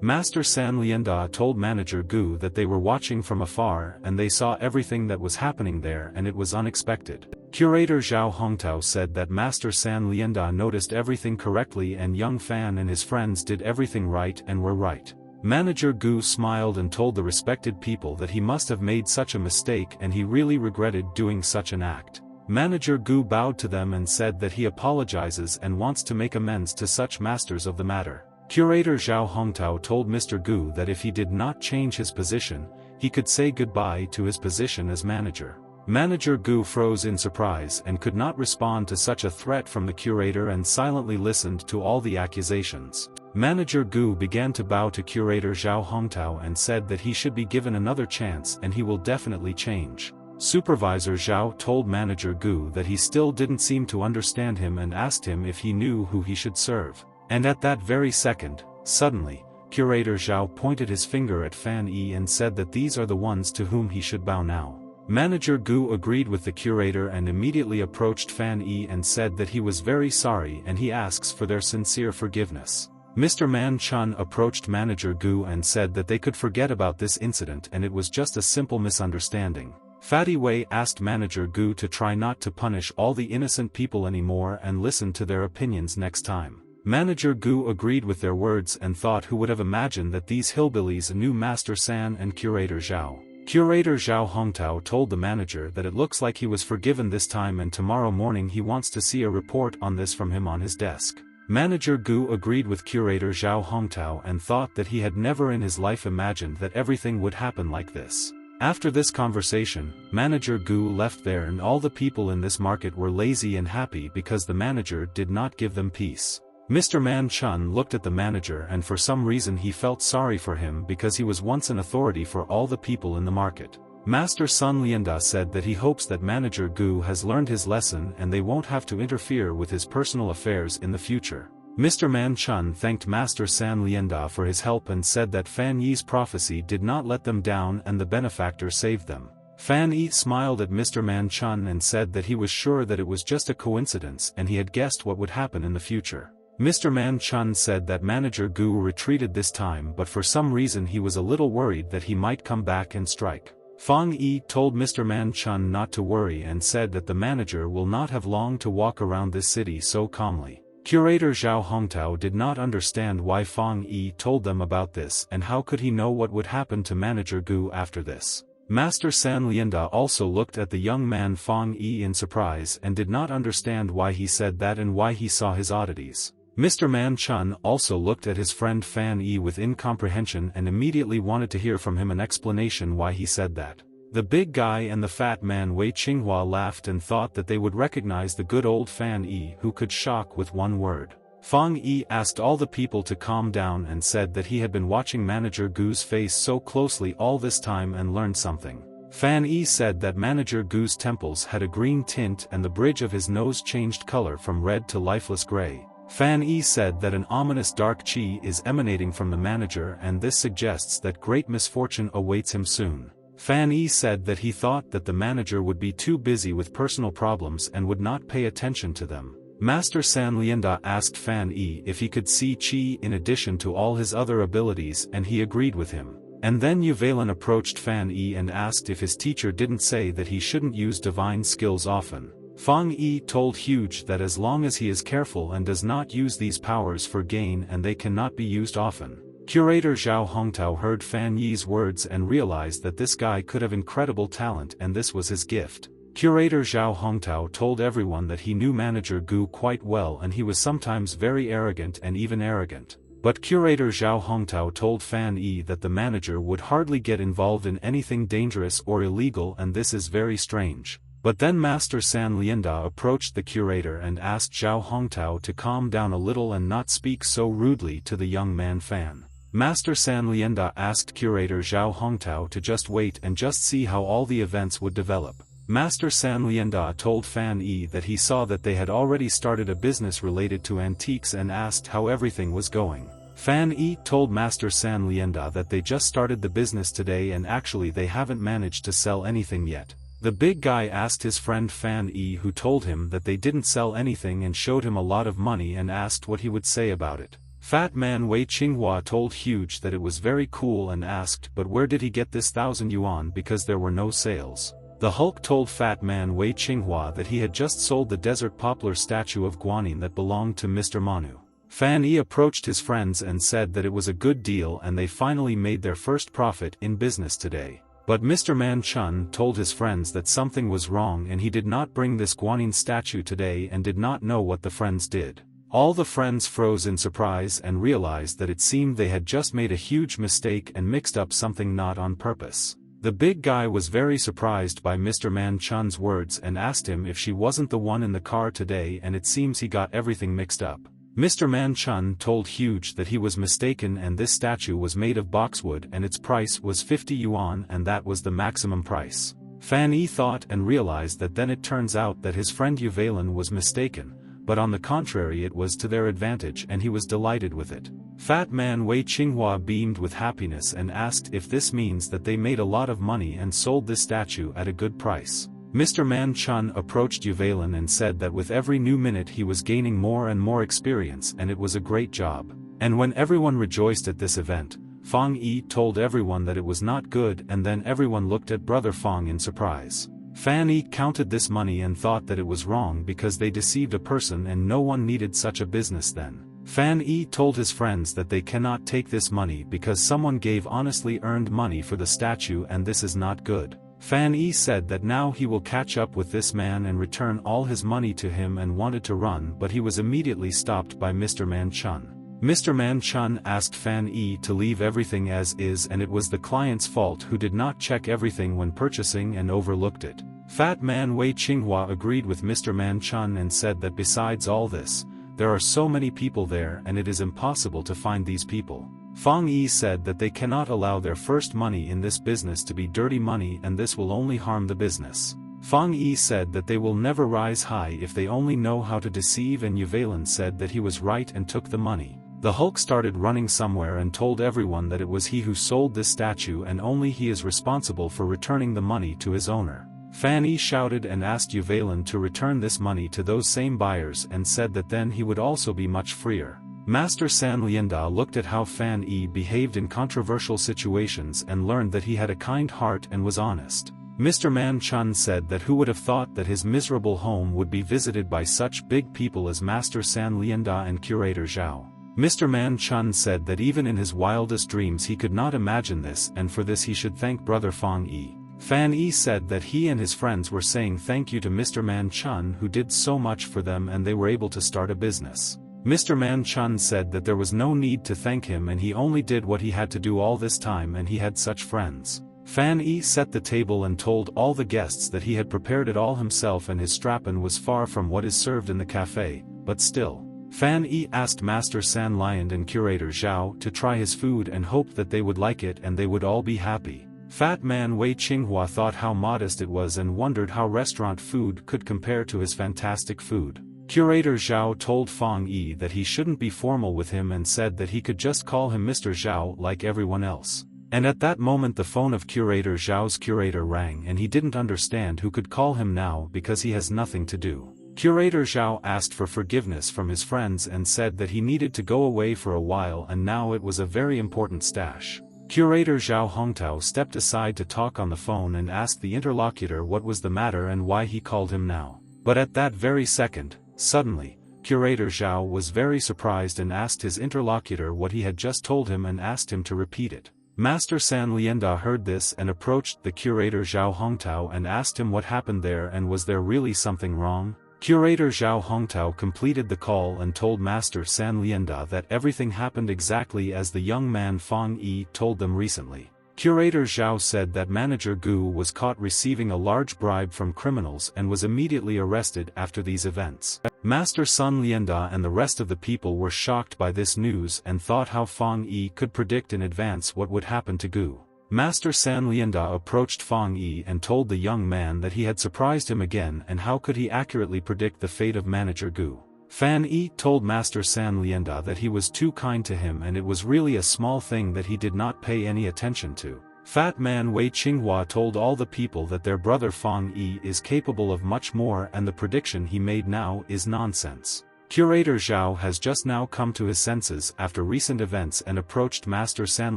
Master San Lianda told Manager Gu that they were watching from afar and they saw everything that was happening there and it was unexpected. Curator Zhao Hongtao said that Master San Lianda noticed everything correctly and young Fan and his friends did everything right and were right. Manager Gu smiled and told the respected people that he must have made such a mistake and he really regretted doing such an act. Manager Gu bowed to them and said that he apologizes and wants to make amends to such masters of the matter. Curator Zhao Hongtao told Mr. Gu that if he did not change his position, he could say goodbye to his position as manager. Manager Gu froze in surprise and could not respond to such a threat from the curator and silently listened to all the accusations. Manager Gu began to bow to Curator Zhao Hongtao and said that he should be given another chance and he will definitely change. Supervisor Zhao told Manager Gu that he still didn't seem to understand him and asked him if he knew who he should serve. And at that very second, suddenly, Curator Zhao pointed his finger at Fan Yi and said that these are the ones to whom he should bow now. Manager Gu agreed with the curator and immediately approached Fan Yi and said that he was very sorry and he asks for their sincere forgiveness. Mr. Man Chun approached Manager Gu and said that they could forget about this incident and it was just a simple misunderstanding. Fatty Wei asked Manager Gu to try not to punish all the innocent people anymore and listen to their opinions next time. Manager Gu agreed with their words and thought who would have imagined that these hillbillies knew Master San and Curator Zhao. Curator Zhao Hongtao told the manager that it looks like he was forgiven this time and tomorrow morning he wants to see a report on this from him on his desk. Manager Gu agreed with Curator Zhao Hongtao and thought that he had never in his life imagined that everything would happen like this. After this conversation, Manager Gu left there and all the people in this market were lazy and happy because the manager did not give them peace. Mr. Man Chun looked at the manager and for some reason he felt sorry for him because he was once an authority for all the people in the market. Master Sun Lianda said that he hopes that Manager Gu has learned his lesson and they won't have to interfere with his personal affairs in the future. Mr. Man Chun thanked Master San Lianda for his help and said that Fan Yi's prophecy did not let them down and the benefactor saved them. Fan Yi smiled at Mr. Man Chun and said that he was sure that it was just a coincidence and he had guessed what would happen in the future. Mr. Man Chun said that Manager Gu retreated this time but for some reason he was a little worried that he might come back and strike. Fang Yi told Mr. Man Chun not to worry and said that the manager will not have long to walk around this city so calmly. Curator Zhao Hongtao did not understand why Fang Yi told them about this and how could he know what would happen to Manager Gu after this. Master San Lianda also looked at the young man Fang Yi in surprise and did not understand why he said that and why he saw his oddities. Mr. Man Chun also looked at his friend Fan Yi with incomprehension and immediately wanted to hear from him an explanation why he said that. The big guy and the fat man Wei Qinghua laughed and thought that they would recognize the good old Fan Yi who could shock with one word. Fang Yi asked all the people to calm down and said that he had been watching Manager Gu's face so closely all this time and learned something. Fan Yi said that Manager Gu's temples had a green tint and the bridge of his nose changed color from red to lifeless gray. Fan Yi said that an ominous dark qi is emanating from the manager and this suggests that great misfortune awaits him soon. Fan Yi said that he thought that the manager would be too busy with personal problems and would not pay attention to them. Master San Lianda asked Fan Yi if he could see qi in addition to all his other abilities and he agreed with him. And then Yuvalin approached Fan Yi and asked if his teacher didn't say that he shouldn't use divine skills often. Fang Yi told Huge that as long as he is careful and does not use these powers for gain and they cannot be used often. Curator Zhao Hongtao heard Fan Yi's words and realized that this guy could have incredible talent and this was his gift. Curator Zhao Hongtao told everyone that he knew Manager Gu quite well and he was sometimes very arrogant and even arrogant. But Curator Zhao Hongtao told Fan Yi that the manager would hardly get involved in anything dangerous or illegal and this is very strange. But then Master San Lianda approached the curator and asked Zhao Hongtao to calm down a little and not speak so rudely to the young man Fan. Master San Lianda asked Curator Zhao Hongtao to just wait and just see how all the events would develop. Master San Lianda told Fan Yi that he saw that they had already started a business related to antiques and asked how everything was going. Fan Yi told Master San Lianda that they just started the business today and actually they haven't managed to sell anything yet. The big guy asked his friend Fan Yi who told him that they didn't sell anything and showed him a lot of money and asked what he would say about it. Fat man Wei Qinghua told Huge that it was very cool and asked but where did he get this 1,000 yuan because there were no sales. The Hulk told Fat man Wei Qinghua that he had just sold the desert poplar statue of Guanyin that belonged to Mr. Manu. Fan Yi approached his friends and said that it was a good deal and they finally made their first profit in business today. But Mr. Man Chun told his friends that something was wrong and he did not bring this Guanyin statue today and did not know what the friends did. All the friends froze in surprise and realized that it seemed they had just made a huge mistake and mixed up something not on purpose. The big guy was very surprised by Mr. Man Chun's words and asked him if she wasn't the one in the car today and it seems he got everything mixed up. Mr. Man Chun told Huge that he was mistaken and this statue was made of boxwood and its price was 50 yuan and that was the maximum price. Fan Yi thought and realized that then it turns out that his friend Yvelin was mistaken, but on the contrary it was to their advantage and he was delighted with it. Fat man Wei Qinghua beamed with happiness and asked if this means that they made a lot of money and sold this statue at a good price. Mr. Man Chun approached Yvelin and said that with every new minute he was gaining more and more experience and it was a great job. And when everyone rejoiced at this event, Fang Yi told everyone that it was not good and then everyone looked at Brother Fang in surprise. Fan Yi counted this money and thought that it was wrong because they deceived a person and no one needed such a business then. Fan Yi told his friends that they cannot take this money because someone gave honestly earned money for the statue and this is not good. Fan Yi said that now he will catch up with this man and return all his money to him and wanted to run but he was immediately stopped by Mr. Man Chun. Mr. Man Chun asked Fan Yi to leave everything as is and it was the client's fault who did not check everything when purchasing and overlooked it. Fat man Wei Qinghua agreed with Mr. Man Chun and said that besides all this, there are so many people there and it is impossible to find these people. Fang Yi said that they cannot allow their first money in this business to be dirty money and this will only harm the business. Fang Yi said that they will never rise high if they only know how to deceive and Yvelin said that he was right and took the money. The Hulk started running somewhere and told everyone that it was he who sold this statue and only he is responsible for returning the money to his owner. Fan Yi shouted and asked Yvelin to return this money to those same buyers and said that then he would also be much freer. Master San Lianda looked at how Fan Yi behaved in controversial situations and learned that he had a kind heart and was honest. Mr. Man Chun said that who would have thought that his miserable home would be visited by such big people as Master San Lianda and Curator Zhao. Mr. Man Chun said that even in his wildest dreams he could not imagine this and for this he should thank Brother Fang Yi. Fan Yi said that he and his friends were saying thank you to Mr. Man Chun who did so much for them and they were able to start a business. Mr. Man Chun said that there was no need to thank him and he only did what he had to do all this time and he had such friends. Fan Yi set the table and told all the guests that he had prepared it all himself and his strapon was far from what is served in the cafe, but still. Fan Yi asked Master San Liand and Curator Zhao to try his food and hoped that they would like it and they would all be happy. Fat man Wei Qinghua thought how modest it was and wondered how restaurant food could compare to his fantastic food. Curator Zhao told Fang Yi that he shouldn't be formal with him and said that he could just call him Mr. Zhao like everyone else. And at that moment the phone of Curator Zhao's curator rang and he didn't understand who could call him now because he has nothing to do. Curator Zhao asked for forgiveness from his friends and said that he needed to go away for a while and now it was a very important stash. Curator Zhao Hongtao stepped aside to talk on the phone and asked the interlocutor what was the matter and why he called him now. But at that very second, suddenly, Curator Zhao was very surprised and asked his interlocutor what he had just told him and asked him to repeat it. Master San Lianda heard this and approached the curator Zhao Hongtao and asked him what happened there and was there really something wrong. Curator Zhao Hongtao completed the call and told Master San Lianda that everything happened exactly as the young man Fang Yi told them recently. Curator Zhao said that Manager Gu was caught receiving a large bribe from criminals and was immediately arrested after these events. Master Sun Lianda and the rest of the people were shocked by this news and thought how Fang Yi could predict in advance what would happen to Gu. Master San Lianda approached Fang Yi and told the young man that he had surprised him again and how could he accurately predict the fate of Manager Gu. Fan Yi told Master San Lianda that he was too kind to him and it was really a small thing that he did not pay any attention to. Fat man Wei Qinghua told all the people that their brother Fang Yi is capable of much more and the prediction he made now is nonsense. Curator Zhao has just now come to his senses after recent events and approached Master San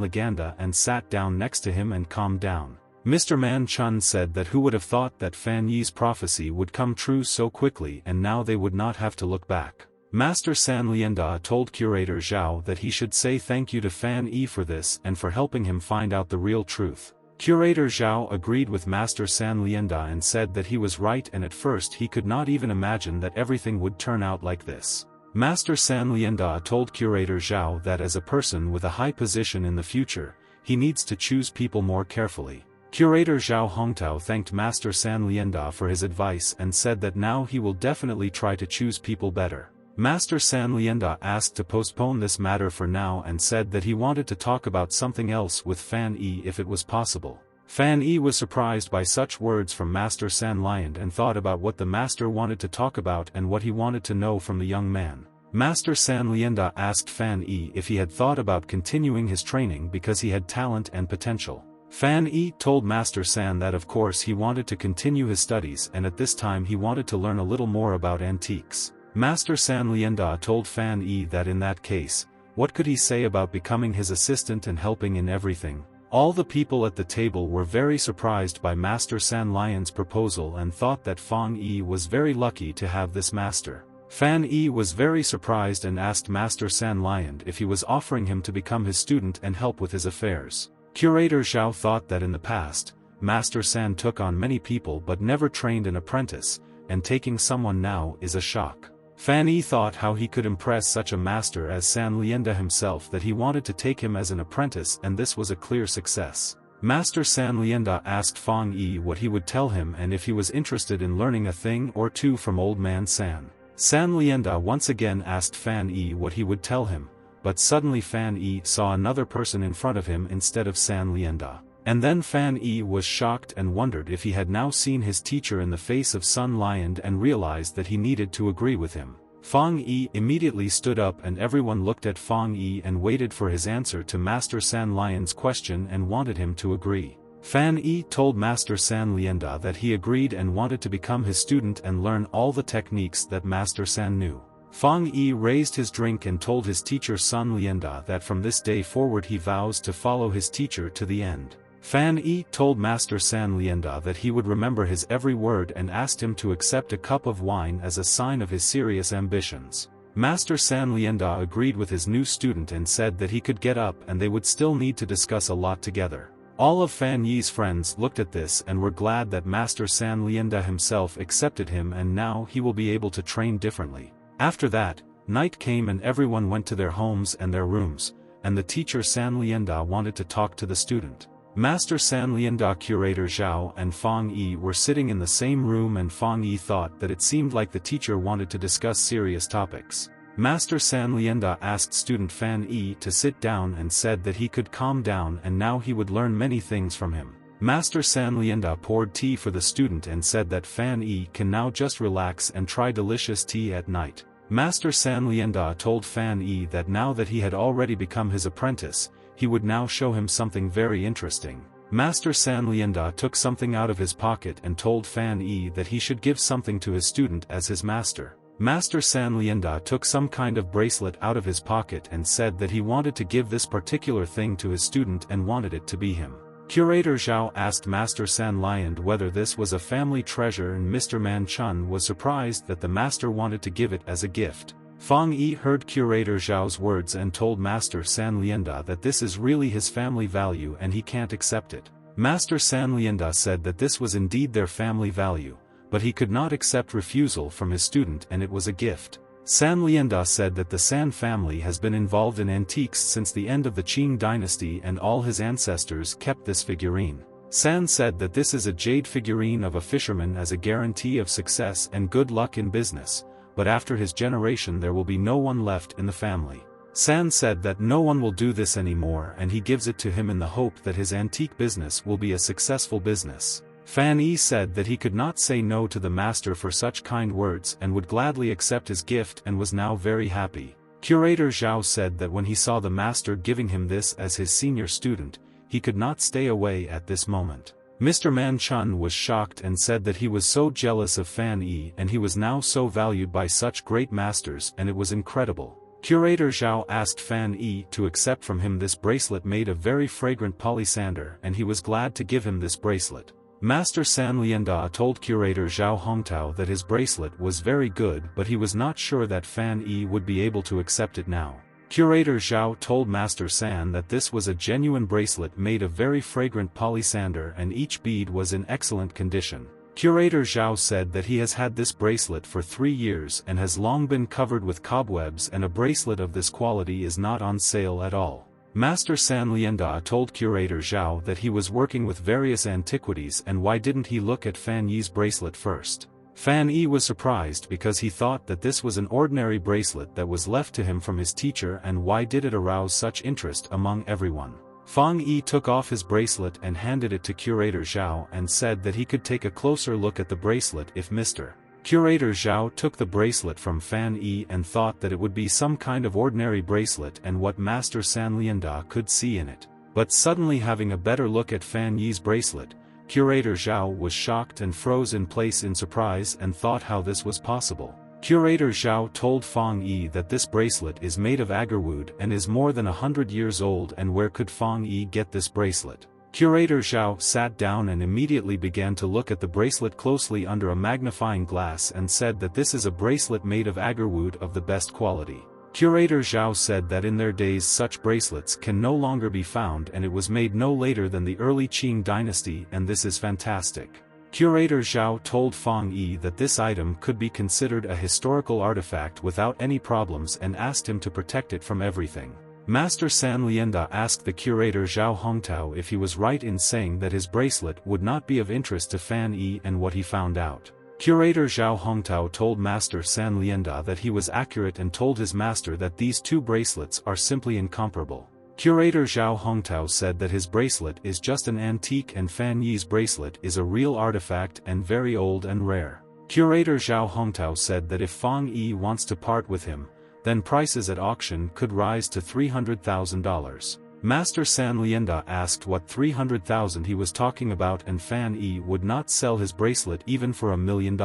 Liganda and sat down next to him and calmed down. Mr. Man Chun said that who would have thought that Fan Yi's prophecy would come true so quickly and now they would not have to look back. Master San Lianda told Curator Zhao that he should say thank you to Fan Yi for this and for helping him find out the real truth. Curator Zhao agreed with Master San Lianda and said that he was right and at first he could not even imagine that everything would turn out like this. Master San Lianda told Curator Zhao that as a person with a high position in the future, he needs to choose people more carefully. Curator Zhao Hongtao thanked Master San Lianda for his advice and said that now he will definitely try to choose people better. Master San Lianda asked to postpone this matter for now and said that he wanted to talk about something else with Fan Yi if it was possible. Fan Yi was surprised by such words from Master San Lianda and thought about what the master wanted to talk about and what he wanted to know from the young man. Master San Lianda asked Fan Yi if he had thought about continuing his training because he had talent and potential. Fan Yi told Master San that of course he wanted to continue his studies and at this time he wanted to learn a little more about antiques. Master San Lianda told Fan Yi that in that case, what could he say about becoming his assistant and helping in everything? All the people at the table were very surprised by Master San Lian's proposal and thought that Fang Yi was very lucky to have this master. Fan Yi was very surprised and asked Master San Lian if he was offering him to become his student and help with his affairs. Curator Zhao thought that in the past, Master San took on many people but never trained an apprentice, and taking someone now is a shock. Fan Yi thought how he could impress such a master as San Lianda himself that he wanted to take him as an apprentice and this was a clear success. Master San Lianda asked Fang Yi what he would tell him and if he was interested in learning a thing or two from Old Man San. San Lianda once again asked Fan Yi what he would tell him. But suddenly Fan Yi saw another person in front of him instead of San Lianda. And then Fan Yi was shocked and wondered if he had now seen his teacher in the face of Sun Lion and realized that he needed to agree with him. Fang Yi immediately stood up and everyone looked at Fang Yi and waited for his answer to Master San Lion's question and wanted him to agree. Fan Yi told Master San Lianda that he agreed and wanted to become his student and learn all the techniques that Master San knew. Fang Yi raised his drink and told his teacher Sun Lianda that from this day forward he vows to follow his teacher to the end. Fan Yi told Master San Lianda that he would remember his every word and asked him to accept a cup of wine as a sign of his serious ambitions. Master San Lianda agreed with his new student and said that he could get up and they would still need to discuss a lot together. All of Fan Yi's friends looked at this and were glad that Master San Lianda himself accepted him and now he will be able to train differently. After that, night came and everyone went to their homes and their rooms, and the teacher San Lianda wanted to talk to the student. Master San Lianda, Curator Zhao and Fang Yi were sitting in the same room and Fang Yi thought that it seemed like the teacher wanted to discuss serious topics. Master San Lianda asked student Fan Yi to sit down and said that he could calm down and now he would learn many things from him. Master San Lianda poured tea for the student and said that Fan Yi can now just relax and try delicious tea at night. Master San Lianda told Fan Yi that now that he had already become his apprentice, he would now show him something very interesting. Master San Lianda took something out of his pocket and told Fan Yi that he should give something to his student as his master. Master San Lianda took some kind of bracelet out of his pocket and said that he wanted to give this particular thing to his student and wanted it to be him. Curator Zhao asked Master San Liand whether this was a family treasure, and Mr. Man Chun was surprised that the master wanted to give it as a gift. Fang Yi heard Curator Zhao's words and told Master San Lianda that this is really his family value and he can't accept it. Master San Lianda said that this was indeed their family value, but he could not accept refusal from his student and it was a gift. San Lianda said that the San family has been involved in antiques since the end of the Qing dynasty and all his ancestors kept this figurine. San said that this is a jade figurine of a fisherman as a guarantee of success and good luck in business, but after his generation there will be no one left in the family. San said that no one will do this anymore and he gives it to him in the hope that his antique business will be a successful business. Fan Yi said that he could not say no to the master for such kind words and would gladly accept his gift and was now very happy. Curator Zhao said that when he saw the master giving him this as his senior student, he could not stay away at this moment. Mr. Man Chun was shocked and said that he was so jealous of Fan Yi and he was now so valued by such great masters and it was incredible. Curator Zhao asked Fan Yi to accept from him this bracelet made of very fragrant palisander and he was glad to give him this bracelet. Master San Lianda told Curator Zhao Hongtao that his bracelet was very good but he was not sure that Fan Yi would be able to accept it now. Curator Zhao told Master San that this was a genuine bracelet made of very fragrant palisander and each bead was in excellent condition. Curator Zhao said that he has had this bracelet for 3 years and has long been covered with cobwebs and a bracelet of this quality is not on sale at all. Master San Lianda told Curator Zhao that he was working with various antiquities and why didn't he look at Fan Yi's bracelet first. Fan Yi was surprised because he thought that this was an ordinary bracelet that was left to him from his teacher and why did it arouse such interest among everyone. Fang Yi took off his bracelet and handed it to Curator Zhao and said that he could take a closer look at the bracelet if Mr. Curator Zhao took the bracelet from Fan Yi and thought that it would be some kind of ordinary bracelet and what Master San Lianda could see in it. But suddenly having a better look at Fan Yi's bracelet, Curator Zhao was shocked and froze in place in surprise and thought how this was possible. Curator Zhao told Fang Yi that this bracelet is made of agarwood and is more than 100 years old and where could Fang Yi get this bracelet. Curator Zhao sat down and immediately began to look at the bracelet closely under a magnifying glass and said that this is a bracelet made of agarwood of the best quality. Curator Zhao said that in their days such bracelets can no longer be found and it was made no later than the early Qing dynasty and this is fantastic. Curator Zhao told Fang Yi that this item could be considered a historical artifact without any problems and asked him to protect it from everything. Master San Lianda asked the Curator Zhao Hongtao if he was right in saying that his bracelet would not be of interest to Fan Yi and what he found out. Curator Zhao Hongtao told Master San Lianda that he was accurate and told his master that these two bracelets are simply incomparable. Curator Zhao Hongtao said that his bracelet is just an antique and Fan Yi's bracelet is a real artifact and very old and rare. Curator Zhao Hongtao said that if Fang Yi wants to part with him, then prices at auction could rise to $300,000. Master San Lianda asked what 300,000 he was talking about and Fan Yi would not sell his bracelet even for $1 million.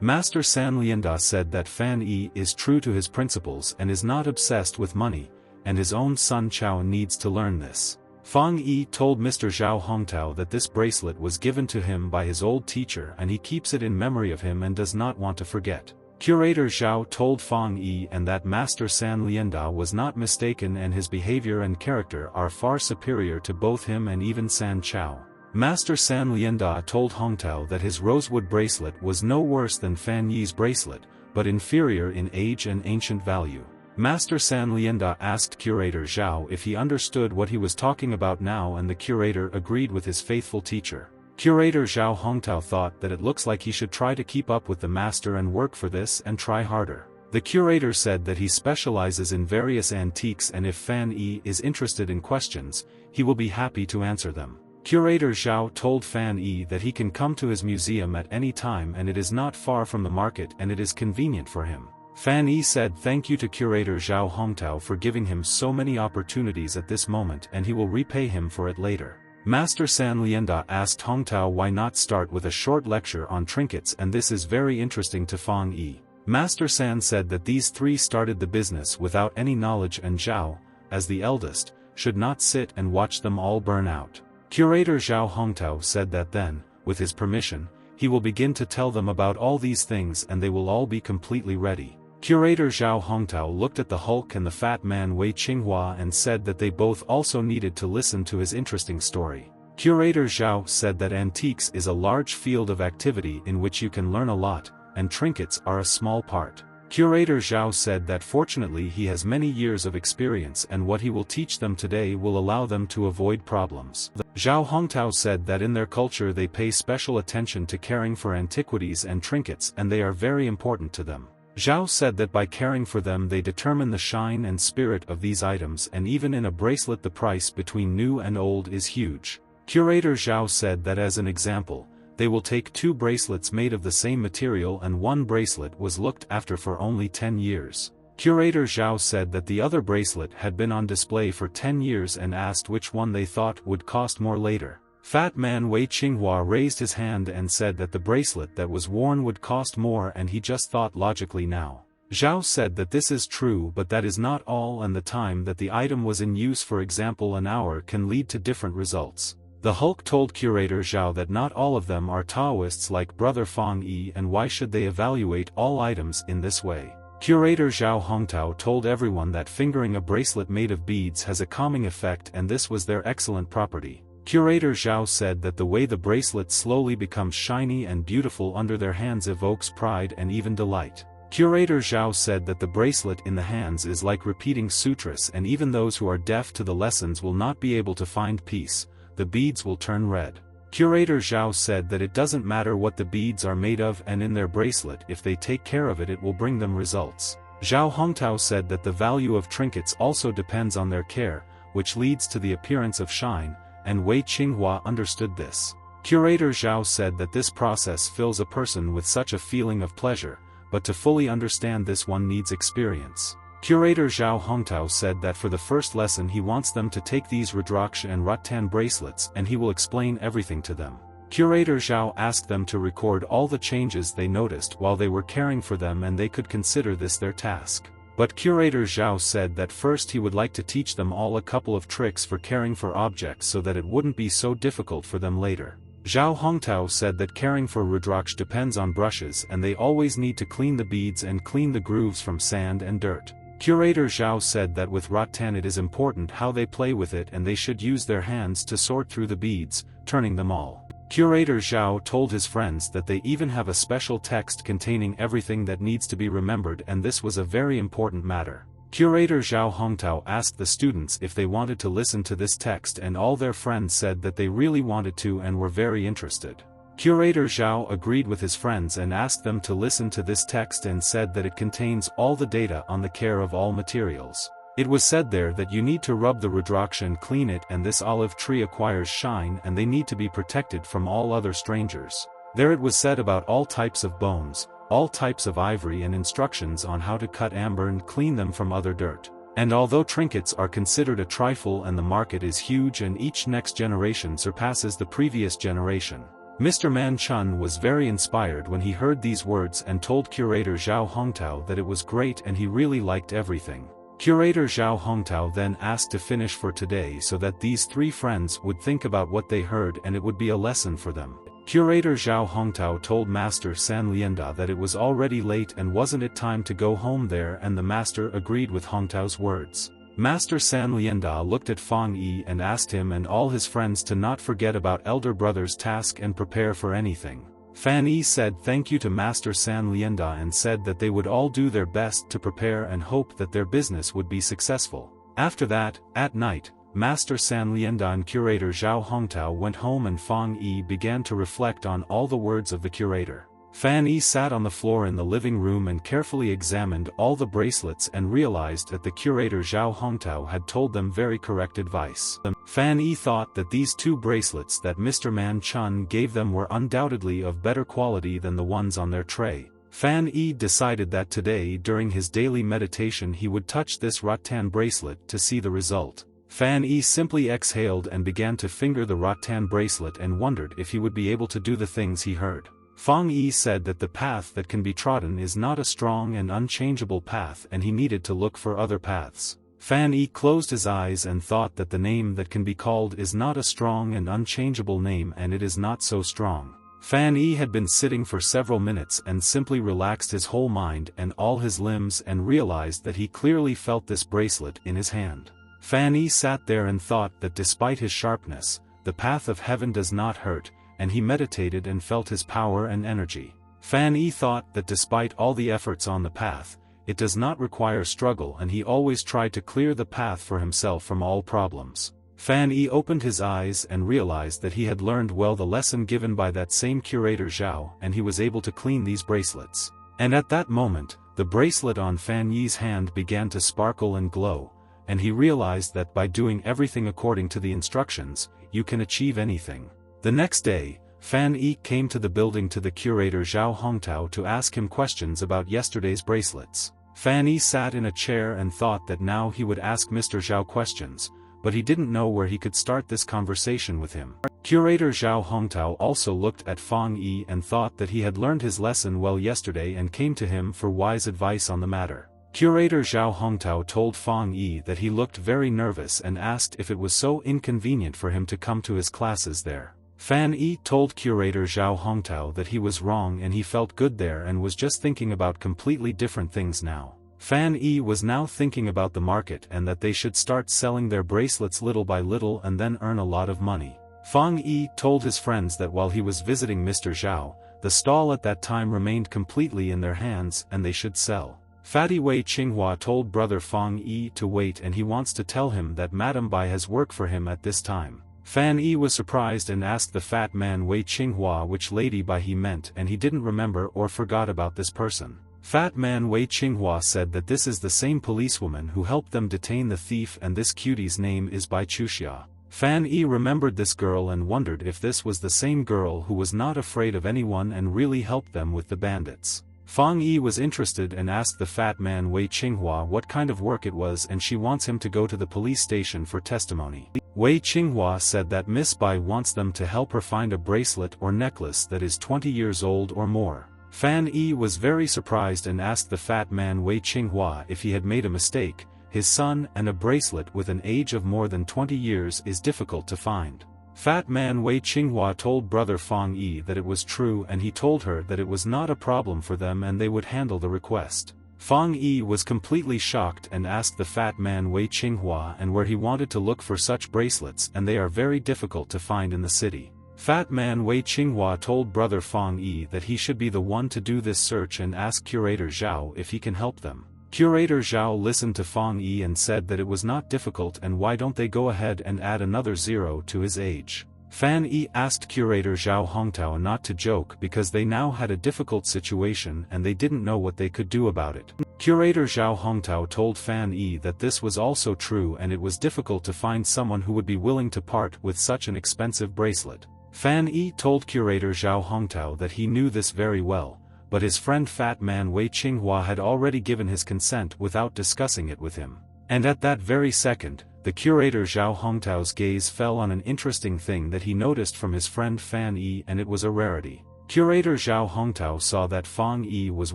Master San Lianda said that Fan Yi is true to his principles and is not obsessed with money, and his own son Chao needs to learn this. Fang Yi told Mr. Zhao Hongtao that this bracelet was given to him by his old teacher and he keeps it in memory of him and does not want to forget. Curator Zhao told Fang Yi and that Master San Lianda was not mistaken and his behavior and character are far superior to both him and even San Chao. Master San Lianda told Hongtao that his rosewood bracelet was no worse than Fan Yi's bracelet, but inferior in age and ancient value. Master San Lianda asked Curator Zhao if he understood what he was talking about now and the curator agreed with his faithful teacher. Curator Zhao Hongtao thought that it looks like he should try to keep up with the master and work for this and try harder. The curator said that he specializes in various antiques and if Fan Yi is interested in questions, he will be happy to answer them. Curator Zhao told Fan Yi that he can come to his museum at any time and it is not far from the market and it is convenient for him. Fan Yi said thank you to Curator Zhao Hongtao for giving him so many opportunities at this moment and he will repay him for it later. Master San Lianda asked Hongtao why not start with a short lecture on trinkets and this is very interesting to Fang Yi. Master San said that these three started the business without any knowledge and Zhao, as the eldest, should not sit and watch them all burn out. Curator Zhao Hongtao said that then, with his permission, he will begin to tell them about all these things and they will all be completely ready. Curator Zhao Hongtao looked at the Hulk and the fat man Wei Qinghua and said that they both also needed to listen to his interesting story. Curator Zhao said that antiques is a large field of activity in which you can learn a lot, and trinkets are a small part. Curator Zhao said that fortunately he has many years of experience and what he will teach them today will allow them to avoid problems. Zhao Hongtao said that in their culture they pay special attention to caring for antiquities and trinkets and they are very important to them. Zhao said that by caring for them they determine the shine and spirit of these items, and even in a bracelet the price between new and old is huge. Curator Zhao said that as an example, they will take 2 bracelets made of the same material and one bracelet was looked after for only 10 years. Curator Zhao said that the other bracelet had been on display for 10 years and asked which one they thought would cost more later. Fat man Wei Qinghua raised his hand and said that the bracelet that was worn would cost more and he just thought logically now. Zhao said that this is true but that is not all, and the time that the item was in use, for example an hour, can lead to different results. The Hulk told Curator Zhao that not all of them are Taoists like Brother Fang Yi, and why should they evaluate all items in this way. Curator Zhao Hongtao told everyone that fingering a bracelet made of beads has a calming effect and this was their excellent property. Curator Zhao said that the way the bracelet slowly becomes shiny and beautiful under their hands evokes pride and even delight. Curator Zhao said that the bracelet in the hands is like repeating sutras, and even those who are deaf to the lessons will not be able to find peace. The beads will turn red. Curator Zhao said that it doesn't matter what the beads are made of, and in their bracelet if they take care of it it will bring them results. Zhao Hongtao said that the value of trinkets also depends on their care, which leads to the appearance of shine, and Wei Qinghua understood this. Curator Zhao said that this process fills a person with such a feeling of pleasure, but to fully understand this one needs experience. Curator Zhao Hongtao said that for the first lesson he wants them to take these Rudraksha and Rattan bracelets and he will explain everything to them. Curator Zhao asked them to record all the changes they noticed while they were caring for them and they could consider this their task. But Curator Zhao said that first he would like to teach them all a couple of tricks for caring for objects so that it wouldn't be so difficult for them later. Zhao Hongtao said that caring for Rudraksh depends on brushes and they always need to clean the beads and clean the grooves from sand and dirt. Curator Zhao said that with Rattan it is important how they play with it and they should use their hands to sort through the beads, turning them all. Curator Zhao told his friends that they even have a special text containing everything that needs to be remembered, and this was a very important matter. Curator Zhao Hongtao asked the students if they wanted to listen to this text and all their friends said that they really wanted to and were very interested. Curator Zhao agreed with his friends and asked them to listen to this text and said that it contains all the data on the care of all materials. It was said there that you need to rub the Rudraksha and clean it, and this olive tree acquires shine and they need to be protected from all other strangers. There it was said about all types of bones, all types of ivory, and instructions on how to cut amber and clean them from other dirt. And although trinkets are considered a trifle and the market is huge and each next generation surpasses the previous generation, Mr. Man Chun was very inspired when he heard these words and told Curator Zhao Hongtao that it was great and he really liked everything. Curator Zhao Hongtao then asked to finish for today so that these 3 friends would think about what they heard and it would be a lesson for them. Curator Zhao Hongtao told Master San Lienda that it was already late and wasn't it time to go home there, and the master agreed with Hongtao's words. Master San Lienda looked at Fang Yi and asked him and all his friends to not forget about elder brother's task and prepare for anything. Fan Yi said thank you to Master San Lienda and said that they would all do their best to prepare and hope that their business would be successful. After that, at night, Master San Lienda and Curator Zhao Hongtao went home and Fang Yi began to reflect on all the words of the curator. Fan Yi sat on the floor in the living room and carefully examined all the bracelets and realized that the curator Zhao Hongtao had told them very correct advice. Fan Yi thought that these 2 bracelets that Mr. Man Chun gave them were undoubtedly of better quality than the ones on their tray. Fan Yi decided that today during his daily meditation he would touch this rattan bracelet to see the result. Fan Yi simply exhaled and began to finger the rattan bracelet and wondered if he would be able to do the things he heard. Fang Yi said that the path that can be trodden is not a strong and unchangeable path and he needed to look for other paths. Fan Yi closed his eyes and thought that the name that can be called is not a strong and unchangeable name, and it is not so strong. Fan Yi had been sitting for several minutes and simply relaxed his whole mind and all his limbs and realized that he clearly felt this bracelet in his hand. Fan Yi sat there and thought that despite his sharpness, the path of heaven does not hurt, and he meditated and felt his power and energy. Fan Yi thought that despite all the efforts on the path, it does not require struggle, and he always tried to clear the path for himself from all problems. Fan Yi opened his eyes and realized that he had learned well the lesson given by that same curator Zhao, and he was able to clean these bracelets. And at that moment, the bracelet on Fan Yi's hand began to sparkle and glow, and he realized that by doing everything according to the instructions, you can achieve anything. The next day, Fan Yi came to the building to the curator Zhao Hongtao to ask him questions about yesterday's bracelets. Fan Yi sat in a chair and thought that now he would ask Mr. Zhao questions, but he didn't know where he could start this conversation with him. Curator Zhao Hongtao also looked at Fan Yi and thought that he had learned his lesson well yesterday and came to him for wise advice on the matter. Curator Zhao Hongtao told Fan Yi that he looked very nervous and asked if it was so inconvenient for him to come to his classes there. Fan Yi told Curator Zhao Hongtao that he was wrong and he felt good there and was just thinking about completely different things now. Fan Yi was now thinking about the market and that they should start selling their bracelets little by little and then earn a lot of money. Fan Yi told his friends that while he was visiting Mr. Zhao, the stall at that time remained completely in their hands and they should sell. Fatty Wei Qinghua told brother Fan Yi to wait and he wants to tell him that Madame Bai has work for him at this time. Fan Yi was surprised and asked the fat man Wei Qinghua which lady Bai he meant, and he didn't remember or forgot about this person. Fat man Wei Qinghua said that this is the same policewoman who helped them detain the thief and this cutie's name is Bai Chuxia. Fan Yi remembered this girl and wondered if this was the same girl who was not afraid of anyone and really helped them with the bandits. Fan Yi was interested and asked the fat man Wei Qinghua what kind of work it was, and she wants him to go to the police station for testimony. Wei Qinghua said that Miss Bai wants them to help her find a bracelet or necklace that is 20 years old or more. Fan Yi was very surprised and asked the fat man Wei Qinghua if he had made a mistake. His son and a bracelet with an age of more than 20 years is difficult to find. Fat man Wei Qinghua told brother Fan Yi that it was true, and he told her that it was not a problem for them and they would handle the request. Fan Yi was completely shocked and asked the fat man Wei Qinghua and where he wanted to look for such bracelets, and they are very difficult to find in the city. Fat man Wei Qinghua told brother Fan Yi that he should be the one to do this search and ask curator Zhao if he can help them. Curator Zhao listened to Fan Yi and said that it was not difficult and why don't they go ahead and add another 0 to his age. Fan Yi asked curator Zhao Hongtao not to joke because they now had a difficult situation and they didn't know what they could do about it. Curator Zhao Hongtao told Fan Yi that this was also true and it was difficult to find someone who would be willing to part with such an expensive bracelet. Fan Yi told curator Zhao Hongtao that he knew this very well, but his friend fat man Wei Qinghua had already given his consent without discussing it with him. And at that very second, the curator Zhao Hongtao's gaze fell on an interesting thing that he noticed from his friend Fan Yi, and it was a rarity. Curator Zhao Hongtao saw that Fan Yi was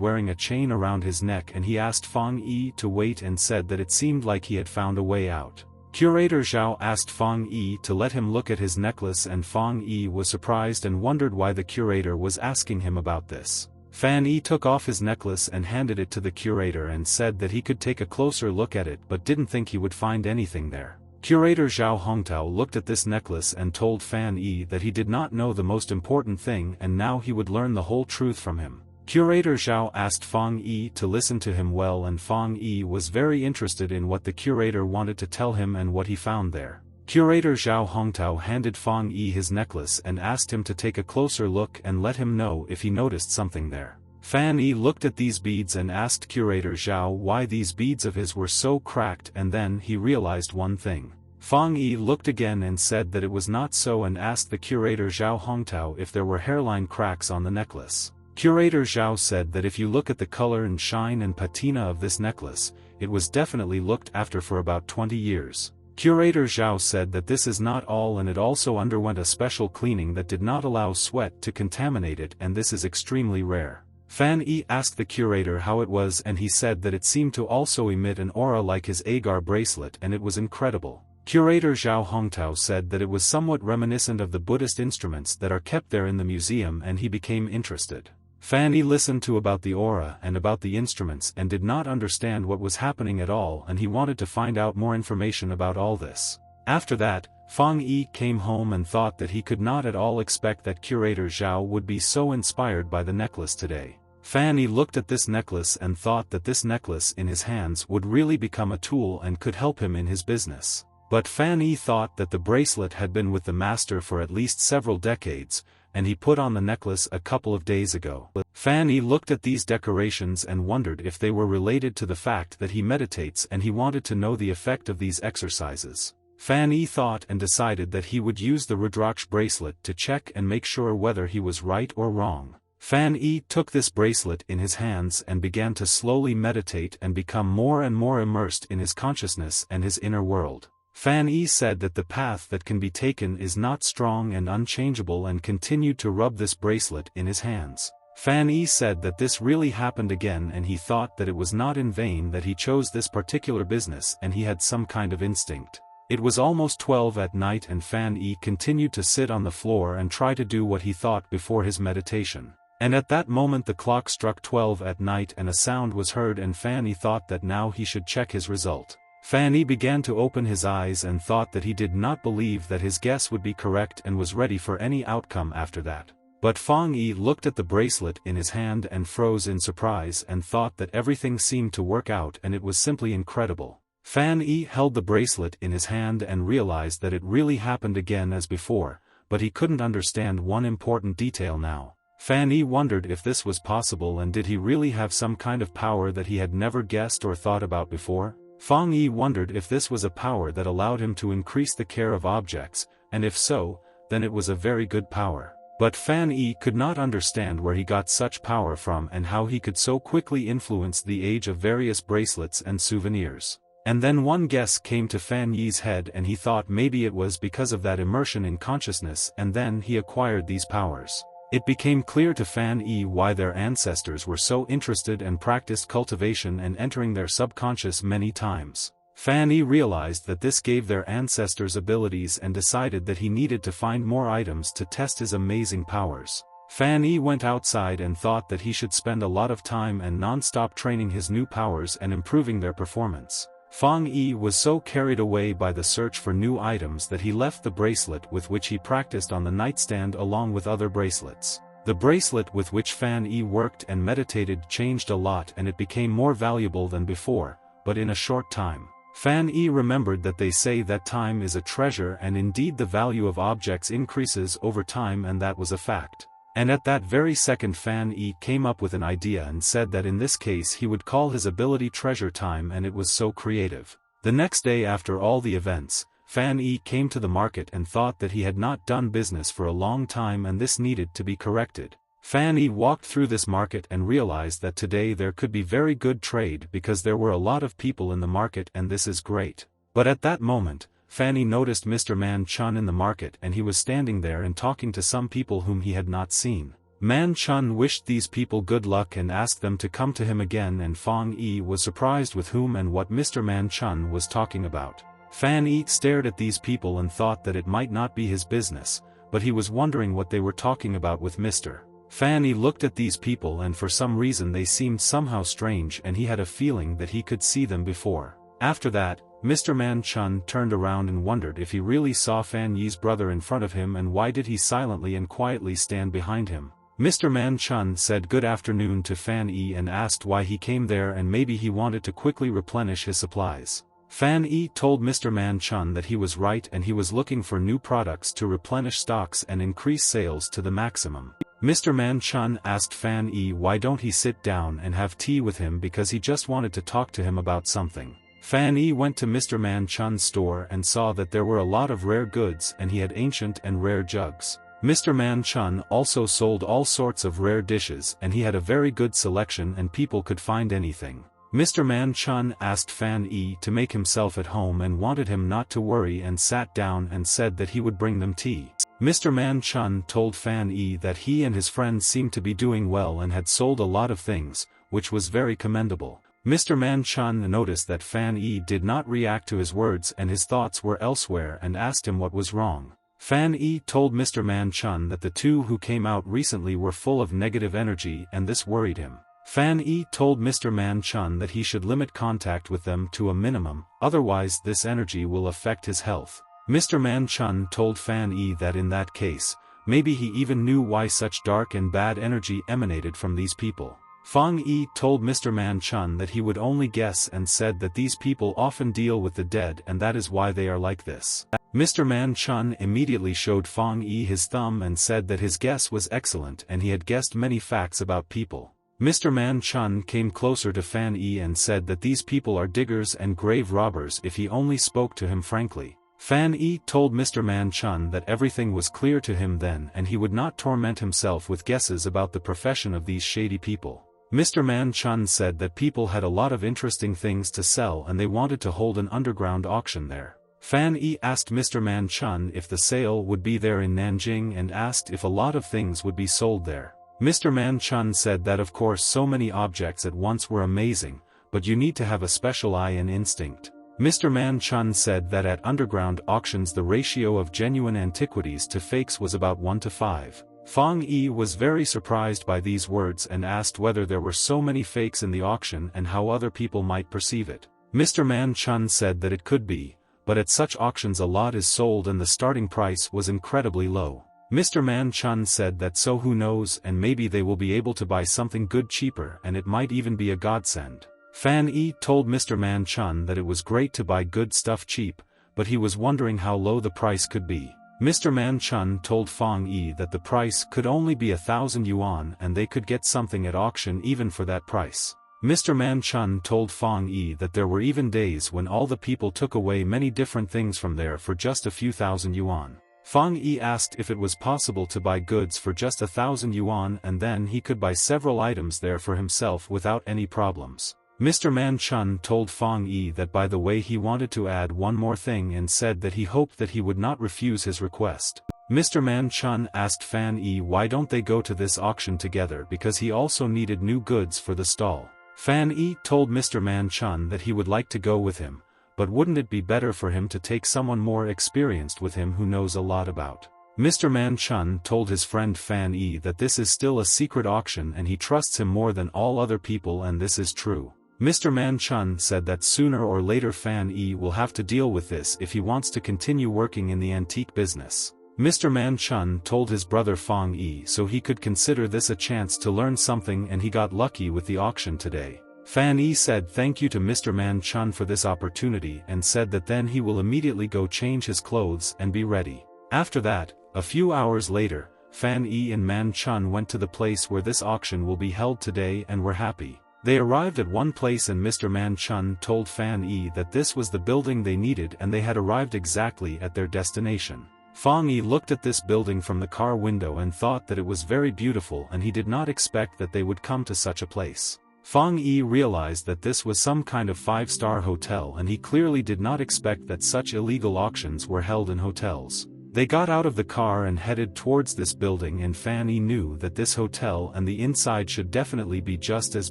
wearing a chain around his neck and he asked Fan Yi to wait and said that it seemed like he had found a way out. Curator Zhao asked Fan Yi to let him look at his necklace and Fan Yi was surprised and wondered why the curator was asking him about this. Fan Yi took off his necklace and handed it to the curator and said that he could take a closer look at it but didn't think he would find anything there. Curator Zhao Hongtao looked at this necklace and told Fan Yi that he did not know the most important thing and now he would learn the whole truth from him. Curator Zhao asked Fan Yi to listen to him well and Fan Yi was very interested in what the curator wanted to tell him and what he found there. Curator Zhao Hongtao handed Fan Yi his necklace and asked him to take a closer look and let him know if he noticed something there. Fan Yi looked at these beads and asked Curator Zhao why these beads of his were so cracked, and then he realized one thing. Fan Yi looked again and said that it was not so and asked the Curator Zhao Hongtao if there were hairline cracks on the necklace. Curator Zhao said that if you look at the color and shine and patina of this necklace, it was definitely looked after for about 20 years. Curator Zhao said that this is not all and it also underwent a special cleaning that did not allow sweat to contaminate it, and this is extremely rare. Fan Yi asked the curator how it was and he said that it seemed to also emit an aura like his agar bracelet and it was incredible. Curator Zhao Hongtao said that it was somewhat reminiscent of the Buddhist instruments that are kept there in the museum and he became interested. Fan Yi listened to about the aura and about the instruments and did not understand what was happening at all and he wanted to find out more information about all this. After that, Fang Yi came home and thought that he could not at all expect that Curator Zhao would be so inspired by the necklace today. Fan Yi looked at this necklace and thought that this necklace in his hands would really become a tool and could help him in his business. But Fan Yi thought that the bracelet had been with the master for at least several decades, and he put on the necklace a couple of days ago. Fan Yi looked at these decorations and wondered if they were related to the fact that he meditates and he wanted to know the effect of these exercises. Fan Yi thought and decided that he would use the Rudraksh bracelet to check and make sure whether he was right or wrong. Fan Yi took this bracelet in his hands and began to slowly meditate and become more and more immersed in his consciousness and his inner world. Fan Yi said that the path that can be taken is not strong and unchangeable and continued to rub this bracelet in his hands. Fan Yi said that this really happened again and he thought that it was not in vain that he chose this particular business and he had some kind of instinct. It was almost 12 at night and Fan Yi continued to sit on the floor and try to do what he thought before his meditation. And at that moment the clock struck 12 at night and a sound was heard and Fan Yi thought that now he should check his result. Fan Yi began to open his eyes and thought that he did not believe that his guess would be correct and was ready for any outcome after that. But Fang Yi looked at the bracelet in his hand and froze in surprise and thought that everything seemed to work out and it was simply incredible. Fan Yi held the bracelet in his hand and realized that it really happened again as before, but he couldn't understand one important detail now. Fan Yi wondered if this was possible and did he really have some kind of power that he had never guessed or thought about before? Fang Yi wondered if this was a power that allowed him to increase the care of objects, and if so, then it was a very good power. But Fan Yi could not understand where he got such power from and how he could so quickly influence the age of various bracelets and souvenirs. And then one guess came to Fan Yi's head and he thought maybe it was because of that immersion in consciousness and then he acquired these powers. It became clear to Fan Yi why their ancestors were so interested and practiced cultivation and entering their subconscious many times. Fan Yi realized that this gave their ancestors abilities and decided that he needed to find more items to test his amazing powers. Fan Yi went outside and thought that he should spend a lot of time and non-stop training his new powers and improving their performance. Fang Yi was so carried away by the search for new items that he left the bracelet with which he practiced on the nightstand along with other bracelets. The bracelet with which Fan Yi worked and meditated changed a lot and it became more valuable than before, but in a short time. Fan Yi remembered that they say that time is a treasure and indeed the value of objects increases over time and that was a fact. And at that very second Fan Yi came up with an idea and said that in this case he would call his ability treasure time and it was so creative. The next day after all the events, Fan Yi came to the market and thought that he had not done business for a long time and this needed to be corrected. Fan Yi walked through this market and realized that today there could be very good trade because there were a lot of people in the market and this is great. But at that moment, Fan Yi noticed Mr. Man Chun in the market and he was standing there and talking to some people whom he had not seen. Man Chun wished these people good luck and asked them to come to him again and Fang Yi was surprised with whom and what Mr. Man Chun was talking about. Fan Yi stared at these people and thought that it might not be his business, but he was wondering what they were talking about with Mr. Fan Yi looked at these people and for some reason they seemed somehow strange and he had a feeling that he could see them before. After that, Mr. Man Chun turned around and wondered if he really saw Fan Yi's brother in front of him and why did he silently and quietly stand behind him. Mr. Man Chun said good afternoon to Fan Yi and asked why he came there and maybe he wanted to quickly replenish his supplies. Fan Yi told Mr. Man Chun that he was right and he was looking for new products to replenish stocks and increase sales to the maximum. Mr. Man Chun asked Fan Yi why don't he sit down and have tea with him because he just wanted to talk to him about something. Fan Yi went to Mr. Man Chun's store and saw that there were a lot of rare goods and he had ancient and rare jugs. Mr. Man Chun also sold all sorts of rare dishes and he had a very good selection and people could find anything. Mr. Man Chun asked Fan Yi to make himself at home and wanted him not to worry and sat down and said that he would bring them tea. Mr. Man Chun told Fan Yi that he and his friends seemed to be doing well and had sold a lot of things, which was very commendable. Mr. Man Chun noticed that Fan Yi did not react to his words and his thoughts were elsewhere and asked him what was wrong. Fan Yi told Mr. Man Chun that the two who came out recently were full of negative energy and this worried him. Fan Yi told Mr. Man Chun that he should limit contact with them to a minimum, otherwise this energy will affect his health. Mr. Man Chun told Fan Yi that in that case, maybe he even knew why such dark and bad energy emanated from these people. Fang Yi told Mr. Man Chun that he would only guess and said that these people often deal with the dead and that is why they are like this. Mr. Man Chun immediately showed Fang Yi his thumb and said that his guess was excellent and he had guessed many facts about people. Mr. Man Chun came closer to Fan Yi and said that these people are diggers and grave robbers if he only spoke to him frankly. Fan Yi told Mr. Man Chun that everything was clear to him then and he would not torment himself with guesses about the profession of these shady people. Mr. Man Chun said that people had a lot of interesting things to sell and they wanted to hold an underground auction there. Fan Yi asked Mr. Man Chun if the sale would be there in Nanjing and asked if a lot of things would be sold there. Mr. Man Chun said that of course so many objects at once were amazing, but you need to have a special eye and instinct. Mr. Man Chun said that at underground auctions the ratio of genuine antiquities to fakes was about 1 to 5. Fang Yi was very surprised by these words and asked whether there were so many fakes in the auction and how other people might perceive it. Mr. Man Chun said that it could be, but at such auctions a lot is sold and the starting price was incredibly low. Mr. Man Chun said that so who knows and maybe they will be able to buy something good cheaper and it might even be a godsend. Fan Yi told Mr. Man Chun that it was great to buy good stuff cheap, but he was wondering how low the price could be. Mr. Man Chun told Fang Yi that the price could only be 1,000 yuan and they could get something at auction even for that price. Mr. Man Chun told Fang Yi that there were even days when all the people took away many different things from there for just a few thousand yuan. Fang Yi asked if it was possible to buy goods for just 1,000 yuan and then he could buy several items there for himself without any problems. Mr. Man Chun told Fang Yi that by the way he wanted to add one more thing and said that he hoped that he would not refuse his request. Mr. Man Chun asked Fan Yi why don't they go to this auction together because he also needed new goods for the stall. Fan Yi told Mr. Man Chun that he would like to go with him, but wouldn't it be better for him to take someone more experienced with him who knows a lot about. Mr. Man Chun told his friend Fan Yi that this is still a secret auction and he trusts him more than all other people and this is true. Mr. Man Chun said that sooner or later Fan Yi will have to deal with this if he wants to continue working in the antique business. Mr. Man Chun told his brother Fang Yi so he could consider this a chance to learn something and he got lucky with the auction today. Fan Yi said thank you to Mr. Man Chun for this opportunity and said that then he will immediately go change his clothes and be ready. After that, a few hours later, Fan Yi and Man Chun went to the place where this auction will be held today and were happy. They arrived at one place and Mr. Man Chun told Fan Yi that this was the building they needed and they had arrived exactly at their destination. Fang Yi looked at this building from the car window and thought that it was very beautiful and he did not expect that they would come to such a place. Fang Yi realized that this was some kind of 5-star hotel and he clearly did not expect that such illegal auctions were held in hotels. They got out of the car and headed towards this building and Fan Yi knew that this hotel and the inside should definitely be just as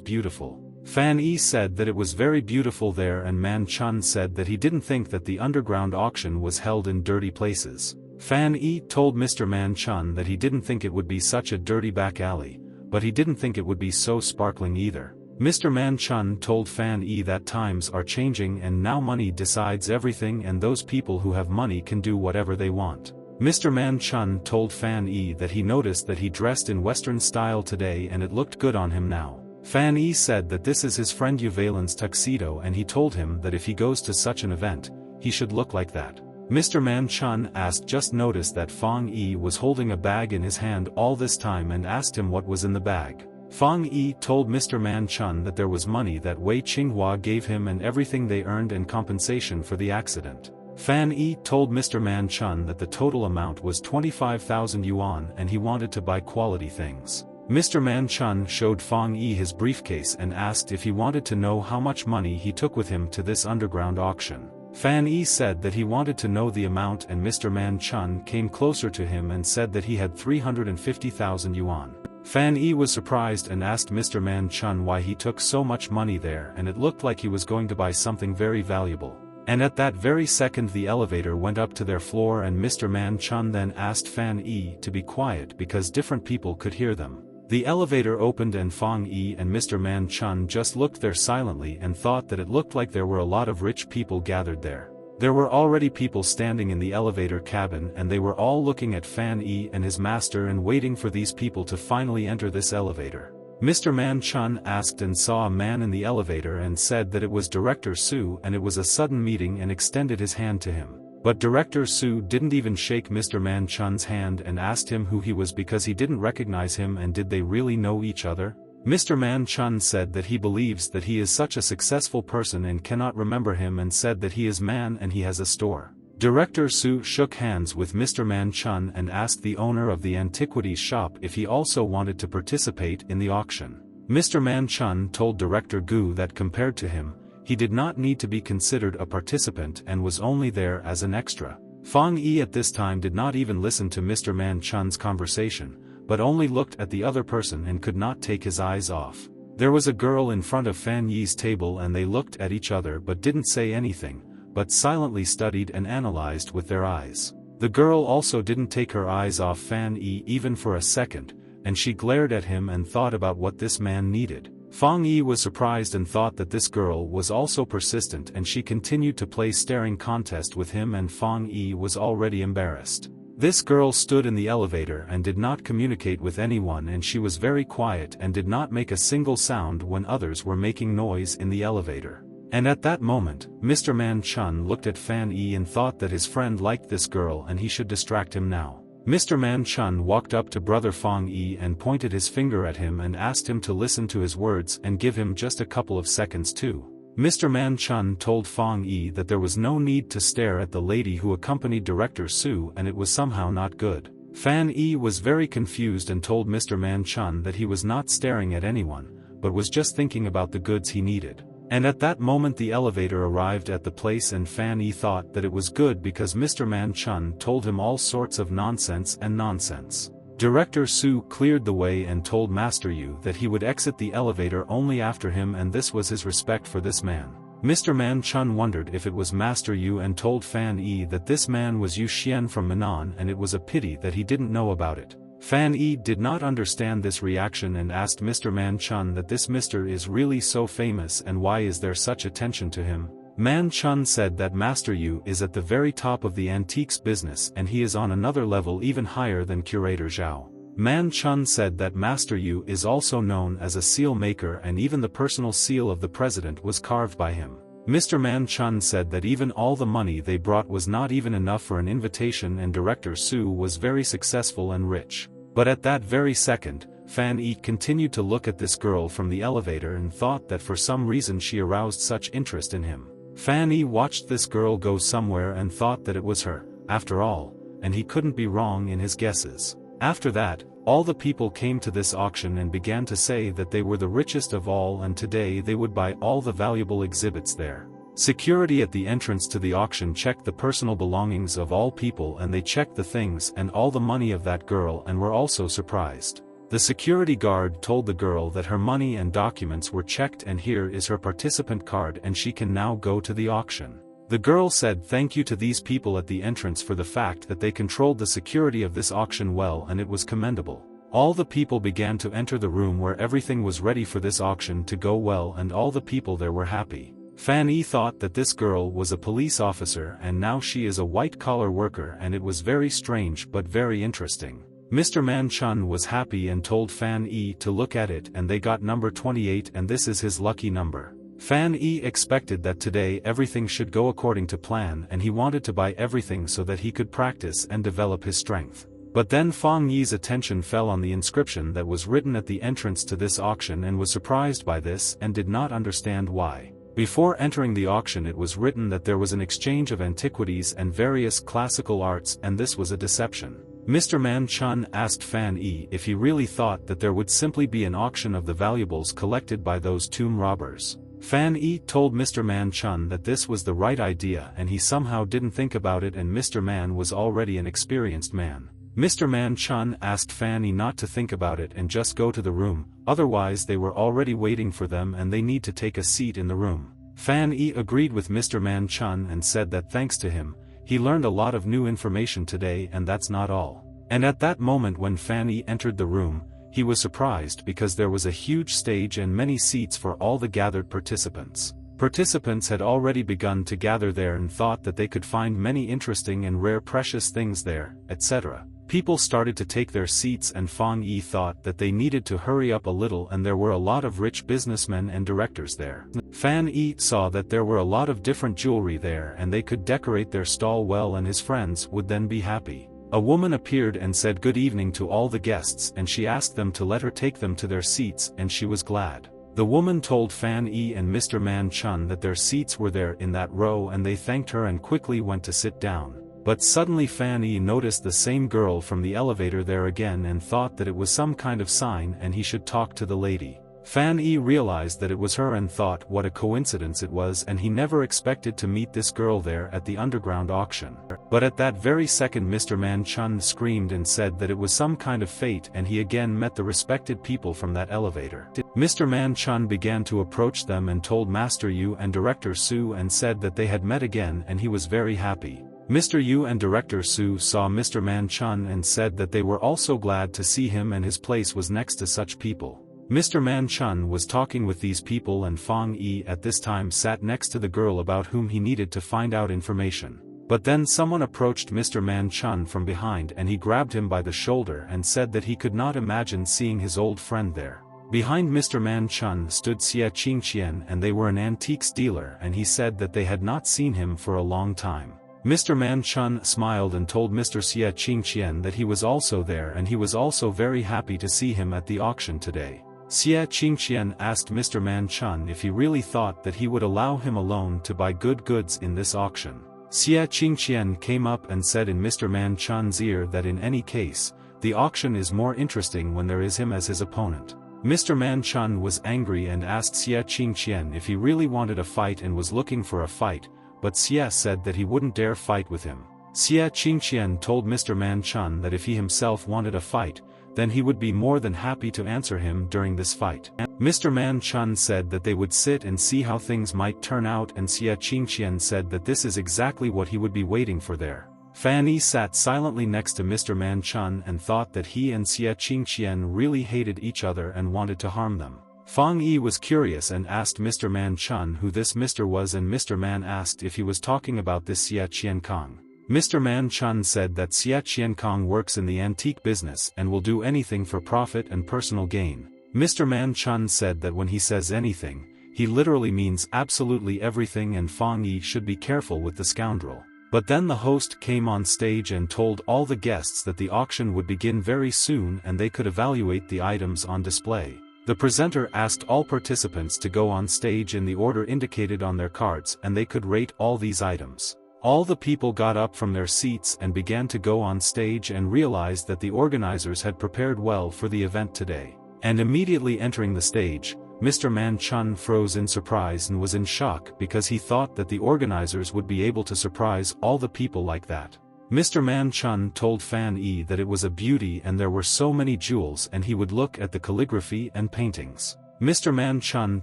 beautiful. Fan Yi said that it was very beautiful there and Man Chun said that he didn't think that the underground auction was held in dirty places. Fan Yi told Mr. Man Chun that he didn't think it would be such a dirty back alley, but he didn't think it would be so sparkling either. Mr. Man Chun told Fan Yi that times are changing and now money decides everything and those people who have money can do whatever they want. Mr. Man Chun told Fan Yi that he noticed that he dressed in Western style today and it looked good on him now. Fan Yi said that this is his friend Yuvalin's tuxedo and he told him that if he goes to such an event, he should look like that. Mr. Man Chun just noticed that Fang Yi was holding a bag in his hand all this time and asked him what was in the bag. Fang Yi told Mr. Man Chun that there was money that Wei Qinghua gave him and everything they earned in compensation for the accident. Fan Yi told Mr. Man Chun that the total amount was 25,000 yuan and he wanted to buy quality things. Mr. Man Chun showed Fang Yi his briefcase and asked if he wanted to know how much money he took with him to this underground auction. Fan Yi said that he wanted to know the amount, and Mr. Man Chun came closer to him and said that he had 350,000 yuan. Fan Yi was surprised and asked Mr. Man Chun why he took so much money there, and it looked like he was going to buy something very valuable. And at that very second the elevator went up to their floor, and Mr. Man Chun then asked Fan Yi to be quiet because different people could hear them. The elevator opened and Fang Yi and Mr. Man Chun just looked there silently and thought that it looked like there were a lot of rich people gathered there. There were already people standing in the elevator cabin, and they were all looking at Fan Yi and his master and waiting for these people to finally enter this elevator. Mr. Man Chun asked and saw a man in the elevator and said that it was Director Su, and it was a sudden meeting, and extended his hand to him. But Director Su didn't even shake Mr. Man Chun's hand and asked him who he was because he didn't recognize him, and did they really know each other? Mr. Man Chun said that he believes that he is such a successful person and cannot remember him, and said that he is man and he has a store. Director Su shook hands with Mr. Man Chun and asked the owner of the antiquities shop if he also wanted to participate in the auction. Mr. Man Chun told Director Gu that compared to him, he did not need to be considered a participant and was only there as an extra. Fang Yi at this time did not even listen to Mr. Man Chun's conversation, but only looked at the other person and could not take his eyes off. There was a girl in front of Fan Yi's table, and they looked at each other but didn't say anything, but silently studied and analyzed with their eyes. The girl also didn't take her eyes off Fan Yi even for a second, and she glared at him and thought about what this man needed. Fang Yi was surprised and thought that this girl was also persistent, and she continued to play staring contest with him, and Fang Yi was already embarrassed. This girl stood in the elevator and did not communicate with anyone, and she was very quiet and did not make a single sound when others were making noise in the elevator. And at that moment, Mr. Man Chun looked at Fan Yi and thought that his friend liked this girl and he should distract him now. Mr. Man Chun walked up to brother Fang Yi and pointed his finger at him and asked him to listen to his words and give him just a couple of seconds too. Mr. Man Chun told Fang Yi that there was no need to stare at the lady who accompanied Director Su, and it was somehow not good. Fan Yi was very confused and told Mr. Man Chun that he was not staring at anyone, but was just thinking about the goods he needed. And at that moment the elevator arrived at the place, and Fan Yi thought that it was good because Mr. Man Chun told him all sorts of nonsense. Director Su cleared the way and told Master Yu that he would exit the elevator only after him, and this was his respect for this man. Mr. Man Chun wondered if it was Master Yu and told Fan Yi that this man was Yu Xian from Minan, and it was a pity that he didn't know about it. Fan Yi did not understand this reaction and asked Mr. Man Chun that this Mr. is really so famous and why is there such attention to him. Man Chun said that Master Yu is at the very top of the antiques business and he is on another level even higher than Curator Zhao. Man Chun said that Master Yu is also known as a seal maker, and even the personal seal of the president was carved by him. Mr. Man Chun said that even all the money they brought was not even enough for an invitation, and Director Su was very successful and rich. But at that very second, Fan Yi continued to look at this girl from the elevator and thought that for some reason she aroused such interest in him. Fan Yi watched this girl go somewhere and thought that it was her, after all, and he couldn't be wrong in his guesses. After that, all the people came to this auction and began to say that they were the richest of all, and today they would buy all the valuable exhibits there. Security at the entrance to the auction checked the personal belongings of all people, and they checked the things and all the money of that girl and were also surprised. The security guard told the girl that her money and documents were checked, and here is her participant card and she can now go to the auction. The girl said thank you to these people at the entrance for the fact that they controlled the security of this auction well, and it was commendable. All the people began to enter the room where everything was ready for this auction to go well, and all the people there were happy. Fan Yi thought that this girl was a police officer and now she is a white-collar worker, and it was very strange but very interesting. Mr. Man Chun was happy and told Fan Yi to look at it, and they got number 28, and this is his lucky number. Fan Yi expected that today everything should go according to plan, and he wanted to buy everything so that he could practice and develop his strength. But then Fang Yi's attention fell on the inscription that was written at the entrance to this auction and was surprised by this and did not understand why. Before entering the auction it was written that there was an exchange of antiquities and various classical arts, and this was a deception. Mr. Man Chun asked Fan Yi if he really thought that there would simply be an auction of the valuables collected by those tomb robbers. Fan Yi told Mr. Man Chun that this was the right idea and he somehow didn't think about it, and Mr. Man was already an experienced man. Mr. Man Chun asked Fan Yi not to think about it and just go to the room, otherwise they were already waiting for them and they need to take a seat in the room. Fan Yi agreed with Mr. Man Chun and said that thanks to him, he learned a lot of new information today, and that's not all. And at that moment when Fan Yi entered the room, he was surprised because there was a huge stage and many seats for all the gathered participants. Participants had already begun to gather there and thought that they could find many interesting and rare precious things there, etc. People started to take their seats and Fan Yi thought that they needed to hurry up a little, and there were a lot of rich businessmen and directors there. Fan Yi saw that there were a lot of different jewelry there and they could decorate their stall well, and his friends would then be happy. A woman appeared and said good evening to all the guests, and she asked them to let her take them to their seats, and she was glad. The woman told Fan Yi and Mr. Man Chun that their seats were there in that row, and they thanked her and quickly went to sit down. But suddenly Fan Yi noticed the same girl from the elevator there again and thought that it was some kind of sign and he should talk to the lady. Fan Yi realized that it was her and thought what a coincidence it was, and he never expected to meet this girl there at the underground auction. But at that very second Mr. Man Chun screamed and said that it was some kind of fate, and he again met the respected people from that elevator. Mr. Man Chun began to approach them and told Master Yu and Director Su and said that they had met again, and he was very happy. Mr. Yu and Director Su saw Mr. Man Chun and said that they were also glad to see him and his place was next to such people. Mr. Man Chun was talking with these people, and Fan Yi at this time sat next to the girl about whom he needed to find out information. But then someone approached Mr. Man Chun from behind and he grabbed him by the shoulder and said that he could not imagine seeing his old friend there. Behind Mr. Man Chun stood Xie Qingqian, and they were an antiques dealer, and he said that they had not seen him for a long time. Mr. Man Chun smiled and told Mr. Xie Qingqian that he was also there and he was also very happy to see him at the auction today. Xie Qingqian asked Mr. Man Chun if he really thought that he would allow him alone to buy good goods in this auction. Xie Qingqian came up and said in Mr. Man Chun's ear that in any case, the auction is more interesting when there is him as his opponent. Mr. Man Chun was angry and asked Xie Qingqian if he really wanted a fight and was looking for a fight, but Xie said that he wouldn't dare fight with him. Xie Qingqian told Mr. Man Chun that if he himself wanted a fight, then he would be more than happy to answer him during this fight. Mr. Man Chun said that they would sit and see how things might turn out, and Xie Qingqian said that this is exactly what he would be waiting for there. Fan Yi sat silently next to Mr. Man Chun and thought that he and Xie Qingqian really hated each other and wanted to harm them. Fan Yi was curious and asked Mr. Man Chun who this Mr. was, and Mr. Man asked if he was talking about this Xie Qiankong. Mr. Man Chun said that Xie Qiankong works in the antique business and will do anything for profit and personal gain. Mr. Man Chun said that when he says anything, he literally means absolutely everything, and Fan Yi should be careful with the scoundrel. But then the host came on stage and told all the guests that the auction would begin very soon and they could evaluate the items on display. The presenter asked all participants to go on stage in the order indicated on their cards and they could rate all these items. All the people got up from their seats and began to go on stage and realized that the organizers had prepared well for the event today. And immediately entering the stage, Mr. Man Chun froze in surprise and was in shock because he thought that the organizers would be able to surprise all the people like that. Mr. Man Chun told Fan Yi that it was a beauty and there were so many jewels, and he would look at the calligraphy and paintings. Mr. Man Chun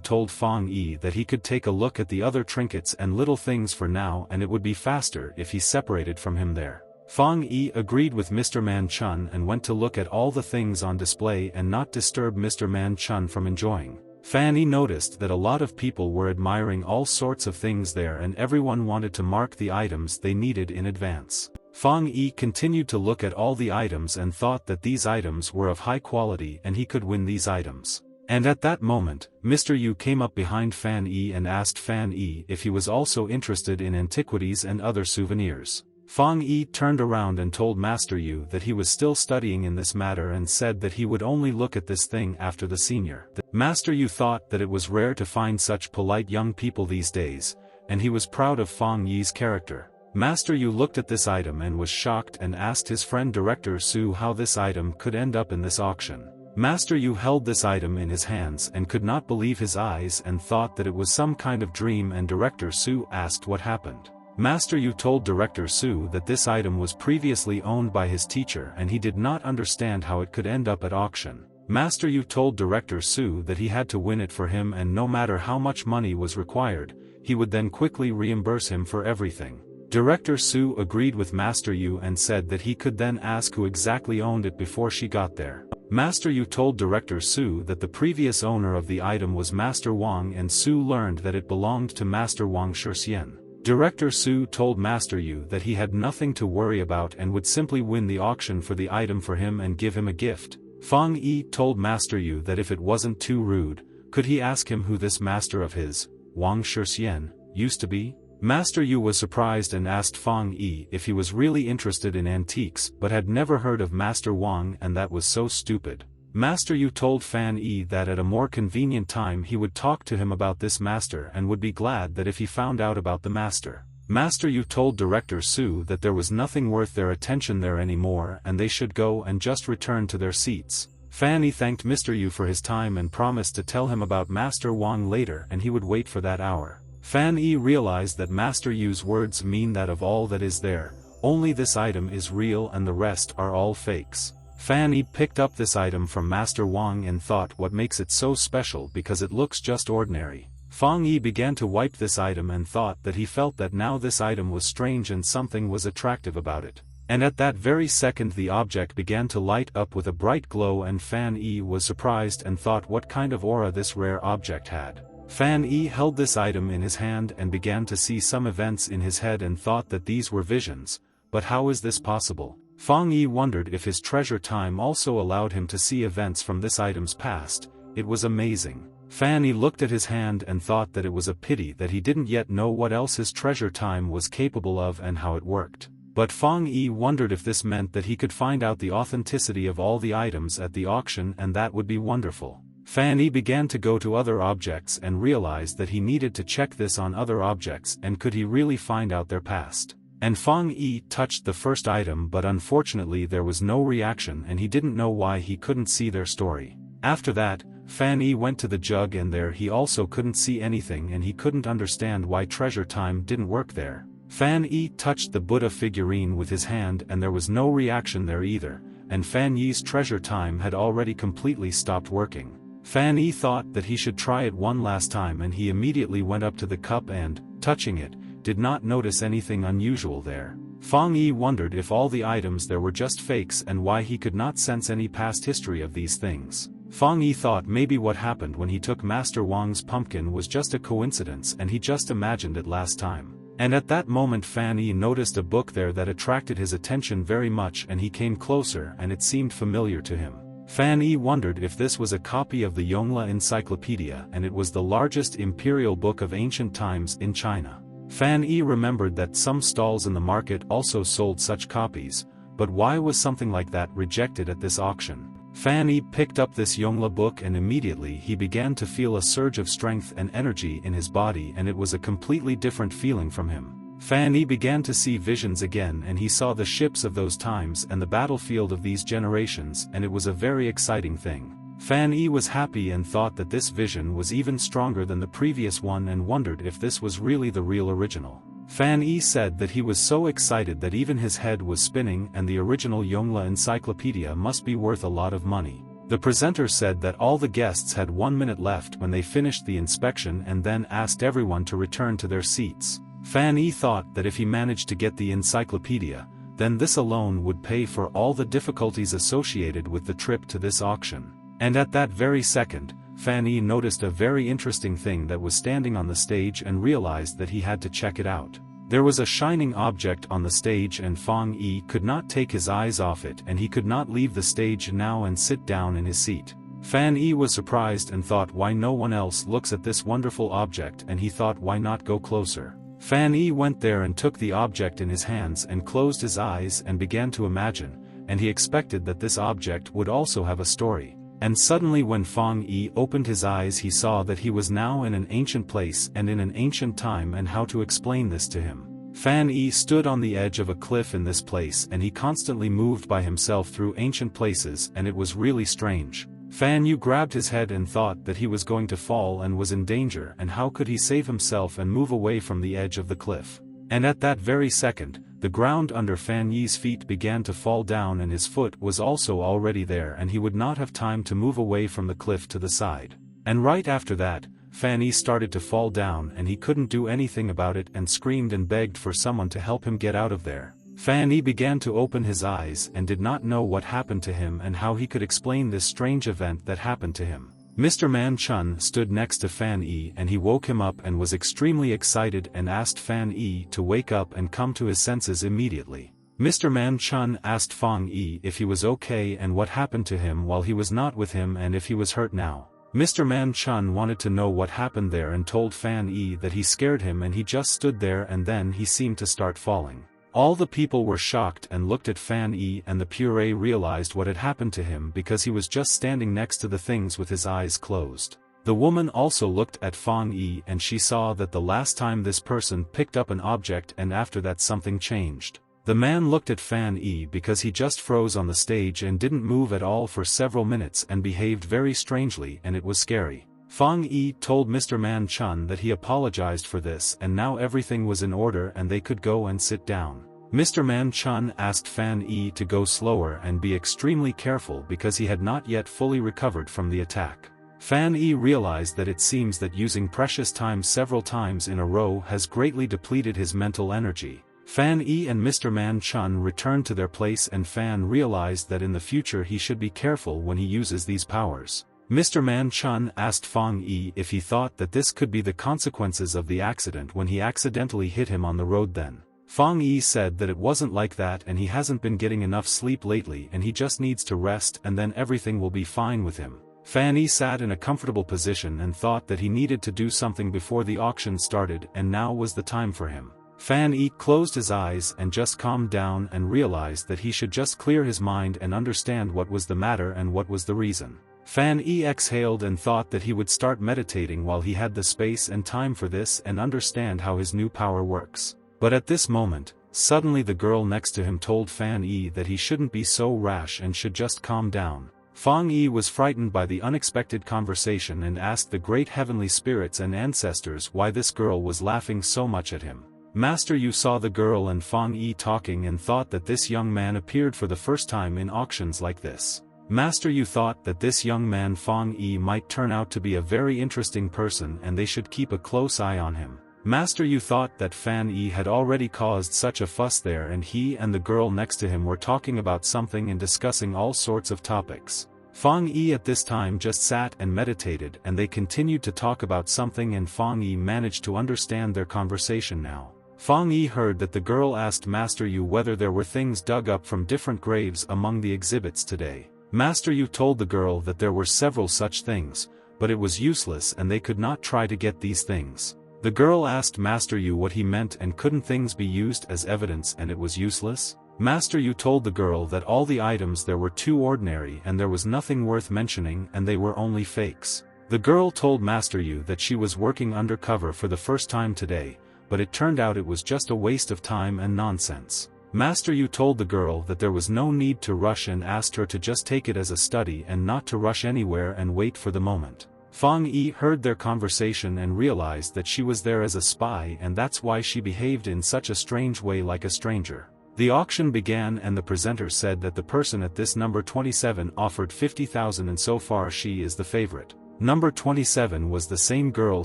told Fan Yi that he could take a look at the other trinkets and little things for now, and it would be faster if he separated from him there. Fan Yi agreed with Mr. Man Chun and went to look at all the things on display and not disturb Mr. Man Chun from enjoying. Fan Yi noticed that a lot of people were admiring all sorts of things there and everyone wanted to mark the items they needed in advance. Fan Yi continued to look at all the items and thought that these items were of high quality and he could win these items. And at that moment, Mr. Yu came up behind Fan Yi and asked Fan Yi if he was also interested in antiquities and other souvenirs. Fan Yi turned around and told Master Yu that he was still studying in this matter and said that he would only look at this thing after the senior. Master Yu thought that it was rare to find such polite young people these days, and he was proud of Fan Yi's character. Master Yu looked at this item and was shocked and asked his friend Director Su how this item could end up in this auction. Master Yu held this item in his hands and could not believe his eyes and thought that it was some kind of dream, and Director Su asked what happened. Master Yu told Director Su that this item was previously owned by his teacher and he did not understand how it could end up at auction. Master Yu told Director Su that he had to win it for him, and no matter how much money was required, he would then quickly reimburse him for everything. Director Su agreed with Master Yu and said that he could then ask who exactly owned it before she got there. Master Yu told Director Su that the previous owner of the item was Master Wang, and Su learned that it belonged to Master Wang Shixian. Director Su told Master Yu that he had nothing to worry about and would simply win the auction for the item for him and give him a gift. Fang Yi told Master Yu that if it wasn't too rude, could he ask him who this master of his, Wang Shixian, used to be? Master Yu was surprised and asked Fang Yi if he was really interested in antiques but had never heard of Master Wang, and that was so stupid. Master Yu told Fan Yi that at a more convenient time he would talk to him about this master and would be glad that if he found out about the master. Master Yu told Director Su that there was nothing worth their attention there anymore and they should go and just return to their seats. Fan Yi thanked Mr. Yu for his time and promised to tell him about Master Wang later, and he would wait for that hour. Fan Yi realized that Master Yu's words mean that of all that is there, only this item is real and the rest are all fakes. Fan Yi picked up this item from Master Wang and thought what makes it so special because it looks just ordinary. Fang Yi began to wipe this item and thought that he felt that now this item was strange and something was attractive about it. And at that very second the object began to light up with a bright glow, and Fan Yi was surprised and thought what kind of aura this rare object had. Fan Yi held this item in his hand and began to see some events in his head and thought that these were visions, but how is this possible? Fang Yi wondered if his treasure time also allowed him to see events from this item's past. It was amazing. Fan Yi looked at his hand and thought that it was a pity that he didn't yet know what else his treasure time was capable of and how it worked. But Fang Yi wondered if this meant that he could find out the authenticity of all the items at the auction, and that would be wonderful. Fan Yi began to go to other objects and realized that he needed to check this on other objects, and could he really find out their past. And Fang Yi touched the first item, but unfortunately there was no reaction and he didn't know why he couldn't see their story. After that, Fan Yi went to the jug and there he also couldn't see anything and he couldn't understand why treasure time didn't work there. Fan Yi touched the Buddha figurine with his hand and there was no reaction there either, and Fan Yi's treasure time had already completely stopped working. Fan Yi thought that he should try it one last time and he immediately went up to the cup and, touching it, did not notice anything unusual there. Fang Yi wondered if all the items there were just fakes and why he could not sense any past history of these things. Fang Yi thought maybe what happened when he took Master Wang's pumpkin was just a coincidence and he just imagined it last time. And at that moment Fan Yi noticed a book there that attracted his attention very much, and he came closer and it seemed familiar to him. Fan Yi wondered if this was a copy of the Yongle Encyclopedia, and it was the largest imperial book of ancient times in China. Fan Yi remembered that some stalls in the market also sold such copies, but why was something like that rejected at this auction? Fan Yi picked up this Yongle book and immediately he began to feel a surge of strength and energy in his body, and it was a completely different feeling from him. Fan Yi began to see visions again and he saw the ships of those times and the battlefield of these generations, and it was a very exciting thing. Fan Yi was happy and thought that this vision was even stronger than the previous one and wondered if this was really the real original. Fan Yi said that he was so excited that even his head was spinning, and the original Yongle Encyclopedia must be worth a lot of money. The presenter said that all the guests had 1 minute left when they finished the inspection and then asked everyone to return to their seats. Fan Yi thought that if he managed to get the encyclopedia, then this alone would pay for all the difficulties associated with the trip to this auction. And at that very second, Fan Yi noticed a very interesting thing that was standing on the stage and realized that he had to check it out. There was a shining object on the stage and Fang Yi could not take his eyes off it, and he could not leave the stage now and sit down in his seat. Fan Yi was surprised and thought why no one else looks at this wonderful object, and he thought why not go closer. Fan Yi went there and took the object in his hands and closed his eyes and began to imagine, and he expected that this object would also have a story. And suddenly when Fang Yi opened his eyes he saw that he was now in an ancient place and in an ancient time, and how to explain this to him. Fan Yi stood on the edge of a cliff in this place and he constantly moved by himself through ancient places, and it was really strange. Fan Yu grabbed his head and thought that he was going to fall and was in danger, and how could he save himself and move away from the edge of the cliff. And at that very second, the ground under Fan Yi's feet began to fall down and his foot was also already there and he would not have time to move away from the cliff to the side. And right after that, Fan Yi started to fall down and he couldn't do anything about it and screamed and begged for someone to help him get out of there. Fan Yi began to open his eyes and did not know what happened to him and how he could explain this strange event that happened to him. Mr. Man Chun stood next to Fan Yi and he woke him up and was extremely excited and asked Fan Yi to wake up and come to his senses immediately. Mr. Man Chun asked Fang Yi if he was okay and what happened to him while he was not with him and if he was hurt now. Mr. Man Chun wanted to know what happened there and told Fan Yi that he scared him and he just stood there and then he seemed to start falling. All the people were shocked and looked at Fan Yi and the puree realized what had happened to him because he was just standing next to the things with his eyes closed. The woman also looked at Fang Yi and she saw that the last time this person picked up an object and after that something changed. The man looked at Fan Yi because he just froze on the stage and didn't move at all for several minutes and behaved very strangely and it was scary. Fang Yi told Mr. Man Chun that he apologized for this and now everything was in order and they could go and sit down. Mr. Man Chun asked Fan Yi to go slower and be extremely careful because he had not yet fully recovered from the attack. Fan Yi realized that it seems that using precious time several times in a row has greatly depleted his mental energy. Fan Yi and Mr. Man Chun returned to their place and Fan realized that in the future he should be careful when he uses these powers. Mr. Man Chun asked Fang Yi if he thought that this could be the consequences of the accident when he accidentally hit him on the road then. Fang Yi said that it wasn't like that and he hasn't been getting enough sleep lately and he just needs to rest and then everything will be fine with him. Fan Yi sat in a comfortable position and thought that he needed to do something before the auction started and now was the time for him. Fan Yi closed his eyes and just calmed down and realized that he should just clear his mind and understand what was the matter and what was the reason. Fan Yi exhaled and thought that he would start meditating while he had the space and time for this and understand how his new power works. But at this moment, suddenly the girl next to him told Fan Yi that he shouldn't be so rash and should just calm down. Fang Yi was frightened by the unexpected conversation and asked the great heavenly spirits and ancestors why this girl was laughing so much at him. Master Yu saw the girl and Fang Yi talking and thought that this young man appeared for the first time in auctions like this. Master Yu thought that this young man Fang Yi might turn out to be a very interesting person and they should keep a close eye on him. Master Yu thought that Fan Yi had already caused such a fuss there and he and the girl next to him were talking about something and discussing all sorts of topics. Fang Yi at this time just sat and meditated and they continued to talk about something and Fang Yi managed to understand their conversation now. Fang Yi heard that the girl asked Master Yu whether there were things dug up from different graves among the exhibits today. Master Yu told the girl that there were several such things, but it was useless and they could not try to get these things. The girl asked Master Yu what he meant and couldn't things be used as evidence and it was useless? Master Yu told the girl that all the items there were too ordinary and there was nothing worth mentioning and they were only fakes. The girl told Master Yu that she was working undercover for the first time today, but it turned out it was just a waste of time and nonsense. Master Yu told the girl that there was no need to rush and asked her to just take it as a study and not to rush anywhere and wait for the moment. Fang Yi heard their conversation and realized that she was there as a spy and that's why she behaved in such a strange way like a stranger. The auction began and the presenter said that the person at this number 27 offered 50,000 and so far she is the favorite. Number 27 was the same girl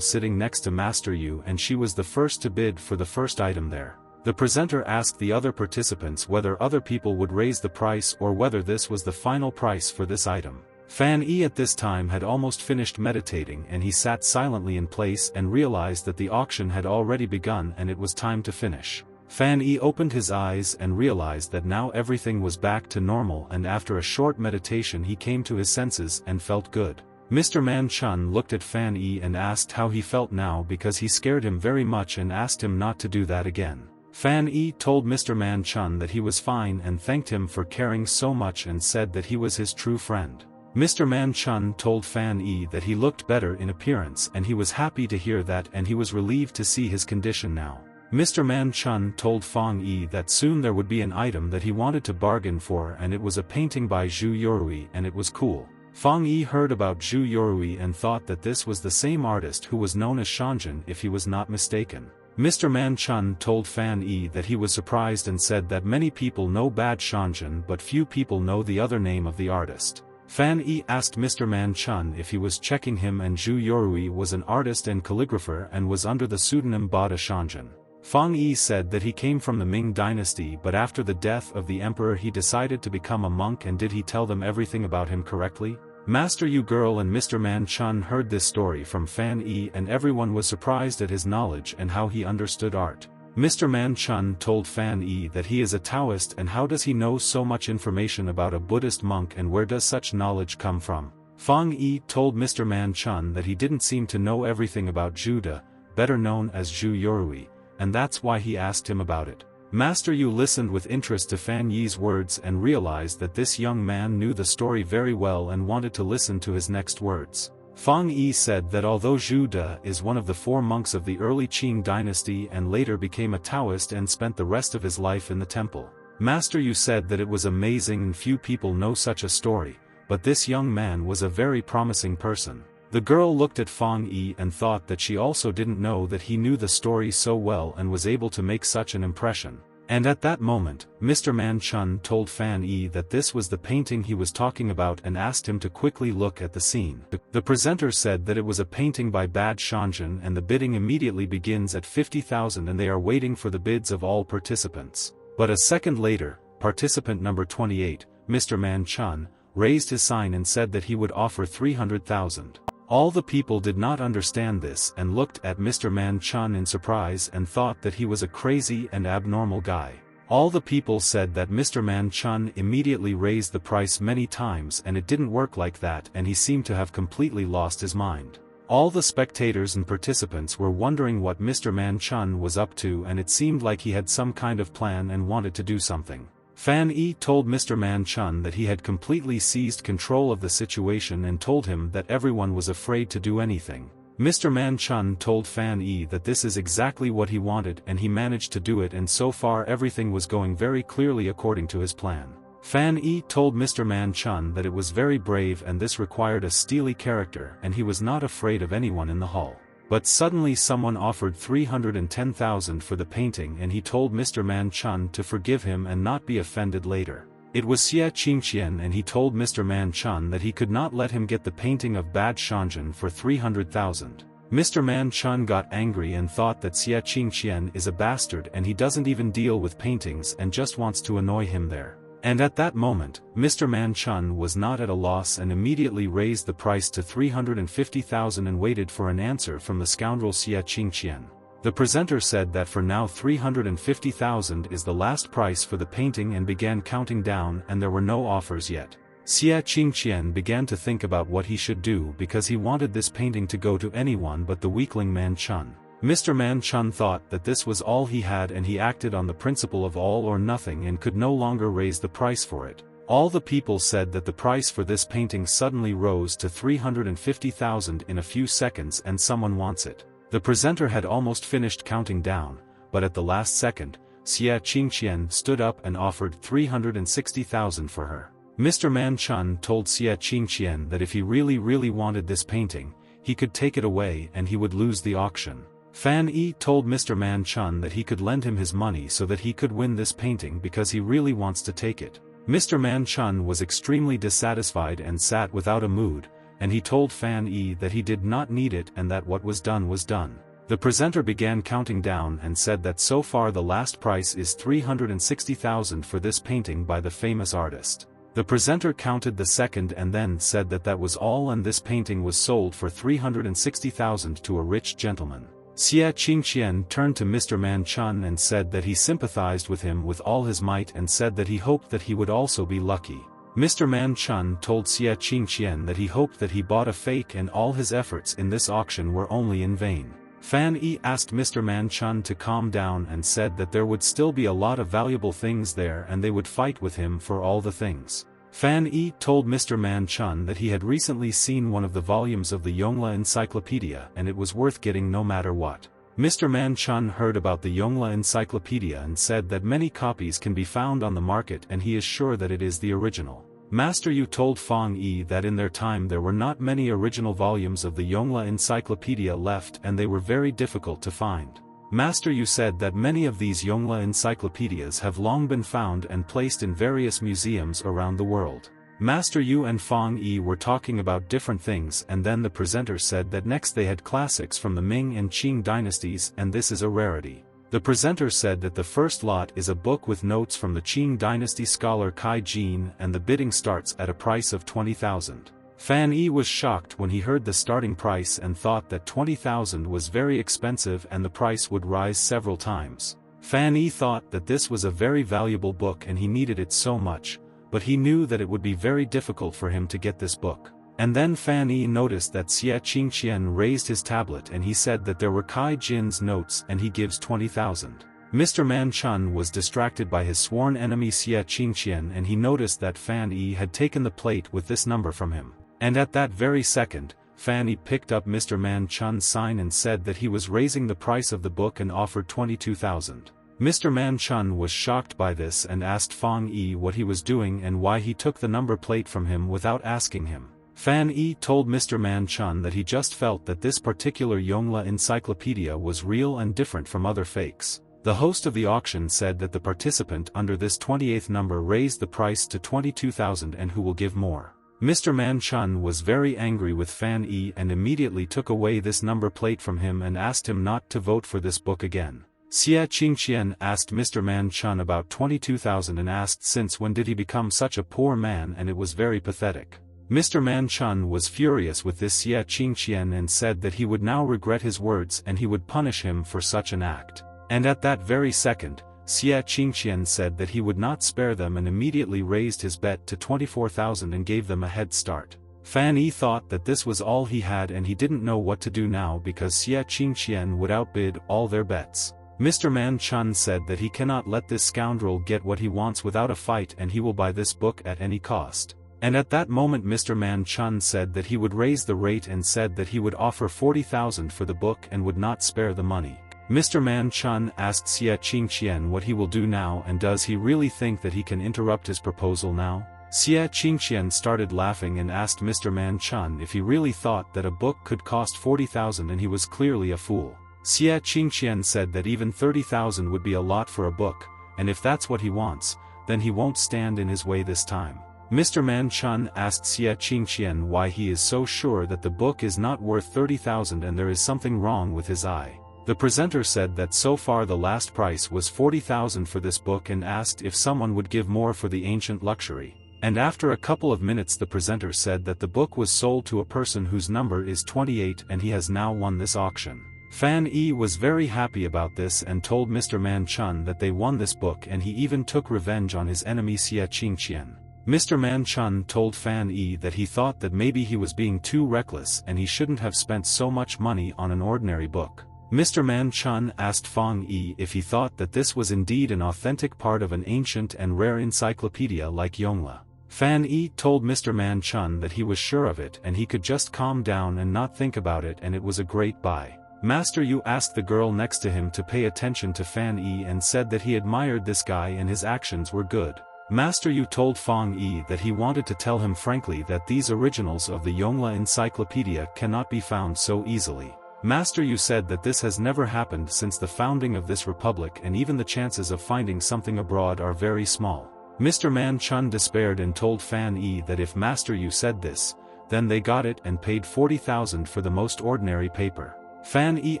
sitting next to Master Yu and she was the first to bid for the first item there. The presenter asked the other participants whether other people would raise the price or whether this was the final price for this item. Fan Yi at this time had almost finished meditating and he sat silently in place and realized that the auction had already begun and it was time to finish. Fan Yi opened his eyes and realized that now everything was back to normal and after a short meditation he came to his senses and felt good. Mr. Man Chun looked at Fan Yi and asked how he felt now because he scared him very much and asked him not to do that again. Fan Yi told Mr. Man Chun that he was fine and thanked him for caring so much and said that he was his true friend. Mr. Man Chun told Fan Yi that he looked better in appearance and he was happy to hear that and he was relieved to see his condition now. Mr. Man Chun told Fang Yi that soon there would be an item that he wanted to bargain for and it was a painting by Zhu Yorui and it was cool. Fang Yi heard about Zhu Yorui and thought that this was the same artist who was known as Shanjin if he was not mistaken. Mr. Man Chun told Fan Yi that he was surprised and said that many people know Bad Shanjin but few people know the other name of the artist. Fan Yi asked Mr. Man Chun if he was checking him, and Zhu Yorui was an artist and calligrapher and was under the pseudonym Bada Shanjin. Fang Yi said that he came from the Ming dynasty, but after the death of the emperor he decided to become a monk. And did he tell them everything about him correctly? Master Yu Girl and Mr. Man Chun heard this story from Fan Yi and everyone was surprised at his knowledge and how he understood art. Mr. Man Chun told Fan Yi that he is a Taoist, and how does he know so much information about a Buddhist monk and where does such knowledge come from? Fang Yi told Mr. Man Chun that he didn't seem to know everything about Juda, better known as Zhu Yorui, and that's why he asked him about it. Master Yu listened with interest to Fan Yi's words and realized that this young man knew the story very well and wanted to listen to his next words. Fang Yi said that although Zhu De is one of the 4 monks of the early Qing dynasty and later became a Taoist and spent the rest of his life in the temple, Master Yu said that it was amazing and few people know such a story, but this young man was a very promising person. The girl looked at Fang Yi and thought that she also didn't know that he knew the story so well and was able to make such an impression. And at that moment, Mr. Man Chun told Fan Yi that this was the painting he was talking about and asked him to quickly look at the scene. The presenter said that it was a painting by Bad Shanjin and the bidding immediately begins at 50,000 and they are waiting for the bids of all participants. But a second later, participant number 28, Mr. Man Chun, raised his sign and said that he would offer 300,000. All the people did not understand this and looked at Mr. Man Chun in surprise and thought that he was a crazy and abnormal guy. All the people said that Mr. Man Chun immediately raised the price many times and it didn't work like that, and he seemed to have completely lost his mind. All the spectators and participants were wondering what Mr. Man Chun was up to, and it seemed like he had some kind of plan and wanted to do something. Fan Yi told Mr. Man Chun that he had completely seized control of the situation and told him that everyone was afraid to do anything. Mr. Man Chun told Fan Yi that this is exactly what he wanted and he managed to do it, and so far everything was going very clearly according to his plan. Fan Yi told Mr. Man Chun that it was very brave and this required a steely character and he was not afraid of anyone in the hall. But suddenly someone offered 310,000 for the painting and he told Mr. Man Chun to forgive him and not be offended later. It was Xie Qingqian and he told Mr. Man Chun that he could not let him get the painting of Bad Shanjin for 300,000. Mr. Man Chun got angry and thought that Xie Qingqian is a bastard and he doesn't even deal with paintings and just wants to annoy him there. And at that moment, Mr. Man Chun was not at a loss and immediately raised the price to 350,000 and waited for an answer from the scoundrel Xie Qingqian. The presenter said that for now 350,000 is the last price for the painting and began counting down, and there were no offers yet. Xie Qingqian began to think about what he should do because he wanted this painting to go to anyone but the weakling Man Chun. Mr. Man Chun thought that this was all he had and he acted on the principle of all or nothing and could no longer raise the price for it. All the people said that the price for this painting suddenly rose to 350,000 in a few seconds and someone wants it. The presenter had almost finished counting down, but at the last second, Xie Qingqian stood up and offered 360,000 for her. Mr. Man Chun told Xie Qingqian that if he really wanted this painting, he could take it away and he would lose the auction. Fan Yi told Mr. Man Chun that he could lend him his money so that he could win this painting because he really wants to take it. Mr. Man Chun was extremely dissatisfied and sat without a mood, and he told Fan Yi that he did not need it and that what was done was done. The presenter began counting down and said that so far the last price is 360,000 for this painting by the famous artist. The presenter counted the second and then said that that was all, and this painting was sold for 360,000 to a rich gentleman. Xie Qingqian turned to Mr. Man Chun and said that he sympathized with him with all his might and said that he hoped that he would also be lucky. Mr. Man Chun told Xie Qingqian that he hoped that he bought a fake and all his efforts in this auction were only in vain. Fan Yi asked Mr. Man Chun to calm down and said that there would still be a lot of valuable things there and they would fight with him for all the things. Fan Yi told Mr. Man Chun that he had recently seen one of the volumes of the Yongle Encyclopedia and it was worth getting no matter what. Mr. Man Chun heard about the Yongle Encyclopedia and said that many copies can be found on the market and he is sure that it is the original. Master Yu told Fang Yi that in their time there were not many original volumes of the Yongle Encyclopedia left and they were very difficult to find. Master Yu said that many of these Yongle encyclopedias have long been found and placed in various museums around the world. Master Yu and Fang Yi were talking about different things and then the presenter said that next they had classics from the Ming and Qing dynasties and this is a rarity. The presenter said that the first lot is a book with notes from the Qing dynasty scholar Kai Jin and the bidding starts at a price of 20,000. Fan Yi was shocked when he heard the starting price and thought that 20,000 was very expensive and the price would rise several times. Fan Yi thought that this was a very valuable book and he needed it so much, but he knew that it would be very difficult for him to get this book. And then Fan Yi noticed that Xie Qingqian raised his tablet and he said that there were Kai Jin's notes and he gives 20,000. Mr. Man Chun was distracted by his sworn enemy Xie Qingqian and he noticed that Fan Yi had taken the plate with this number from him. And at that very second, Fan Yi picked up Mr. Man Chun's sign and said that he was raising the price of the book and offered 22,000. Mr. Man Chun was shocked by this and asked Fang Yi what he was doing and why he took the number plate from him without asking him. Fan Yi told Mr. Man Chun that he just felt that this particular Yongle encyclopedia was real and different from other fakes. The host of the auction said that the participant under this 28th number raised the price to 22,000 and who will give more. Mr. Man Chun was very angry with Fan Yi and immediately took away this number plate from him and asked him not to vote for this book again. Xie Qingqian asked Mr. Man Chun about 22,000 and asked since when did he become such a poor man and it was very pathetic. Mr. Man Chun was furious with this Xie Qingqian and said that he would now regret his words and he would punish him for such an act. And at that very second, Xie Qingqian said that he would not spare them and immediately raised his bet to 24,000 and gave them a head start. Fan Yi thought that this was all he had and he didn't know what to do now because Xie Qingqian would outbid all their bets. Mr. Man Chun said that he cannot let this scoundrel get what he wants without a fight and he will buy this book at any cost. And at that moment Mr. Man Chun said that he would raise the rate and said that he would offer 40,000 for the book and would not spare the money. Mr. Man Chun asked Xie Qingqian what he will do now and does he really think that he can interrupt his proposal now? Xie Qingqian started laughing and asked Mr. Man Chun if he really thought that a book could cost 40,000 and he was clearly a fool. Xie Qingqian said that even 30,000 would be a lot for a book, and if that's what he wants, then he won't stand in his way this time. Mr. Man Chun asked Xie Qingqian why he is so sure that the book is not worth 30,000 and there is something wrong with his eye. The presenter said that so far the last price was 40,000 for this book and asked if someone would give more for the ancient luxury. And after a couple of minutes the presenter said that the book was sold to a person whose number is 28 and he has now won this auction. Fan Yi was very happy about this and told Mr. Man Chun that they won this book and he even took revenge on his enemy Xie Qingqian. Mr. Man Chun told Fan Yi that he thought that maybe he was being too reckless and he shouldn't have spent so much money on an ordinary book. Mr. Man Chun asked Fang Yi if he thought that this was indeed an authentic part of an ancient and rare encyclopedia like Yongle. Fan Yi told Mr. Man Chun that he was sure of it and he could just calm down and not think about it and it was a great buy. Master Yu asked the girl next to him to pay attention to Fan Yi and said that he admired this guy and his actions were good. Master Yu told Fang Yi that he wanted to tell him frankly that these originals of the Yongle encyclopedia cannot be found so easily. Master Yu said that this has never happened since the founding of this republic and even the chances of finding something abroad are very small. Mr. Man Chun despaired and told Fan Yi that if Master Yu said this, then they got it and paid 40,000 for the most ordinary paper. Fan Yi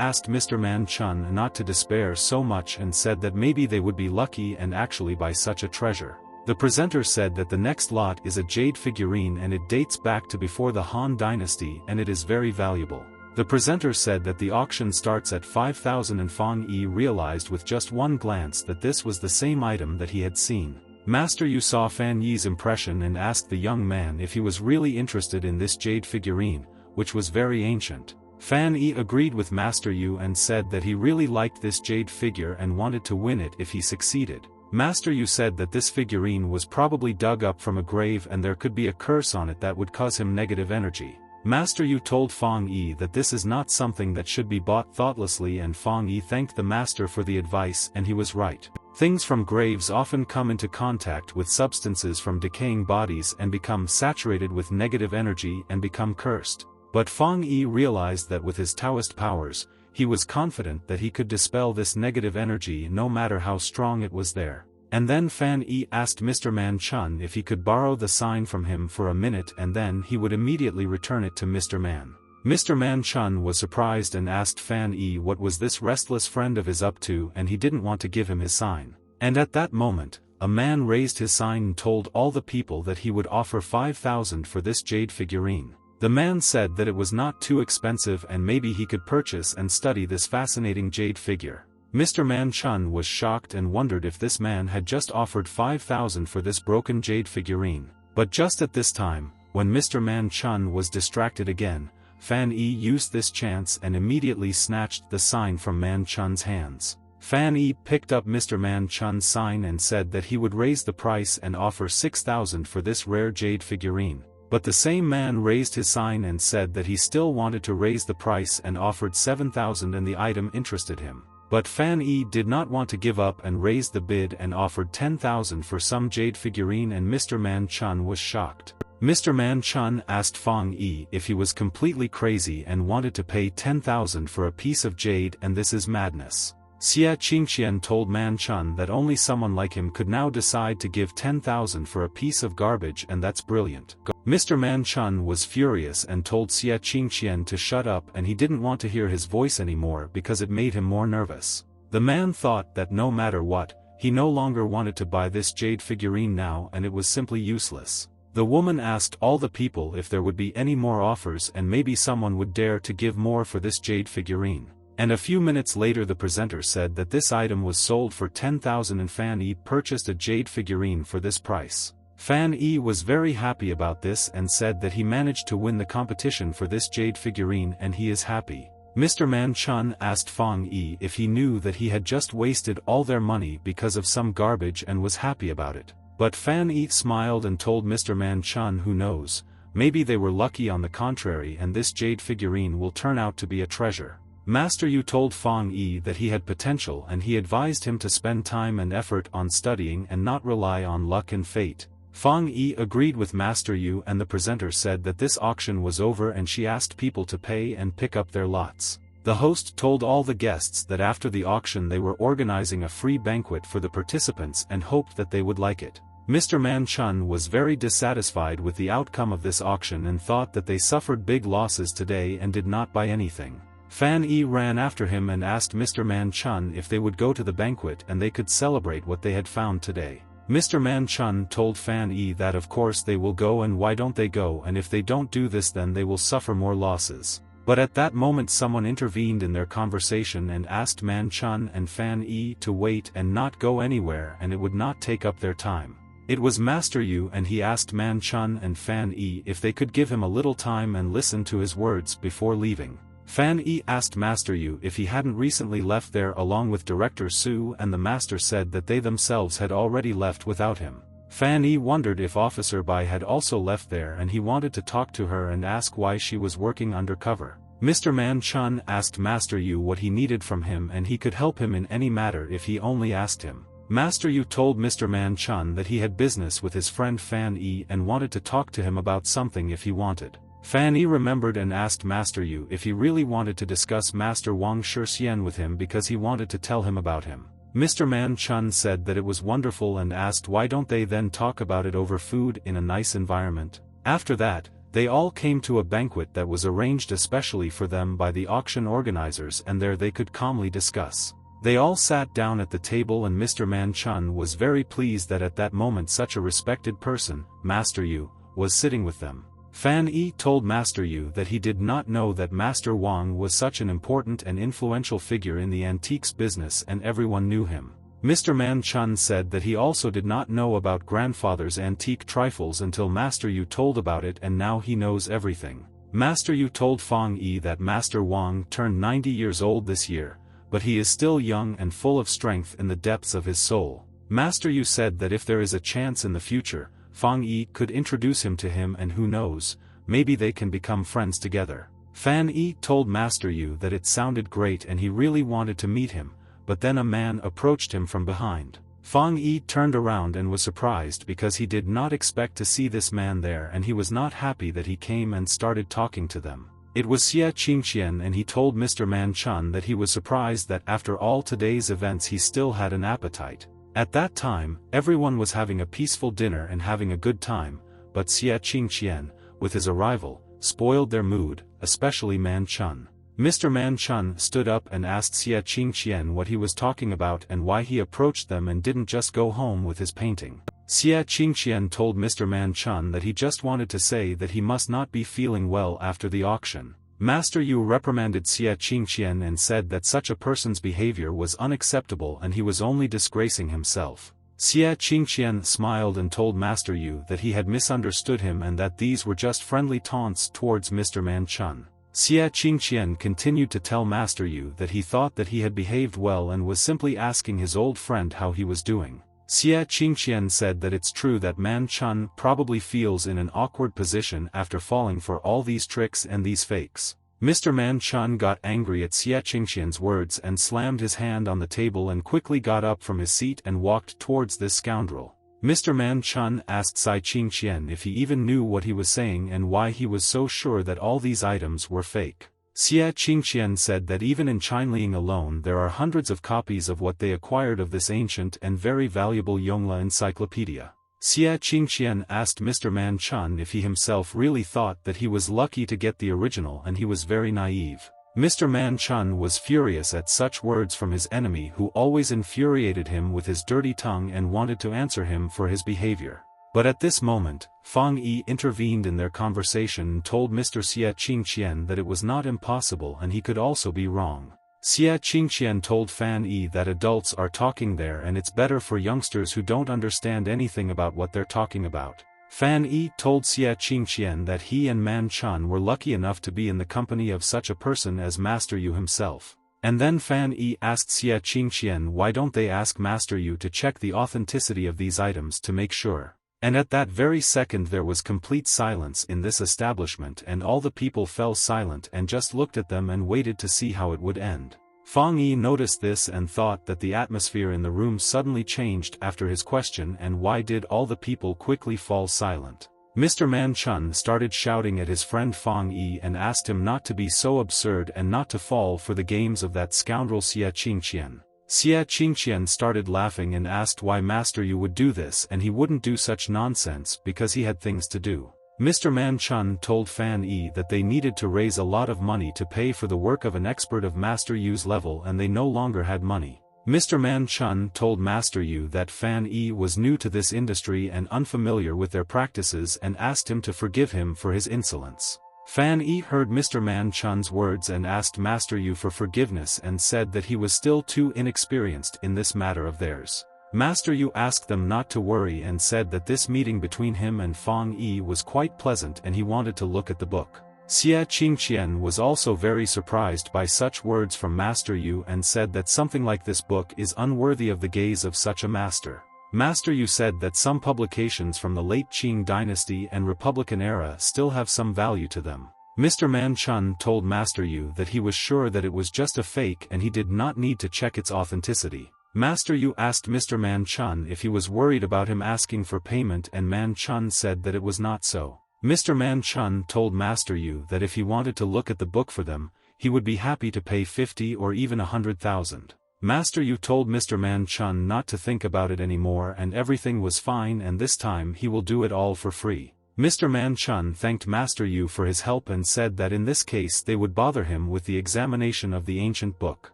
asked Mr. Man Chun not to despair so much and said that maybe they would be lucky and actually buy such a treasure. The presenter said that the next lot is a jade figurine and it dates back to before the Han Dynasty and it is very valuable. The presenter said that the auction starts at 5,000 and Fang Yi realized with just one glance that this was the same item that he had seen. Master Yu saw Fan Yi's impression and asked the young man if he was really interested in this jade figurine, which was very ancient. Fan Yi agreed with Master Yu and said that he really liked this jade figure and wanted to win it if he succeeded. Master Yu said that this figurine was probably dug up from a grave and there could be a curse on it that would cause him negative energy. Master Yu told Fang Yi that this is not something that should be bought thoughtlessly and Fang Yi thanked the master for the advice and he was right. Things from graves often come into contact with substances from decaying bodies and become saturated with negative energy and become cursed. But Fang Yi realized that with his Taoist powers, he was confident that he could dispel this negative energy no matter how strong it was there. And then Fan Yi asked Mr. Man Chun if he could borrow the sign from him for a minute and then he would immediately return it to Mr. Man. Mr. Man Chun was surprised and asked Fan Yi what was this restless friend of his up to, and he didn't want to give him his sign. And at that moment, a man raised his sign and told all the people that he would offer 5,000 for this jade figurine. The man said that it was not too expensive and maybe he could purchase and study this fascinating jade figure. Mr. Man Chun was shocked and wondered if this man had just offered 5,000 for this broken jade figurine. But just at this time, when Mr. Man Chun was distracted again, Fan Yi used this chance and immediately snatched the sign from Man Chun's hands. Fan Yi picked up Mr. Man Chun's sign and said that he would raise the price and offer 6,000 for this rare jade figurine. But the same man raised his sign and said that he still wanted to raise the price and offered 7,000 and the item interested him. But Fan Yi did not want to give up and raised the bid and offered 10,000 for some jade figurine, and Mr. Man Chun was shocked. Mr. Man Chun asked Fang Yi if he was completely crazy and wanted to pay 10,000 for a piece of jade, and this is madness. Xia Qingqian told Man Chun that only someone like him could now decide to give 10,000 for a piece of garbage, and that's brilliant. Mr. Man Chun was furious and told Xia Qingqian to shut up, and he didn't want to hear his voice anymore because it made him more nervous. The man thought that no matter what, he no longer wanted to buy this jade figurine now, and it was simply useless. The woman asked all the people if there would be any more offers and maybe someone would dare to give more for this jade figurine. And a few minutes later the presenter said that this item was sold for 10,000 and Fan Yi purchased a jade figurine for this price. Fan Yi was very happy about this and said that he managed to win the competition for this jade figurine and he is happy. Mr. Man Chun asked Fang Yi if he knew that he had just wasted all their money because of some garbage and was happy about it. But Fan Yi smiled and told Mr. Man Chun, who knows, maybe they were lucky on the contrary and this jade figurine will turn out to be a treasure. Master Yu told Fang Yi that he had potential and he advised him to spend time and effort on studying and not rely on luck and fate. Fang Yi agreed with Master Yu, and the presenter said that this auction was over and she asked people to pay and pick up their lots. The host told all the guests that after the auction they were organizing a free banquet for the participants and hoped that they would like it. Mr. Man Chun was very dissatisfied with the outcome of this auction and thought that they suffered big losses today and did not buy anything. Fan Yi ran after him and asked Mr. Man Chun if they would go to the banquet and they could celebrate what they had found today. Mr. Man Chun told Fan Yi that of course they will go, and why don't they go, and if they don't do this then they will suffer more losses. But at that moment someone intervened in their conversation and asked Man Chun and Fan Yi to wait and not go anywhere, and it would not take up their time. It was Master Yu, and he asked Man Chun and Fan Yi if they could give him a little time and listen to his words before leaving. Fan Yi asked Master Yu if he hadn't recently left there along with Director Su, and the master said that they themselves had already left without him. Fan Yi wondered if Officer Bai had also left there, and he wanted to talk to her and ask why she was working undercover. Mr. Man Chun asked Master Yu what he needed from him and he could help him in any matter if he only asked him. Master Yu told Mr. Man Chun that he had business with his friend Fan Yi and wanted to talk to him about something if he wanted. Fan Yi remembered and asked Master Yu if he really wanted to discuss Master Wang Shixian with him because he wanted to tell him about him. Mr. Man Chun said that it was wonderful and asked why don't they then talk about it over food in a nice environment. After that, they all came to a banquet that was arranged especially for them by the auction organizers, and there they could calmly discuss. They all sat down at the table and Mr. Man Chun was very pleased that at that moment such a respected person, Master Yu, was sitting with them. Fan Yi told Master Yu that he did not know that Master Wang was such an important and influential figure in the antiques business and everyone knew him. Mr. Man Chun said that he also did not know about grandfather's antique trifles until Master Yu told about it, and now he knows everything. Master Yu told Fang Yi that Master Wang turned 90 years old this year, but he is still young and full of strength in the depths of his soul. Master Yu said that if there is a chance in the future, Fang Yi could introduce him to him, and who knows, maybe they can become friends together. Fan Yi told Master Yu that it sounded great and he really wanted to meet him, but then a man approached him from behind. Fang Yi turned around and was surprised because he did not expect to see this man there, and he was not happy that he came and started talking to them. It was Xie Qingqian, and he told Mr. Man Chun that he was surprised that after all today's events he still had an appetite. At that time, everyone was having a peaceful dinner and having a good time, but Xie Qingqian, with his arrival, spoiled their mood, especially Man Chun. Mr. Man Chun stood up and asked Xie Qingqian what he was talking about and why he approached them and didn't just go home with his painting. Xie Qingqian told Mr. Man Chun that he just wanted to say that he must not be feeling well after the auction. Master Yu reprimanded Xie Qingqian and said that such a person's behavior was unacceptable and he was only disgracing himself. Xie Qingqian smiled and told Master Yu that he had misunderstood him and that these were just friendly taunts towards Mr. Man Chun. Xie Qingqian continued to tell Master Yu that he thought that he had behaved well and was simply asking his old friend how he was doing. Xie Qingqian said that it's true that Man Chun probably feels in an awkward position after falling for all these tricks and these fakes. Mr. Man Chun got angry at Xie Qingqian's words and slammed his hand on the table and quickly got up from his seat and walked towards this scoundrel. Mr. Man Chun asked Xie Qingqian if he even knew what he was saying and why he was so sure that all these items were fake. Xie Qingqian said that even in Qinliang alone there are hundreds of copies of what they acquired of this ancient and very valuable Yongle encyclopedia. Xie Qingqian asked Mr. Man Chun if he himself really thought that he was lucky to get the original, and he was very naive. Mr. Man Chun was furious at such words from his enemy who always infuriated him with his dirty tongue and wanted to answer him for his behavior. But at this moment, Fang Yi intervened in their conversation and told Mr. Xie Qingqian that it was not impossible and he could also be wrong. Xie Qingqian told Fan Yi that adults are talking there and it's better for youngsters who don't understand anything about what they're talking about. Fan Yi told Xie Qingqian that he and Man Chun were lucky enough to be in the company of such a person as Master Yu himself. And then Fan Yi asked Xie Qingqian why don't they ask Master Yu to check the authenticity of these items to make sure. And at that very second there was complete silence in this establishment and all the people fell silent and just looked at them and waited to see how it would end. Fang Yi noticed this and thought that the atmosphere in the room suddenly changed after his question, and why did all the people quickly fall silent. Mr. Man Chun started shouting at his friend Fang Yi and asked him not to be so absurd and not to fall for the games of that scoundrel Xie Qingqian. Xie Qingqian started laughing and asked why Master Yu would do this, and he wouldn't do such nonsense because he had things to do. Mr. Man Chun told Fan Yi that they needed to raise a lot of money to pay for the work of an expert of Master Yu's level and they no longer had money. Mr. Man Chun told Master Yu that Fan Yi was new to this industry and unfamiliar with their practices and asked him to forgive him for his insolence. Fan Yi heard Mr. Man Chun's words and asked Master Yu for forgiveness and said that he was still too inexperienced in this matter of theirs. Master Yu asked them not to worry and said that this meeting between him and Fang Yi was quite pleasant and he wanted to look at the book. Xie Qingqian was also very surprised by such words from Master Yu and said that something like this book is unworthy of the gaze of such a master. Master Yu said that some publications from the late Qing dynasty and Republican era still have some value to them. Mr. Man Chun told Master Yu that he was sure that it was just a fake and he did not need to check its authenticity. Master Yu asked Mr. Man Chun if he was worried about him asking for payment, and Man Chun said that it was not so. Mr. Man Chun told Master Yu that if he wanted to look at the book for them, he would be happy to pay 50 or even 100,000. Master Yu told Mr. Man Chun not to think about it anymore and everything was fine, and this time he will do it all for free. Mr. Man Chun thanked Master Yu for his help and said that in this case they would bother him with the examination of the ancient book.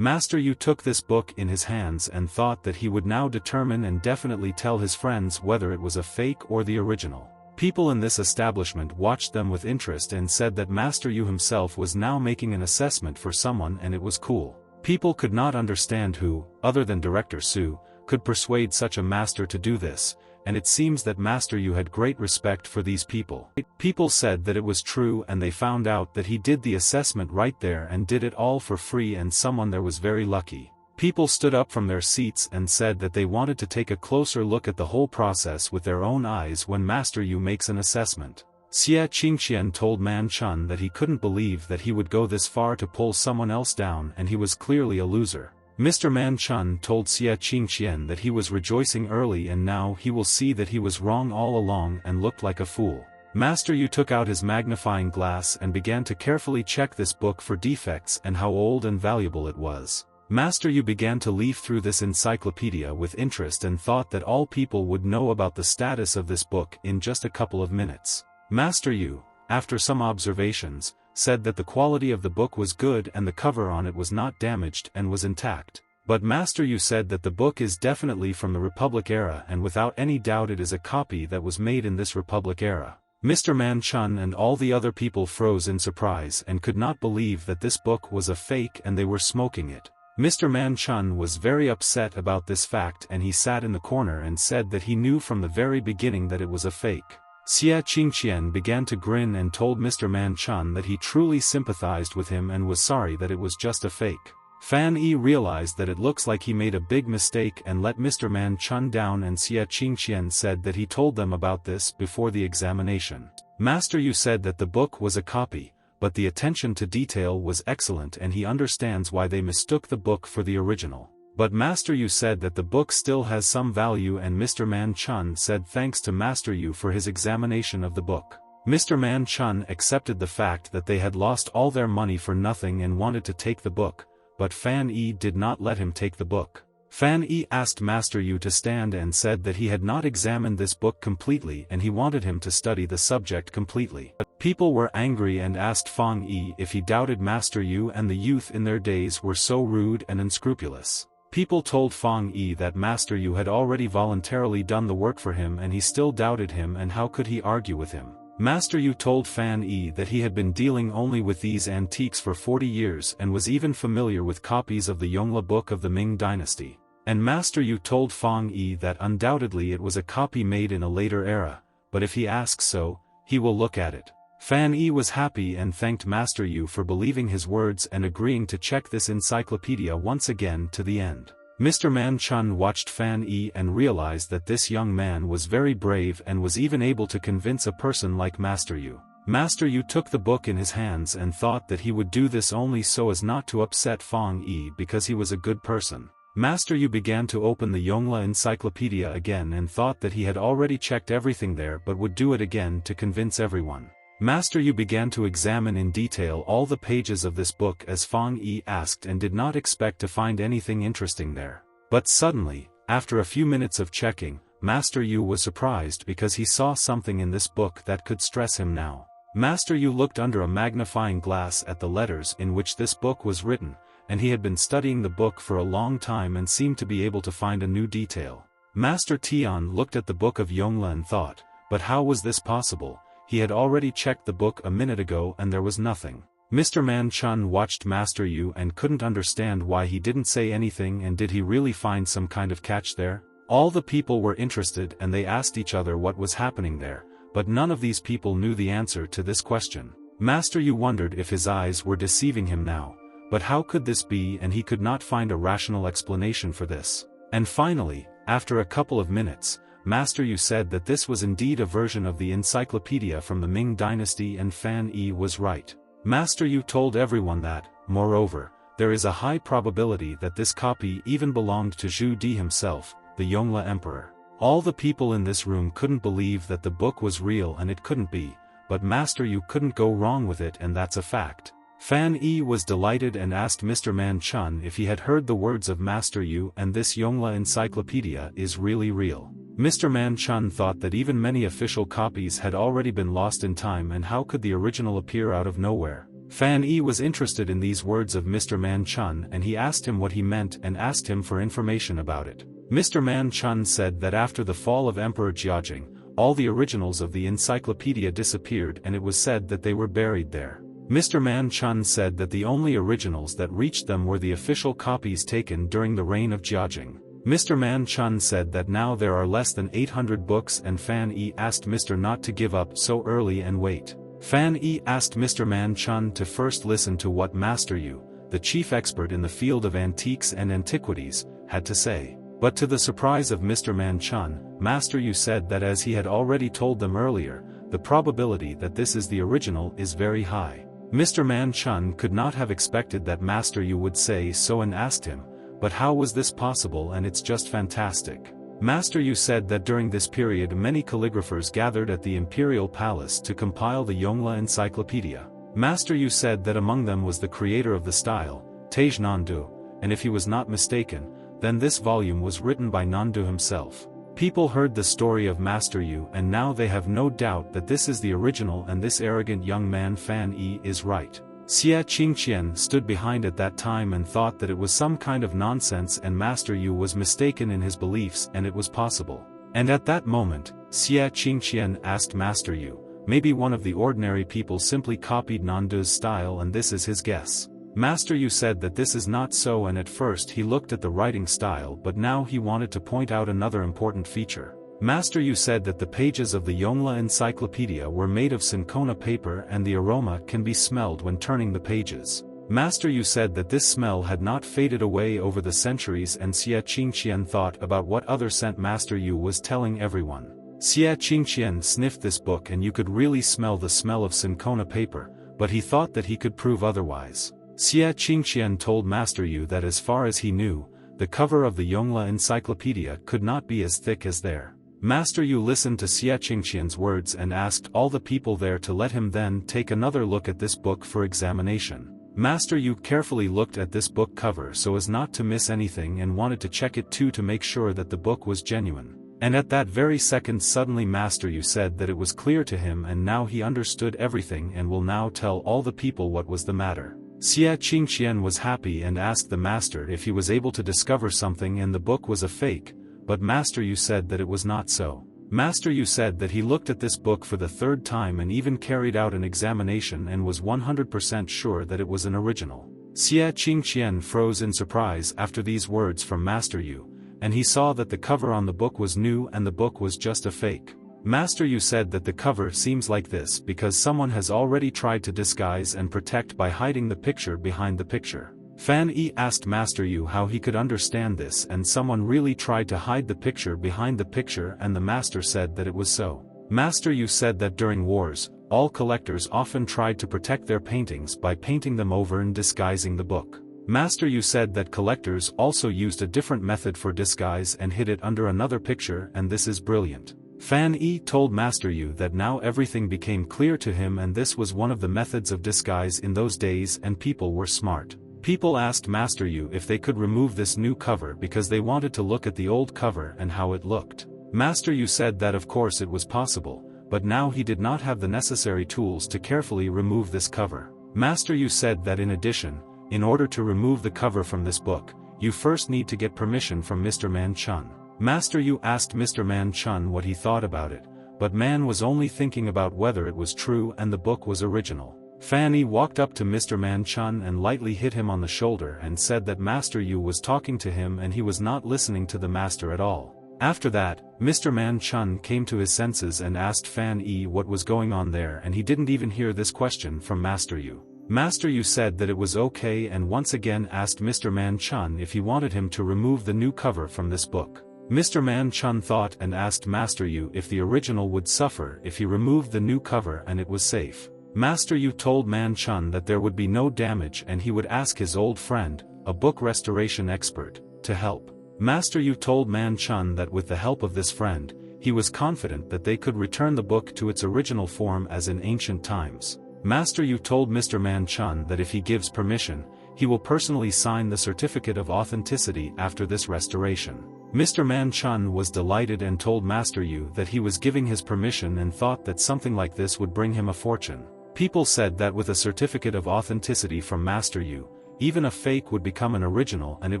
Master Yu took this book in his hands and thought that he would now determine and definitely tell his friends whether it was a fake or the original. People in this establishment watched them with interest and said that Master Yu himself was now making an assessment for someone and it was cool. People could not understand who, other than Director Su, could persuade such a master to do this, and it seems that Master Yu had great respect for these people. People said that it was true and they found out that he did the assessment right there and did it all for free, and someone there was very lucky. People stood up from their seats and said that they wanted to take a closer look at the whole process with their own eyes when Master Yu makes an assessment. Xie Qingqian told Man Chun that he couldn't believe that he would go this far to pull someone else down and he was clearly a loser. Mr. Man Chun told Xie Qingqian that he was rejoicing early and now he will see that he was wrong all along and looked like a fool. Master Yu took out his magnifying glass and began to carefully check this book for defects and how old and valuable it was. Master Yu began to leaf through this encyclopedia with interest and thought that all people would know about the status of this book in just a couple of minutes. Master Yu, after some observations, said that the quality of the book was good and the cover on it was not damaged and was intact. But Master Yu said that the book is definitely from the Republic era and without any doubt it is a copy that was made in this Republic era. Mr. Man Chun and all the other people froze in surprise and could not believe that this book was a fake and they were smoking it. Mr. Man Chun was very upset about this fact and he sat in the corner and said that he knew from the very beginning that it was a fake. Xie Qingqian began to grin and told Mr. Man Chun that he truly sympathized with him and was sorry that it was just a fake. Fan Yi realized that it looks like he made a big mistake and let Mr. Man Chun down, and Xie Qingqian said that he told them about this before the examination. Master Yu said that the book was a copy, but the attention to detail was excellent and he understands why they mistook the book for the original. But Master Yu said that the book still has some value and Mr. Man Chun said thanks to Master Yu for his examination of the book. Mr. Man Chun accepted the fact that they had lost all their money for nothing and wanted to take the book, but Fan Yi did not let him take the book. Fan Yi asked Master Yu to stand and said that he had not examined this book completely and he wanted him to study the subject completely. People were angry and asked Fang Yi if he doubted Master Yu, and the youth in their days were so rude and unscrupulous. People told Fang Yi that Master Yu had already voluntarily done the work for him and he still doubted him, and how could he argue with him. Master Yu told Fan Yi that he had been dealing only with these antiques for 40 years and was even familiar with copies of the Yongle book of the Ming dynasty. And Master Yu told Fang Yi that undoubtedly it was a copy made in a later era, but if he asks so, he will look at it. Fan Yi was happy and thanked Master Yu for believing his words and agreeing to check this encyclopedia once again to the end. Mr. Man Chun watched Fan Yi and realized that this young man was very brave and was even able to convince a person like Master Yu. Master Yu took the book in his hands and thought that he would do this only so as not to upset Fang Yi because he was a good person. Master Yu began to open the Yongle encyclopedia again and thought that he had already checked everything there but would do it again to convince everyone. Master Yu began to examine in detail all the pages of this book as Fang Yi asked and did not expect to find anything interesting there. But suddenly, after a few minutes of checking, Master Yu was surprised because he saw something in this book that could stress him now. Master Yu looked under a magnifying glass at the letters in which this book was written, and he had been studying the book for a long time and seemed to be able to find a new detail. Master Tian looked at the book of Yongle and thought, but how was this possible? He had already checked the book a minute ago and there was nothing. Mr. Man Chun watched Master Yu and couldn't understand why he didn't say anything, and did he really find some kind of catch there? All the people were interested and they asked each other what was happening there, but none of these people knew the answer to this question. Master Yu wondered if his eyes were deceiving him now, but how could this be, and he could not find a rational explanation for this. And finally, after a couple of minutes, Master Yu said that this was indeed a version of the encyclopedia from the Ming dynasty and Fan Yi was right. Master Yu told everyone that, moreover, there is a high probability that this copy even belonged to Zhu Di himself, the Yongle emperor. All the people in this room couldn't believe that the book was real, and it couldn't be, but Master Yu couldn't go wrong with it, and that's a fact. Fan Yi was delighted and asked Mr. Man Chun if he had heard the words of Master Yu, and this Yongle encyclopedia is really real. Mr. Man Chun thought that even many official copies had already been lost in time, and how could the original appear out of nowhere? Fan Yi was interested in these words of Mr. Man Chun and he asked him what he meant and asked him for information about it. Mr. Man Chun said that after the fall of Emperor Jiajing, all the originals of the encyclopedia disappeared and it was said that they were buried there. Mr. Man Chun said that the only originals that reached them were the official copies taken during the reign of Jiajing. Mr. Man Chun said that now there are less than 800 books, and Fan Yi asked Mr. not to give up so early and wait. Fan Yi asked Mr. Man Chun to first listen to what Master Yu, the chief expert in the field of antiques and antiquities, had to say. But to the surprise of Mr. Man Chun, Master Yu said that as he had already told them earlier, the probability that this is the original is very high. Mr. Man Chun could not have expected that Master Yu would say so and asked him, but how was this possible? And it's just fantastic. Master Yu said that during this period many calligraphers gathered at the imperial palace to compile the Yongle encyclopedia. Master Yu said that among them was the creator of the style, Tej Nandu, and if he was not mistaken, then this volume was written by Nandu himself. People heard the story of Master Yu and now they have no doubt that this is the original, and this arrogant young man Fan Yi is right. Xie Qingqian stood behind at that time and thought that it was some kind of nonsense and Master Yu was mistaken in his beliefs and it was possible. And at that moment, Xie Qingqian asked Master Yu, maybe one of the ordinary people simply copied Nandu's style and this is his guess. Master Yu said that this is not so, and at first he looked at the writing style but now he wanted to point out another important feature. Master Yu said that the pages of the Yongle encyclopedia were made of cinchona paper and the aroma can be smelled when turning the pages. Master Yu said that this smell had not faded away over the centuries, and Xie Qingqian thought about what other scent Master Yu was telling everyone. Xie Qingqian sniffed this book and you could really smell the smell of cinchona paper, but he thought that he could prove otherwise. Xie Qingqian told Master Yu that as far as he knew, the cover of the Yongle encyclopedia could not be as thick as there. Master Yu listened to Xie Qingqian's words and asked all the people there to let him then take another look at this book for examination. Master Yu carefully looked at this book cover so as not to miss anything and wanted to check it too to make sure that the book was genuine. And at that very second suddenly Master Yu said that it was clear to him and now he understood everything and will now tell all the people what was the matter. Xie Qingqian was happy and asked the master if he was able to discover something and the book was a fake, but Master Yu said that it was not so. Master Yu said that he looked at this book for the third time and even carried out an examination and was 100% sure that it was an original. Xie Qingqian froze in surprise after these words from Master Yu, and he saw that the cover on the book was new and the book was just a fake. Master Yu said that the cover seems like this because someone has already tried to disguise and protect by hiding the picture behind the picture. Fan Yi asked Master Yu how he could understand this, and someone really tried to hide the picture behind the picture, and the master said that it was so. Master Yu said that during wars, all collectors often tried to protect their paintings by painting them over and disguising the book. Master Yu said that collectors also used a different method for disguise and hid it under another picture, and this is brilliant. Fan Yi told Master Yu that now everything became clear to him and this was one of the methods of disguise in those days and people were smart. People asked Master Yu if they could remove this new cover because they wanted to look at the old cover and how it looked. Master Yu said that of course it was possible, but now he did not have the necessary tools to carefully remove this cover. Master Yu said that in addition, in order to remove the cover from this book, you first need to get permission from Mr. Man Chun. Master Yu asked Mr. Man Chun what he thought about it, but Man was only thinking about whether it was true and the book was original. Fan Yi walked up to Mr. Man Chun and lightly hit him on the shoulder and said that Master Yu was talking to him and he was not listening to the master at all. After that, Mr. Man Chun came to his senses and asked Fan Yi what was going on there, and he didn't even hear this question from Master Yu. Master Yu said that it was okay and once again asked Mr. Man Chun if he wanted him to remove the new cover from this book. Mr. Man Chun thought and asked Master Yu if the original would suffer if he removed the new cover and it was safe. Master Yu told Man Chun that there would be no damage and he would ask his old friend, a book restoration expert, to help. Master Yu told Man Chun that with the help of this friend, he was confident that they could return the book to its original form as in ancient times. Master Yu told Mr. Man Chun that if he gives permission, he will personally sign the certificate of authenticity after this restoration. Mr. Man Chun was delighted and told Master Yu that he was giving his permission and thought that something like this would bring him a fortune. People said that with a certificate of authenticity from Master Yu, even a fake would become an original, and it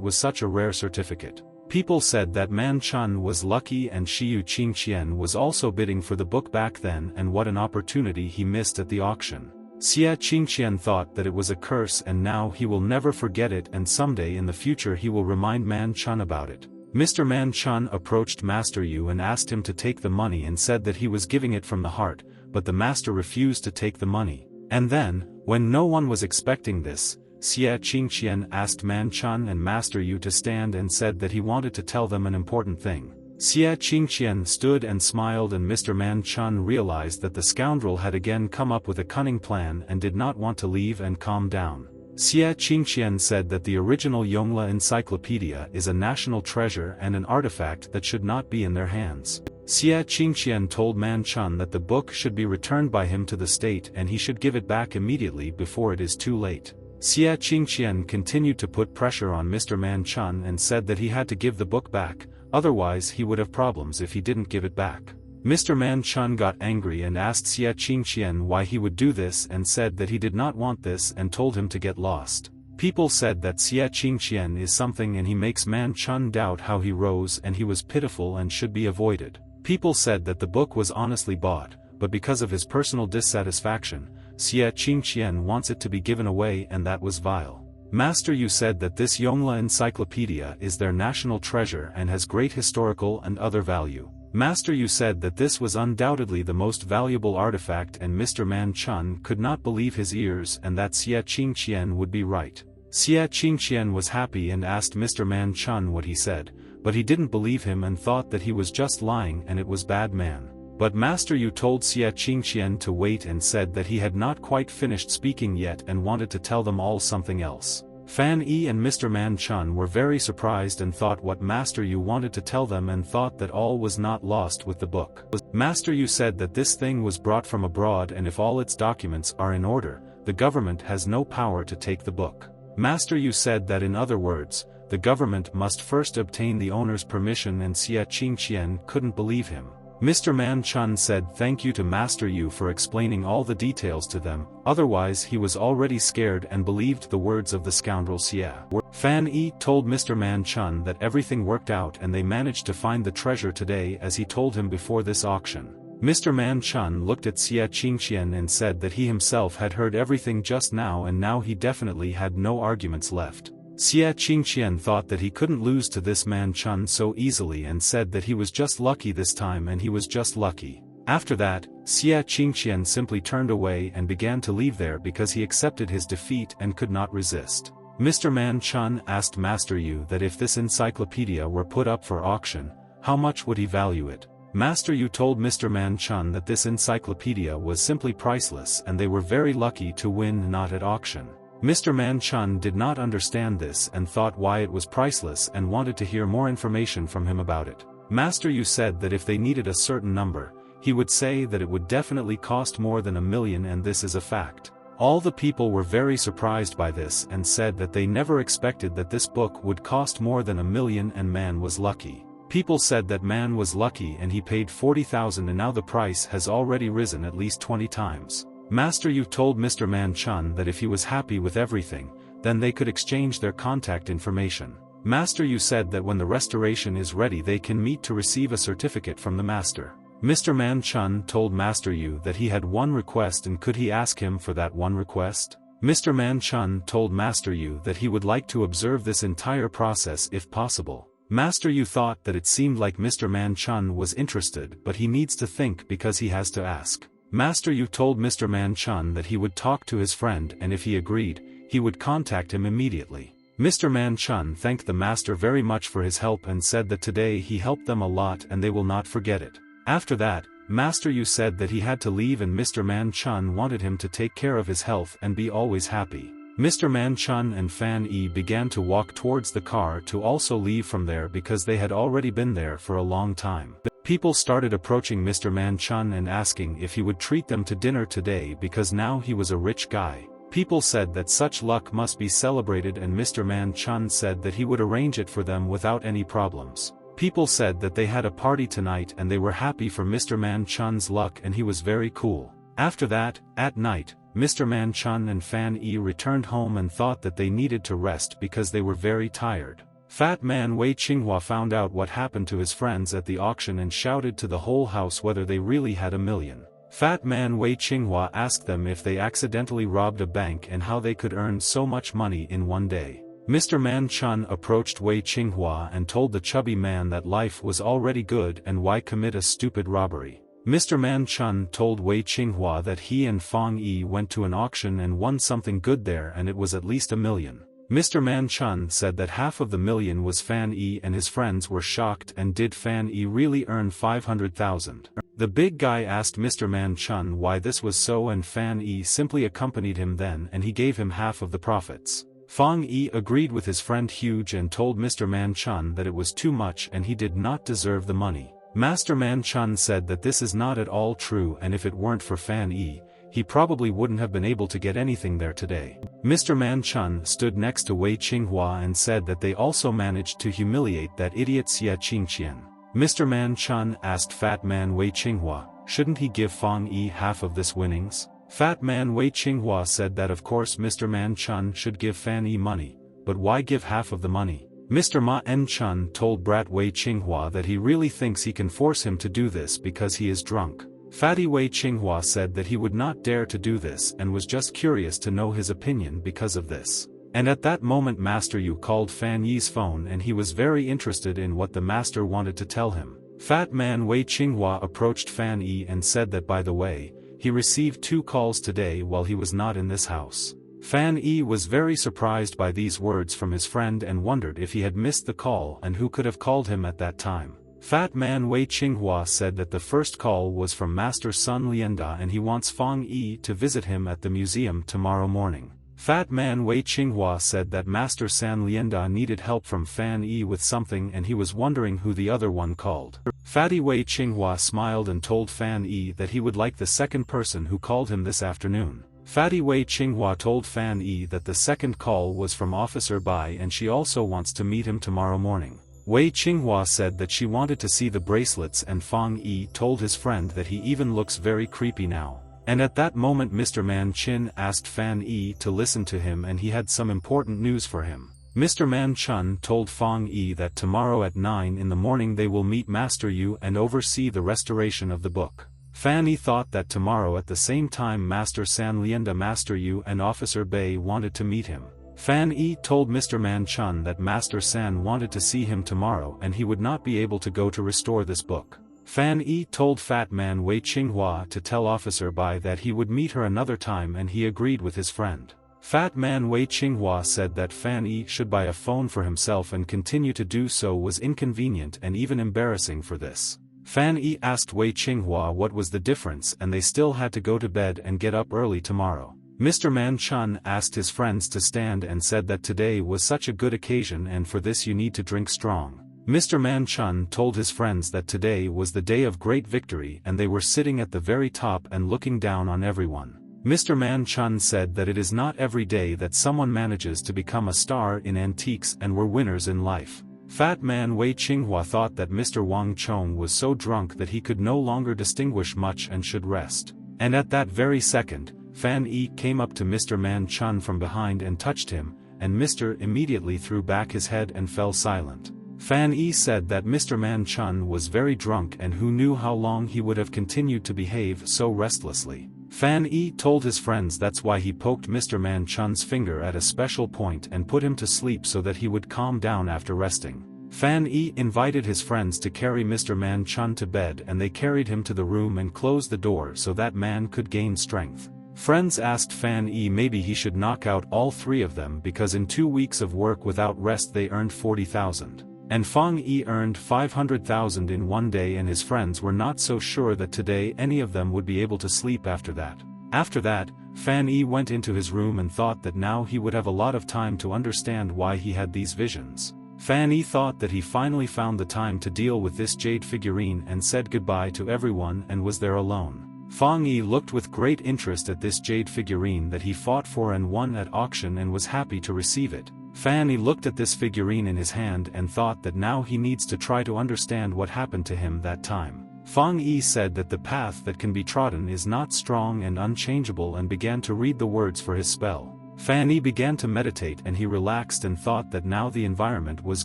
was such a rare certificate. People said that Man Chun was lucky and Xiyu Qingqian was also bidding for the book back then, and what an opportunity he missed at the auction. Xie Qingqian thought that it was a curse and now he will never forget it, and someday in the future he will remind Man Chun about it. Mr. Man Chun approached Master Yu and asked him to take the money and said that he was giving it from the heart, but the master refused to take the money. And then, when no one was expecting this, Xie Qingqian asked Man Chun and Master Yu to stand and said that he wanted to tell them an important thing. Xie Qingqian stood and smiled, and Mr. Man Chun realized that the scoundrel had again come up with a cunning plan and did not want to leave and calm down. Xie Qingqian said that the original Yongle encyclopedia is a national treasure and an artifact that should not be in their hands. Xie Qingqian told Man Chun that the book should be returned by him to the state and he should give it back immediately before it is too late. Xie Qingqian continued to put pressure on Mr. Man Chun and said that he had to give the book back, otherwise he would have problems if he didn't give it back. Mr. Man Chun got angry and asked Xie Qingqian why he would do this and said that he did not want this and told him to get lost. People said that Xie Qingqian is something and he makes Man Chun doubt how he rose and he was pitiful and should be avoided. People said that the book was honestly bought, but because of his personal dissatisfaction, Xie Qingqian wants it to be given away and that was vile. Master Yu said that this Yongle encyclopedia is their national treasure and has great historical and other value. Master Yu said that this was undoubtedly the most valuable artifact and Mr. Man Chun could not believe his ears and that Xie Qingqian would be right. Xie Qingqian was happy and asked Mr. Man Chun what he said, but he didn't believe him and thought that he was just lying and it was bad man. But Master Yu told Xie Qingqian to wait and said that he had not quite finished speaking yet and wanted to tell them all something else. Fan Yi and Mr. Man Chun were very surprised and thought what Master Yu wanted to tell them and thought that all was not lost with the book. Master Yu said that this thing was brought from abroad and if all its documents are in order, the government has no power to take the book. Master Yu said that in other words, the government must first obtain the owner's permission and Xie Qingqian couldn't believe him. Mr. Man Chun said thank you to Master Yu for explaining all the details to them, otherwise he was already scared and believed the words of the scoundrel Xie. Fan Yi told Mr. Man Chun that everything worked out and they managed to find the treasure today as he told him before this auction. Mr. Man Chun looked at Xie Qingqian and said that he himself had heard everything just now and now he definitely had no arguments left. Xie Qingqian thought that he couldn't lose to this Man Chun so easily and said that he was just lucky this time and he was just lucky. After that, Xie Qingqian simply turned away and began to leave there because he accepted his defeat and could not resist. Mr. Man Chun asked Master Yu that if this encyclopedia were put up for auction, how much would he value it? Master Yu told Mr. Man Chun that this encyclopedia was simply priceless and they were very lucky to win not at auction. Mr. Man Chun did not understand this and thought why it was priceless and wanted to hear more information from him about it. Master Yu said that if they needed a certain number, he would say that it would definitely cost more than 1,000,000 and this is a fact. All the people were very surprised by this and said that they never expected that this book would cost more than 1,000,000 and man was lucky. People said that man was lucky and he paid 40,000 and now the price has already risen at least 20 times. Master Yu told Mr. Man Chun that if he was happy with everything, then they could exchange their contact information. Master Yu said that when the restoration is ready they can meet to receive a certificate from the master. Mr. Man Chun told Master Yu that he had one request and could he ask him for that one request? Mr. Man Chun told Master Yu that he would like to observe this entire process if possible. Master Yu thought that it seemed like Mr. Man Chun was interested but he needs to think because he has to ask. Master Yu told Mr. Man Chun that he would talk to his friend and if he agreed, he would contact him immediately. Mr. Man Chun thanked the master very much for his help and said that today he helped them a lot and they will not forget it. After that, Master Yu said that he had to leave and Mr. Man Chun wanted him to take care of his health and be always happy. Mr. Man Chun and Fan Yi began to walk towards the car to also leave from there because they had already been there for a long time. People started approaching Mr. Man Chun and asking if he would treat them to dinner today because now he was a rich guy. People said that such luck must be celebrated and Mr. Man Chun said that he would arrange it for them without any problems. People said that they had a party tonight and they were happy for Mr. Man Chun's luck and he was very cool. After that, at night, Mr. Man Chun and Fan Yi returned home and thought that they needed to rest because they were very tired. Fat Man Wei Qinghua found out what happened to his friends at the auction and shouted to the whole house whether they really had 1,000,000. Fat Man Wei Qinghua asked them if they accidentally robbed a bank and how they could earn so much money in one day. Mr. Man Chun approached Wei Qinghua and told the chubby man that life was already good and why commit a stupid robbery. Mr. Man Chun told Wei Qinghua that he and Fang Yi went to an auction and won something good there and it was at least 1,000,000. Mr. Man Chun said that half of the 1,000,000 was Fan Yi and his friends were shocked and did Fan Yi really earn 500,000? The big guy asked Mr. Man Chun why this was so, and Fan Yi simply accompanied him then, and he gave him half of the profits. Fang Yi agreed with his friend Huge and told Mr. Man Chun that it was too much and he did not deserve the money. Master Man Chun said that this is not at all true, and if it weren't for Fan Yi, he probably wouldn't have been able to get anything there today. Mr. Man Chun stood next to Wei Qinghua and said that they also managed to humiliate that idiot Xie Qingqian. Mr. Man Chun asked Fat Man Wei Qinghua, shouldn't he give Fang Yi half of this winnings? Fat Man Wei Qinghua said that of course Mr. Man Chun should give Fan Yi money, but why give half of the money? Mr. Ma En Chun told Brat Wei Qinghua that he really thinks he can force him to do this because he is drunk. Fatty Wei Qinghua said that he would not dare to do this and was just curious to know his opinion because of this. And at that moment Master Yu called Fan Yi's phone and he was very interested in what the master wanted to tell him. Fat Man Wei Qinghua approached Fan Yi and said that by the way, he received 2 calls today while he was not in this house. Fan Yi was very surprised by these words from his friend and wondered if he had missed the call and who could have called him at that time. Fat Man Wei Qinghua said that the first call was from Master Sun Lianda and he wants Fang Yi to visit him at the museum tomorrow morning. Fat Man Wei Qinghua said that Master San Lianda needed help from Fan Yi with something and he was wondering who the other one called. Fatty Wei Qinghua smiled and told Fan Yi that he would like the second person who called him this afternoon. Fatty Wei Qinghua told Fan Yi that the second call was from Officer Bai and she also wants to meet him tomorrow morning. Wei Qinghua said that she wanted to see the bracelets and Fang Yi told his friend that he even looks very creepy now. And at that moment Mr. Man Chin asked Fan Yi to listen to him and he had some important news for him. Mr. Man Chun told Fang Yi that tomorrow at 9 in the morning they will meet Master Yu and oversee the restoration of the book. Fan Yi thought that tomorrow at the same time Master San Lianda, Master Yu and Officer Bei wanted to meet him. Fan Yi told Mr. Man Chun that Master San wanted to see him tomorrow and he would not be able to go to restore this book. Fan Yi told Fat Man Wei Qinghua to tell Officer Bai that he would meet her another time and he agreed with his friend. Fat Man Wei Qinghua said that Fan Yi should buy a phone for himself and continue to do so was inconvenient and even embarrassing for this. Fan Yi asked Wei Qinghua what was the difference and they still had to go to bed and get up early tomorrow. Mr. Man Chun asked his friends to stand and said that today was such a good occasion and for this you need to drink strong. Mr. Man Chun told his friends that today was the day of great victory and they were sitting at the very top and looking down on everyone. Mr. Man Chun said that it is not every day that someone manages to become a star in antiques and were winners in life. Fat Man Wei Qinghua thought that Mr. Wang Chong was so drunk that he could no longer distinguish much and should rest. And at that very second, Fan Yi came up to Mr. Man Chun from behind and touched him, and Mr. immediately threw back his head and fell silent. Fan Yi said that Mr. Man Chun was very drunk and who knew how long he would have continued to behave so restlessly. Fan Yi told his friends that's why he poked Mr. Man Chun's finger at a special point and put him to sleep so that he would calm down after resting. Fan Yi invited his friends to carry Mr. Man Chun to bed and they carried him to the room and closed the door so that man could gain strength. Friends asked Fan Yi maybe he should knock out all 3 of them because in 2 weeks of work without rest they earned 40,000. And Fang Yi earned 500,000 in one day and his friends were not so sure that today any of them would be able to sleep after that. After that, Fan Yi went into his room and thought that now he would have a lot of time to understand why he had these visions. Fan Yi thought that he finally found the time to deal with this jade figurine and said goodbye to everyone and was there alone. Fang Yi looked with great interest at this jade figurine that he fought for and won at auction and was happy to receive it. Fan Yi looked at this figurine in his hand and thought that now he needs to try to understand what happened to him that time. Fang Yi said that the path that can be trodden is not strong and unchangeable and began to read the words for his spell. Fan Yi began to meditate and he relaxed and thought that now the environment was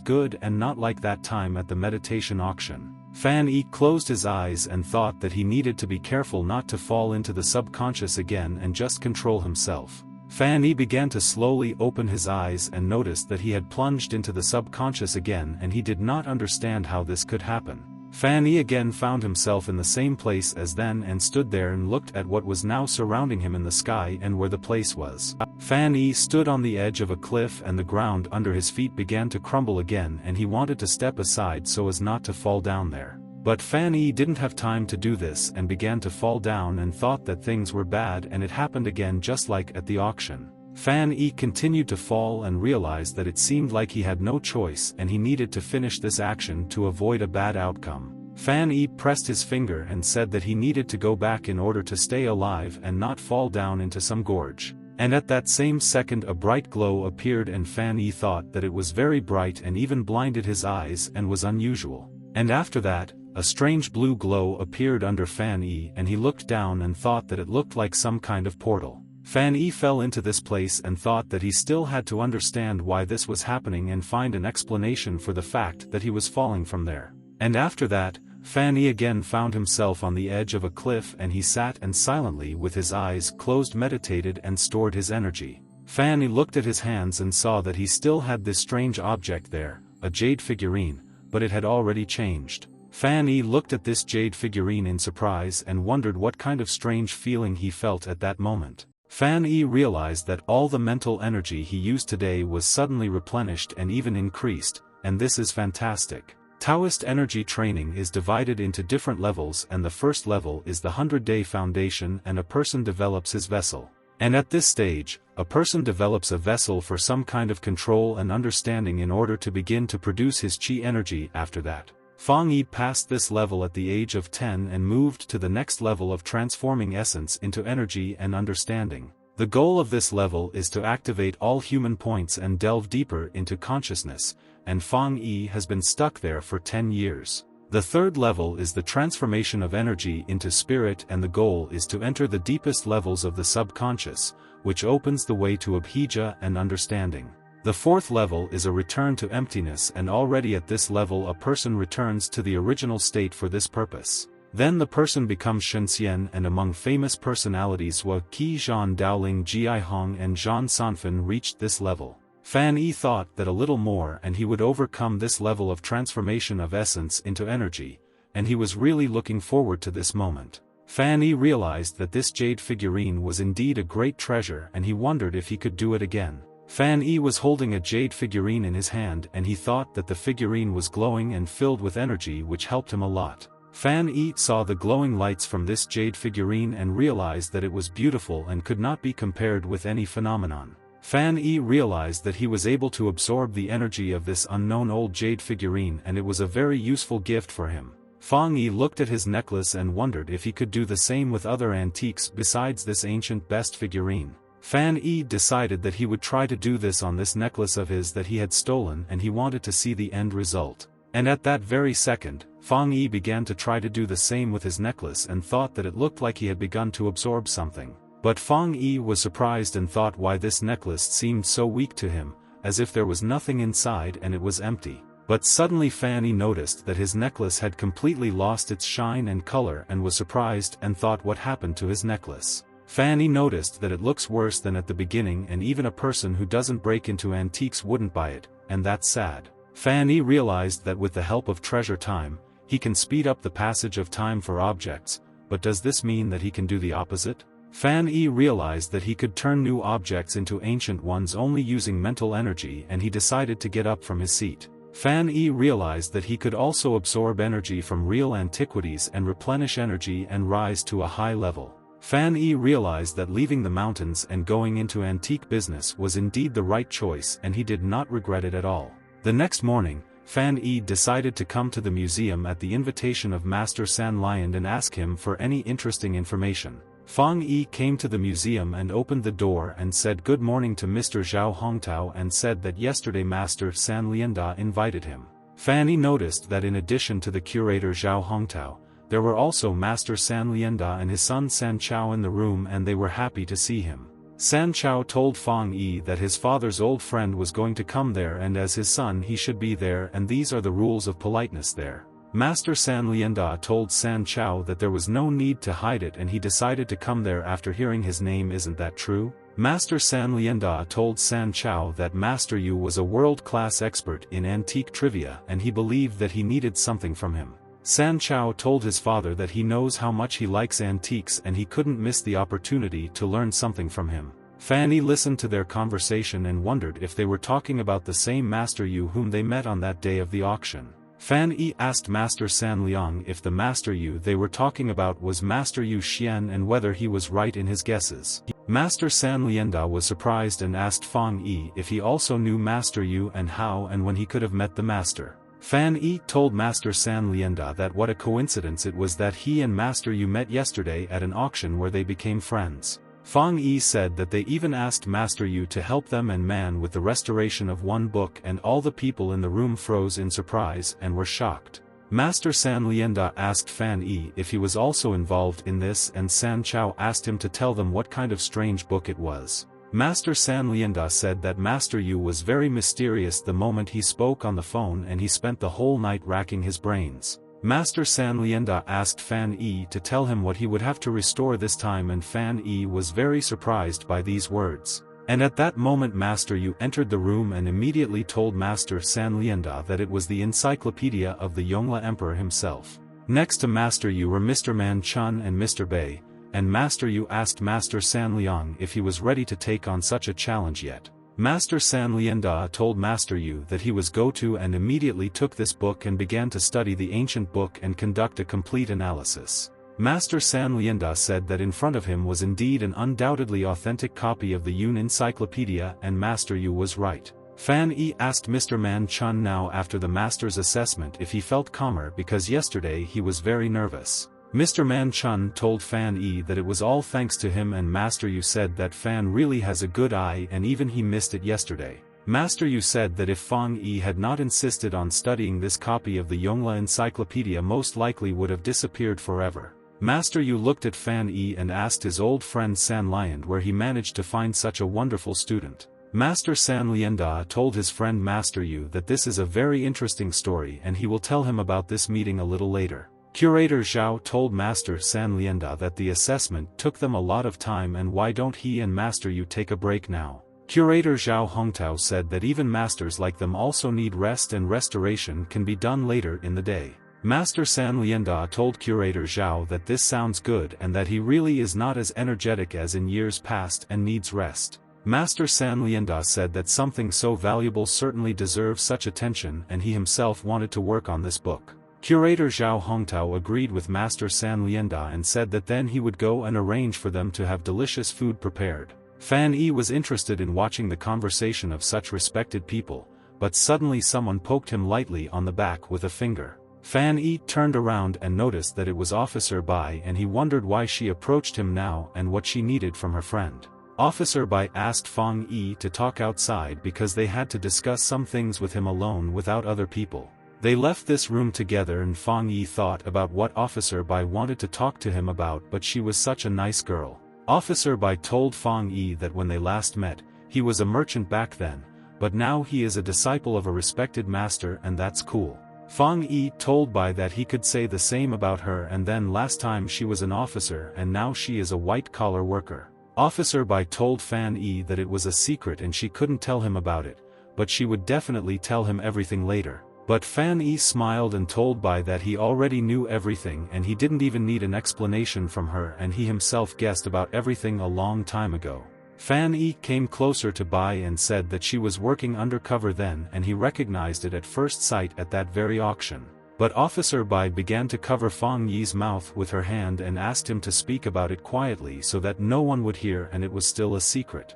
good and not like that time at the meditation auction. Fan Yi closed his eyes and thought that he needed to be careful not to fall into the subconscious again and just control himself. Fan Yi began to slowly open his eyes and noticed that he had plunged into the subconscious again and he did not understand how this could happen. Fan Yi again found himself in the same place as then and stood there and looked at what was now surrounding him in the sky and where the place was. Fan Yi stood on the edge of a cliff and the ground under his feet began to crumble again and he wanted to step aside so as not to fall down there. But Fan Yi didn't have time to do this and began to fall down and thought that things were bad, and it happened again just like at the auction. Fan Yi continued to fall and realized that it seemed like he had no choice and he needed to finish this action to avoid a bad outcome. Fan Yi pressed his finger and said that he needed to go back in order to stay alive and not fall down into some gorge. And at that same second a bright glow appeared, and Fan Yi thought that it was very bright and even blinded his eyes and was unusual. And after that, a strange blue glow appeared under Fan Yi, and he looked down and thought that it looked like some kind of portal. Fan Yi fell into this place and thought that he still had to understand why this was happening and find an explanation for the fact that he was falling from there. And after that, Fan Yi again found himself on the edge of a cliff, and he sat and silently with his eyes closed meditated and stored his energy. Fan Yi looked at his hands and saw that he still had this strange object there, a jade figurine, but it had already changed. Fan Yi looked at this jade figurine in surprise and wondered what kind of strange feeling he felt at that moment. Fan Yi realized that all the mental energy he used today was suddenly replenished and even increased, and this is fantastic. Taoist energy training is divided into different levels, and the first level is the 100-day foundation, and a person develops his vessel. And at this stage, a person develops a vessel for some kind of control and understanding in order to begin to produce his qi energy after that. Fang Yi passed this level at the age of 10 and moved to the next level of transforming essence into energy and understanding. The goal of this level is to activate all human points and delve deeper into consciousness, and Fang Yi has been stuck there for 10 years. The third level is the transformation of energy into spirit, and the goal is to enter the deepest levels of the subconscious, which opens the way to abhijja and understanding. The fourth level is a return to emptiness, and already at this level a person returns to the original state for this purpose. Then the person becomes Shenxian, and among famous personalities Hua Qi, Zhan Daoling, Ji Hong and Zhan Sanfen reached this level. Fan Yi thought that a little more and he would overcome this level of transformation of essence into energy, and he was really looking forward to this moment. Fan Yi realized that this jade figurine was indeed a great treasure, and he wondered if he could do it again. Fan Yi was holding a jade figurine in his hand, and he thought that the figurine was glowing and filled with energy, which helped him a lot. Fan Yi saw the glowing lights from this jade figurine and realized that it was beautiful and could not be compared with any phenomenon. Fan Yi realized that he was able to absorb the energy of this unknown old jade figurine, and it was a very useful gift for him. Fang Yi looked at his necklace and wondered if he could do the same with other antiques besides this ancient best figurine. Fan Yi decided that he would try to do this on this necklace of his that he had stolen, and he wanted to see the end result. And at that very second, Fang Yi began to try to do the same with his necklace and thought that it looked like he had begun to absorb something. But Fang Yi was surprised and thought why this necklace seemed so weak to him, as if there was nothing inside and it was empty. But suddenly Fan Yi noticed that his necklace had completely lost its shine and color and was surprised and thought what happened to his necklace. Fan Yi noticed that it looks worse than at the beginning, and even a person who doesn't break into antiques wouldn't buy it, and that's sad. Fan Yi realized that with the help of treasure time, he can speed up the passage of time for objects, but does this mean that he can do the opposite? Fan Yi realized that he could turn new objects into ancient ones only using mental energy, and he decided to get up from his seat. Fan Yi realized that he could also absorb energy from real antiquities and replenish energy and rise to a high level. Fan Yi realized that leaving the mountains and going into antique business was indeed the right choice, and he did not regret it at all. The next morning, Fan Yi decided to come to the museum at the invitation of Master San Lian and ask him for any interesting information. Fang Yi came to the museum and opened the door and said good morning to Mr. Zhao Hongtao and said that yesterday Master San Lianda invited him. Fan Yi noticed that in addition to the curator Zhao Hongtao, there were also Master San Lianda and his son San Chao in the room, and they were happy to see him. San Chao told Fang Yi that his father's old friend was going to come there, and as his son he should be there, and these are the rules of politeness there. Master San Lianda told San Chao that there was no need to hide it, and he decided to come there after hearing his name. Isn't that true? Master San Lianda told San Chao that Master Yu was a world-class expert in antique trivia, and he believed that he needed something from him. San Chao told his father that he knows how much he likes antiques and he couldn't miss the opportunity to learn something from him. Fan Yi listened to their conversation and wondered if they were talking about the same Master Yu whom they met on that day of the auction. Fan Yi asked Master San Liang if the Master Yu they were talking about was Master Yu Xian and whether he was right in his guesses. Master San Lianda was surprised and asked Fang Yi if he also knew Master Yu and how and when he could have met the Master. Fan Yi told Master San Lianda that what a coincidence it was that he and Master Yu met yesterday at an auction where they became friends. Fang Yi said that they even asked Master Yu to help them and Man with the restoration of one book, and all the people in the room froze in surprise and were shocked. Master San Lianda asked Fan Yi if he was also involved in this, and San Chao asked him to tell them what kind of strange book it was. Master San Lianda said that Master Yu was very mysterious the moment he spoke on the phone, and he spent the whole night racking his brains. Master San Lianda asked Fan Yi to tell him what he would have to restore this time, and Fan Yi was very surprised by these words. And at that moment Master Yu entered the room and immediately told Master San Lianda that it was the encyclopedia of the Yongle Emperor himself. Next to Master Yu were Mr. Man Chun and Mr. Bei, and Master Yu asked Master San Liang if he was ready to take on such a challenge yet. Master San Lianda told Master Yu that he was go-to and immediately took this book and began to study the ancient book and conduct a complete analysis. Master San Lianda said that in front of him was indeed an undoubtedly authentic copy of the Yun Encyclopedia, and Master Yu was right. Fan Yi asked Mr. Man Chun now after the Master's assessment if he felt calmer because yesterday he was very nervous. Mr. Man Chun told Fan Yi that it was all thanks to him, and Master Yu said that Fan really has a good eye and even he missed it yesterday. Master Yu said that if Fang Yi had not insisted on studying this copy of the Yongle Encyclopedia most likely would have disappeared forever. Master Yu looked at Fan Yi and asked his old friend San Liand where he managed to find such a wonderful student. Master San Lianda told his friend Master Yu that this is a very interesting story and he will tell him about this meeting a little later. Curator Zhao told Master San Lianda that the assessment took them a lot of time and why don't he and Master Yu take a break now. Curator Zhao Hongtao said that even masters like them also need rest and restoration can be done later in the day. Master San Lianda told Curator Zhao that this sounds good and that he really is not as energetic as in years past and needs rest. Master San Lianda said that something so valuable certainly deserves such attention and he himself wanted to work on this book. Curator Zhao Hongtao agreed with Master San Lianda and said that then he would go and arrange for them to have delicious food prepared. Fan Yi was interested in watching the conversation of such respected people, but suddenly someone poked him lightly on the back with a finger. Fan Yi turned around and noticed that it was Officer Bai, and he wondered why she approached him now and what she needed from her friend. Officer Bai asked Fang Yi to talk outside because they had to discuss some things with him alone without other people. They left this room together and Fang Yi thought about what Officer Bai wanted to talk to him about, but she was such a nice girl. Officer Bai told Fang Yi that when they last met, he was a merchant back then, but now he is a disciple of a respected master and that's cool. Fang Yi told Bai that he could say the same about her, and then last time she was an officer and now she is a white-collar worker. Officer Bai told Fan Yi that it was a secret and she couldn't tell him about it, but she would definitely tell him everything later. But Fan Yi smiled and told Bai that he already knew everything and he didn't even need an explanation from her, and he himself guessed about everything a long time ago. Fan Yi came closer to Bai and said that she was working undercover then, and he recognized it at first sight at that very auction. But Officer Bai began to cover Fang Yi's mouth with her hand and asked him to speak about it quietly so that no one would hear and it was still a secret.